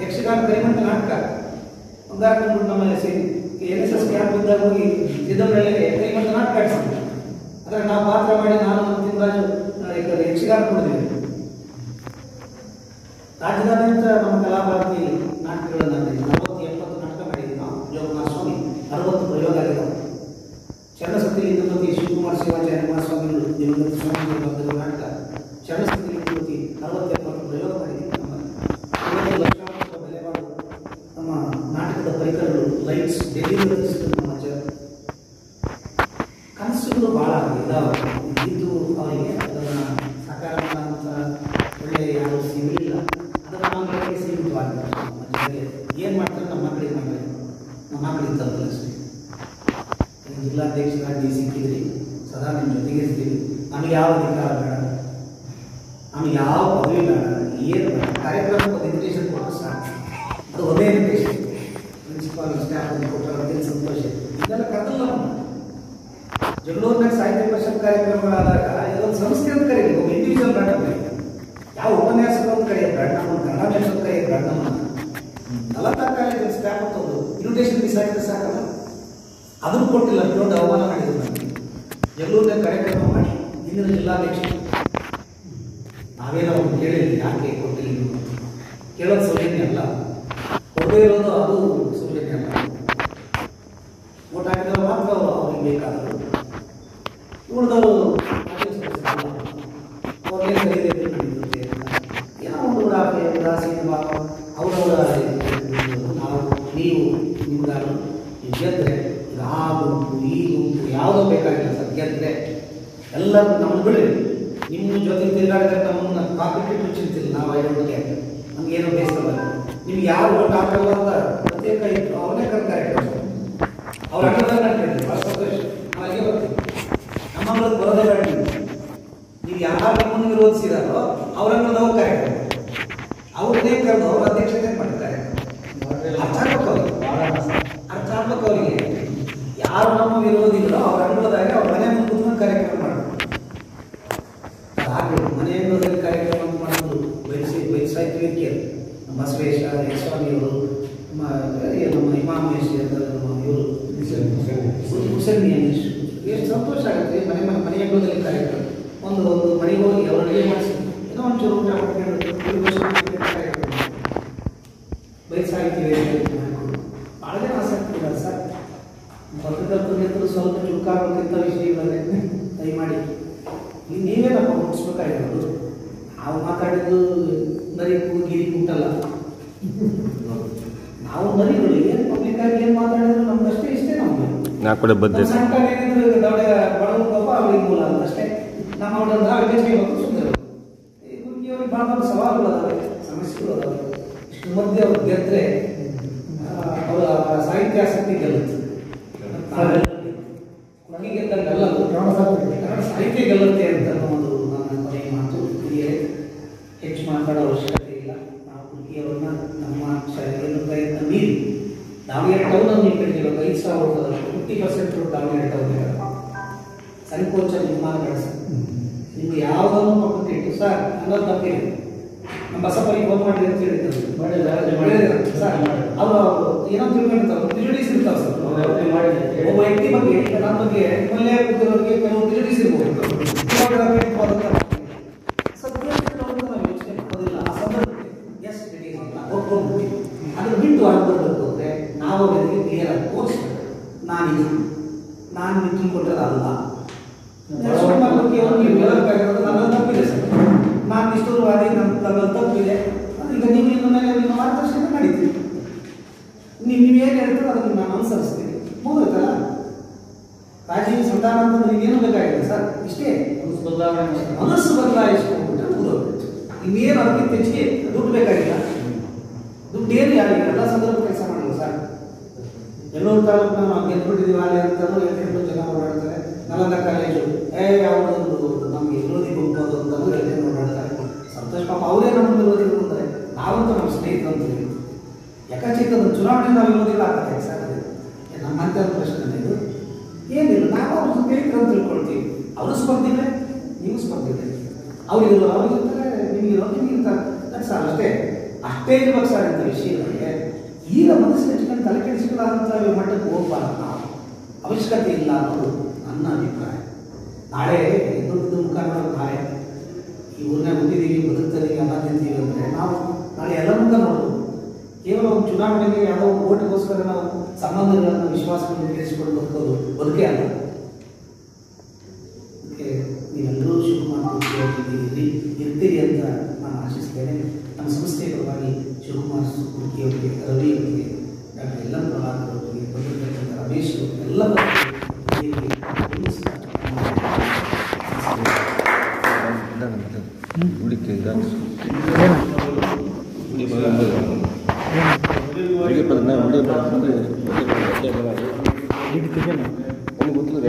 Speaker 8: ಯಕ್ಷಗಾನ ಕೈಮಂಟ ನಾಟಕ ಬಂಗಾರ ನಮ್ಮ NSS ಕ್ಯಾಂಪ್ ಇದ್ದಾಗ ಹೋಗಿ ಸಿದ್ದಮರಳ್ಳಿಗೆ ಕೈಮಂಟ ನಾಟಕ ಆಡಿಸಿದ್ವಿ. ಅದರ ನಾವು ಪಾತ್ರ ಮಾಡಿ ನಾನು ನಮ್ಮ ತಿಮ್ಮರಾಜು ಯಕ್ಷಗಾನ ಕೊಡಿದ್ವಿ. ರಾಜಧಾನಿಯಿಂದ ನಮ್ಮ ಕಲಾಭಾರತಿ ನಾಟಕಗಳನ್ನು 40-70 ನಾಟಕ ಮಾಡಿದ್ವಿ ನಾವು. ಜೋಗನಾಥ ಸ್ವಾಮಿ 60 ಪ್ರಯೋಗ ಆಗಿದ್ದಾವೆ. ಚರಣಸತಿ ಲಿಂಗಪತಿ ಶಿವಕುಮಾರ ಶಿವಾಚಾರ್ಯ ಮಹಾಸ್ವಾಮಿಗಳು ದಿವಂಗತ ಸ್ವಾಮಿ ಬಂದಿರುವ ನಾಟಕ ಚರಣಸತಿ ಲಿಂಗಪತಿ 60-70 ಪ್ರಯೋಗ ಮಾಡಿದ್ದೀವಿ. ನಮ್ಮ 50 ಲಕ್ಷ ಬೆಲೆ ಬಾಳು ನಮ್ಮ ನಾಟಕದ
Speaker 11: ಸಮಸ್ಯೆಗಳು ಭಾಳ ಇದಾವೆ ಇದು ಅವರಿಗೆ ಅದನ್ನು ಸಾಕಾರ ಮಾಡೋಂಥ ಒಳ್ಳೆಯ ಯಾರು ಸಿಗಲಿಲ್ಲ ಅದರ ಮಕ್ಕಳಿಗೆ ಸೀಮಿತವಾಗಿದೆ. ಜೊತೆಗೆ ಏನು ಮಾಡ್ತಾರೆ ನಮ್ಮ ಮಕ್ಕಳಿಗೆ ತಪ್ಪಲ್ಲ ಅಷ್ಟೇ. ಜಿಲ್ಲಾಧ್ಯಕ್ಷರಾಗಿ ಸಿಕ್ಕಿದ್ರಿ, ಸದಾ ನಿಮ್ಮ ಜೊತೆಗೆ ಇರ್ತೀವಿ. ನಮಗೆ ಯಾವ ಅಧಿಕಾರ ಬೇಡ, ನಮಗೆ ಯಾವ ಪದವಿ ಬೇಡ, ಏನು ಬೇಡ. ಕಾರ್ಯಕ್ರಮಕ್ಕೆ ಒಂದು ಇನ್ವಿಟೇಷನ್ ಕೊಟ್ಟರೆ ಸಾಕು. ಅದು ಒಂದೇ ಇನ್ವಿಟೇಷನ್. ಪ್ರಿನ್ಸಿಪಾಲ್ ಸ್ಟಾಫ್ ಒಂದು ಕೊಟ್ಟರೆ ಸಂತೋಷ. ಇದೆಲ್ಲ ಕರೆದಲ್ಲ ಜಗಳೂರಿನಾಗ ಸಾಹಿತ್ಯ ಪರಿಷತ್ ಕಾರ್ಯಕ್ರಮಗಳಾದಾಗ ಇದೊಂದು ಸಂಸ್ಥೆ ಅಂತ ಕರೀಲಿ, ಒಬ್ಬ ಇಂಡಿವಿಜುವಲ್ ಬೇಡ. ಯಾವ ಉಪನ್ಯಾಸಕರು ಅಂತ ಕರೆಯೋದು ಬೇಡ, ನಮ್ಮನ್ನು ಕನ್ನಡ ಮೇಲ್ಸೋದು ಕರೆಯೋದು ಬೇಡ. ನಮ್ಮನ್ನು ನಲವತ್ತಾರು ಕಾಲೇಜಲ್ಲಿ ಸ್ಟಾಫ್ ಅಂತದ್ದು ಇನ್ವಿಟೇಷನ್ ಮಿಸ್ ಆಗಿದ್ರೆ ಸಾಕಲ್ಲ. ಅದನ್ನು ಕೊಟ್ಟಿಲ್ಲ, ದೊಡ್ಡ ಅವಮಾನ ಮಾಡಿದ್ರು ನನಗೆ. ಜಗಳೂರಿನ ಕಾರ್ಯಕ್ರಮ ಮಾಡಿ ಇಂದಿನ ಜಿಲ್ಲಾಧ್ಯಕ್ಷ ನಾವೇನೋ ಒಂದು ಕೇಳಿದ್ವಿ, ಯಾಕೆ ಕೊಟ್ಟಿಲ್ಲ ಕೇಳೋದು ಸೌಜನ್ಯ ಅಲ್ಲ, ಕೊಡದೇ ಇರೋದು ಅದು ಸೌಜನ್ಯ ಅಲ್ಲ. ಓಟ್ ಹಾಕಿದ್ರೆ ಮಾತ್ರ ಅವ್ರಿಗೆ ಬೇಕಾದರು, ಉಳಿದವರು ಅವ್ರಿಗೆ ಖರೀದಿ ನಡೀತದೆ. ಏನೋ ಒಂದು ಉದಾಸೀನ ಭಾವ ಅವರವರ ನಾವು ನೀವು ನಿಮ್ಗಾರು ನೀವು ಗೆದ್ದರೆ ಈಗ ಆ ಗುಂಪು ಈ ಗುಂಪು ಯಾವುದೋ ಬೇಕಾಗಿಲ್ಲ ಸರ್. ಗೆದ್ದರೆ ಎಲ್ಲರೂ ನಮ್ಮನ್ನು ಬಿಡಿ, ನಿಮ್ಮ ಜೊತೆ ತಿರುಗಾಡಿದ್ರೆ ನಮ್ಮನ್ನು ಕಾಂಪಿಟೇಟಿವ್ ಚಿಂತಿಲ್ಲ. ನಾವು ಐಡೋಟಿಗೆ ನಮಗೇನೋ ಬೇಸರಲ್ಲ. ನಿಮ್ಗೆ ಯಾರು ಓಟ್ ಹಾಕಲ್ಲ ಅಂತ ಪ್ರತ್ಯೇಕ ಇತ್ತು ಅವರೇ ಕರ್ತಾರೆ. ಅವ್ರ ಅಂಗದಾಗ ನಡ್ಕೊಂಡು ಭಾಳ ಸಂತೋಷ. ನಾವು ಅಲ್ಲಿಗೆ ಬರ್ತೀವಿ. ನಮ್ಮ ಅಂಗಕ್ಕೆ ಬರೋದೇ ಬೇಡ. ನೀವು ಯಾರು ನಿಮ್ಮನ್ನು ವಿರೋಧಿಸಿದಾರೋ ಅವ್ರ ಅಂಗದವ ಕಾರ್ಯಕ್ರಮ ಅವ್ರನ್ನೇ ಕರೆದು ಅವ್ರ ಅಧ್ಯಕ್ಷತೆ ಮಾಡ್ತಾರೆ. ಅರ್ಥ ಆಗ್ಬೇಕು ಅವರಿಗೆ. ಯಾರು ನಮ್ಮ ವಿರೋಧಿಗಳು ಅವ್ರ ಅಂಗಳದಾಗ ಅವ್ರ ಮನೆ ಮುಂದೆ ಕೂತ್ಕೊಂಡು ಕಾರ್ಯಕ್ರಮ ಮಾಡ್ತಾರೆ. ಅದಾಗಬೇಕು. ಮನೆ ಅಂಗಳದಲ್ಲಿ ಕಾರ್ಯಕ್ರಮ ಮಾಡೋದು ಬಯಸಾಯ್ತು ವೇದಿಕೆ ನಮ್ಮ ಬಸವೇಶ ಯಶಸ್ವಾಮಿಯವರು, ನಮ್ಮ ಇಮಾಮೇಶ್ ಇವರು ಹುಸೇನ್ ಎಷ್ಟು ಸಂತೋಷ ಆಗುತ್ತೆ. ಮನೆ ಅಂಗಳದಲ್ಲಿ ಕಾರ್ಯಕ್ರಮ ಒಂದು ಮನೆಗೆ ಹೋಗಿ ಅವ್ರ ಅಡುಗೆ ಮಾಡಿಸಿ ಏನೋ ಒಂಚೂರು ಊಟ ಮಾಡ್ಕೊಂಡು ಬಯಸಾಗ್ತೀವಿ. ಭಾಳ ಜನ ಆಸಕ್ತಿ ಇಲ್ಲ ಸರ್. ಪತ್ರಕರ್ತರು ಸ್ವಲ್ಪ ಚುಕ್ಕಾಗಬೇಕಿಂತ ವಿಷಯಗಳನ್ನೇ ದಯಮಾಡಿ ನೀವೇ ನಮ್ಮ ಮುಗಿಸ್ಬೇಕಾಗಿರೋದು. ನಾವು ಮಾತಾಡಿದ್ದು ನರಿ ಗಿರಿ ಕುಂಟಲ್ಲ. ನಾವು ನರಿಗಳು ಏನು ಪಬ್ಲಿಕ್ ಆಗಿ ಏನು ಮಾತಾಡಿದ್ರು ನಮ್ದಷ್ಟೇ ಇಷ್ಟೇ. ನಮ್ಗೆ ಸಣ್ಣ ಏನಿದ್ರು ದೊಡ್ಡ ಬಡವಪ್ಪ ಅವ್ರಿಗೆ ಮೂಲ ಅಷ್ಟೇ. ನಮ್ಮ ಅವ್ರಿಗೆ ಸುಂದರ ಅವ್ರಿಗೆ ಭಾಳ ದೊಡ್ಡ ಸವಾಲುಗಳು ಅದಾವೆ, ಸಮಸ್ಯೆಗಳು ಅದಾವೆ. ಇಷ್ಟು ಮಧ್ಯೆ ಅವ್ರು ಗೆದ್ದರೆ ಅವರ ಸಾಹಿತ್ಯ ಆಸಕ್ತಿ ಗೆಲ್ಲುತ್ತೆ. ಗೆದ್ದಂಗಲ್ಲ, ಸಾಹಿತ್ಯ ಗೆಲ್ಲುತ್ತೆ ಅಂತ ಒಂದು ನನ್ನ ಕೊನೆಯ ಮಾತು. ಹಿರಿಯರೇ, ಹೆಚ್ಚು ಮಾತಾಡೋ ಅವಶ್ಯಕತೆ ಇಲ್ಲ. ನಾವು ಹುಡುಗಿಯವರನ್ನ ನಮ್ಮ ಪ್ರಯತ್ನ ಮೀರಿ ದಾವಣಗೆರೆ ಟೌನಲ್ಲಿ ನೀವು ಕಡಿಮೆ 5,000 50% ದಾವಣಗೆರೆ ಟೌನ್ ಸಂಕೋಚ ನಿರ್ಮಾಣ ಕಳಿಸಿ ನಿಮ್ಗೆ ಯಾವುದನ್ನು ಪಕ್ಕಕ್ಕೆ ಇಟ್ಟು ಸರ್ ಅನ್ನೋದು ತಪ್ಪಿದೆ. ನಮ್ಮ ಬಸಪ್ಪನಿಗೆ ಫೋನ್ ಮಾಡಿ ಅಂತ ಹೇಳಿದ್ರು ಸರ್. ಅವರು ಏನೋ ತಿಳ್ಕೊಂಡಿರ್ತಾರೆ, ಪ್ರಿಜುಡಿಸ್ ಇರ್ತಾವೆ ಸರ್. ಒಬ್ಬ ವ್ಯಕ್ತಿ ಬಗ್ಗೆ ನನ್ನ ಬಗ್ಗೆ ನಿಮ್ಮಲ್ಲೇ ಕೂತಿರೋರಿಗೆ ಕೆಲವು ಪ್ರಿಜುಡಿಸ್ ಇರ್ಬೋದು. ಯೋಚನೆ ಮಾಡೋದಿಲ್ಲ ಆ ಸಂದರ್ಭಕ್ಕೆ. ಎಸ್ ಒಪ್ಕೊಂಡು ಅದನ್ನು ಬಿಟ್ಟು ಆಗ್ಬರ್ಬೇಕು ಅಂದರೆ ನಾವು ಅವರಿಗೆ ಕ್ಲಿಯರ್ ಆಗಿ ತೋರಿಸ್ಬೇಕು. ನಾನು ತಿಳ್ಕೊಂಡ್ರಲ್ಲ ನನ್ನ ತಪ್ಪಿದೆ ಸರ್, ನಾನು ನಿಷ್ಠುರವಾದಿ, ನನ್ನ ತಪ್ಪಿದೆ. ಈಗ ನೀವು ಇನ್ನು ಮೇಲೆ ನಿಮ್ಮ ಮಾರ್ಗದರ್ಶನ ನಡೀತೀವಿ. ನೀವೇನು ಹೇಳ್ತೀರೋ ಅದನ್ನು ನಾನು ಅನುಸರಿಸ್ತೀನಿ. ಮುಗಿದಲ್ಲ ರಾಜೀವ್ ಸಂಧಾನ ಅಂತಂದ್ರೆ ನೀವೇನು ಬೇಕಾಗಿದೆ ಸರ್. ಇಷ್ಟೇ ಮನಸ್ಸು ಬದಲಾಯಿಸ್ಕೊಂಡ್ಬಿಟ್ರೆ ಮುಗಿದೋಗ್ಬಿಟ್ಟು ಇನ್ನೇನು ಅದಕ್ಕಿಂತ ಹೆಚ್ಚಿಗೆ ದುಡ್ಡು ಬೇಕಾಗಿಲ್ಲ. ದುಡ್ಡು ಏನು ಯಾರಿಗೆ ಎಲ್ಲ ಸಂದರ್ಭ ಕೆಲಸ ಮಾಡಲ್ಲ ಸರ್. ಎಲ್ಲೂರು ತಾಲೂಕು ನಾವು ಗೆದ್ಬಿಟ್ಟಿದ್ದೀವಿ ಅಲ್ಲಿ ಅಂತಂದ್ರೆ 800 ಜನ ಓಡಾಡ್ತಾರೆ. ನಲಂದ ಕಾಲೇಜು ಯಾವುದೊಂದು ನಮಗೆ ವಿರೋಧಿ ಗುಂಪದು ಅಂತಂದ್ರೆ 800 ಓಡಾಡ್ತಾರೆ. ಸಂತೋಷ ಪಾಪ ಅವರೇ ನಮ್ಮ ವಿರೋಧಿಗಳು ಅಂತಾರೆ. ನಾವಂತೂ ನಮ್ಮ ಸ್ನೇಹಿತರು ಅಂತ ಹೇಳಿ ಯಾಕಂದ್ರೆ ಚುನಾವಣೆ ನಾವು ವಿರೋಧಿಗಳು ಆಗ್ತದೆ ಸರ್. ನಮ್ಮ ಅಂತ ಪ್ರಶ್ನೆ ಇದು ಏನಿಲ್ಲ. ನಾವು ಅವ್ರ ಸ್ನೇಹಿತರು ಅಂತ ತಿಳ್ಕೊಳ್ತೀವಿ. ಅವರು ಸ್ಪರ್ಧಿದ್ರೆ ನೀವು ಸ್ಪರ್ಧಿದ್ರೆ ಅವ್ರಿಗೆ ನಿಮಗಿರೋದು ನಿಮಗಿರ್ತಾರೆ ಸರ್. ಅಷ್ಟೇ ಇರ್ಬೇಕು ಸರ್ ಅಂತ ವಿಷಯಗಳಿಗೆ ಈಗ ಮನಸ್ಸಿನ ಚಿಕನ್ ತಲೆ ಕೆಡಿಸಿಕೊಳ್ಳಾದಂಥ ಮಟ್ಟಕ್ಕೆ ಹೋಗ್ಬಾರ್ದು. ನಾವು ಅವಶ್ಯಕತೆ ಇಲ್ಲ ಅನ್ನೋದು ನನ್ನ ಅಭಿಪ್ರಾಯ. ನಾಳೆ ದೊಡ್ಡ ಮುಖ ನೋಡೋದು ನಾಳೆ ಈ ಊರನ್ನ ಹುಟ್ಟಿದ್ದೀವಿ, ಬದುಕ್ತೀವಿ, ಎಲ್ಲ ತಿಂತೀವಿ ಅಂದರೆ ನಾವು ನಾಳೆ ಎಲ್ಲ ಮುಖ ನೋಡೋದು. ಕೇವಲ ಒಂದು ಚುನಾವಣೆಗೆ ಯಾವುದೋ ಒಂದು ಓಟಿಗೋಸ್ಕರ ನಾವು ಸಂಬಂಧಗಳನ್ನು ವಿಶ್ವಾಸಗಳನ್ನು ಕೇಳಿಸಿಕೊಂಡು ಬದುಕೇ ಅಲ್ಲ. ಅದಕ್ಕೆ ನೀವೆಲ್ಲರೂ ಶಿವಕುಮಾರ್ ಇರ್ತೀರಿ ಅಂತ ನಾನು ಆಶಿಸ್ತೇನೆ. ನಮ್ಮ ಸಂಸ್ಥೆಯ ಪರವಾಗಿ ಶಿವಕುಮಾರ್ ಕುರ್ಕಿ ಅವರಿಗೆ, ರವಿ ಅವರಿಗೆ, ಡಾಕ್ಟರ್ ಎಲ್ಲ ಪ್ರಹ್ಲಾದ್ ಅವರಿಗೆ, ಬಂದಿರತಕ್ಕಂಥ ರಮೇಶ್ ಎಲ್ಲ
Speaker 1: ಗೊತ್ತಿಲ್ಲ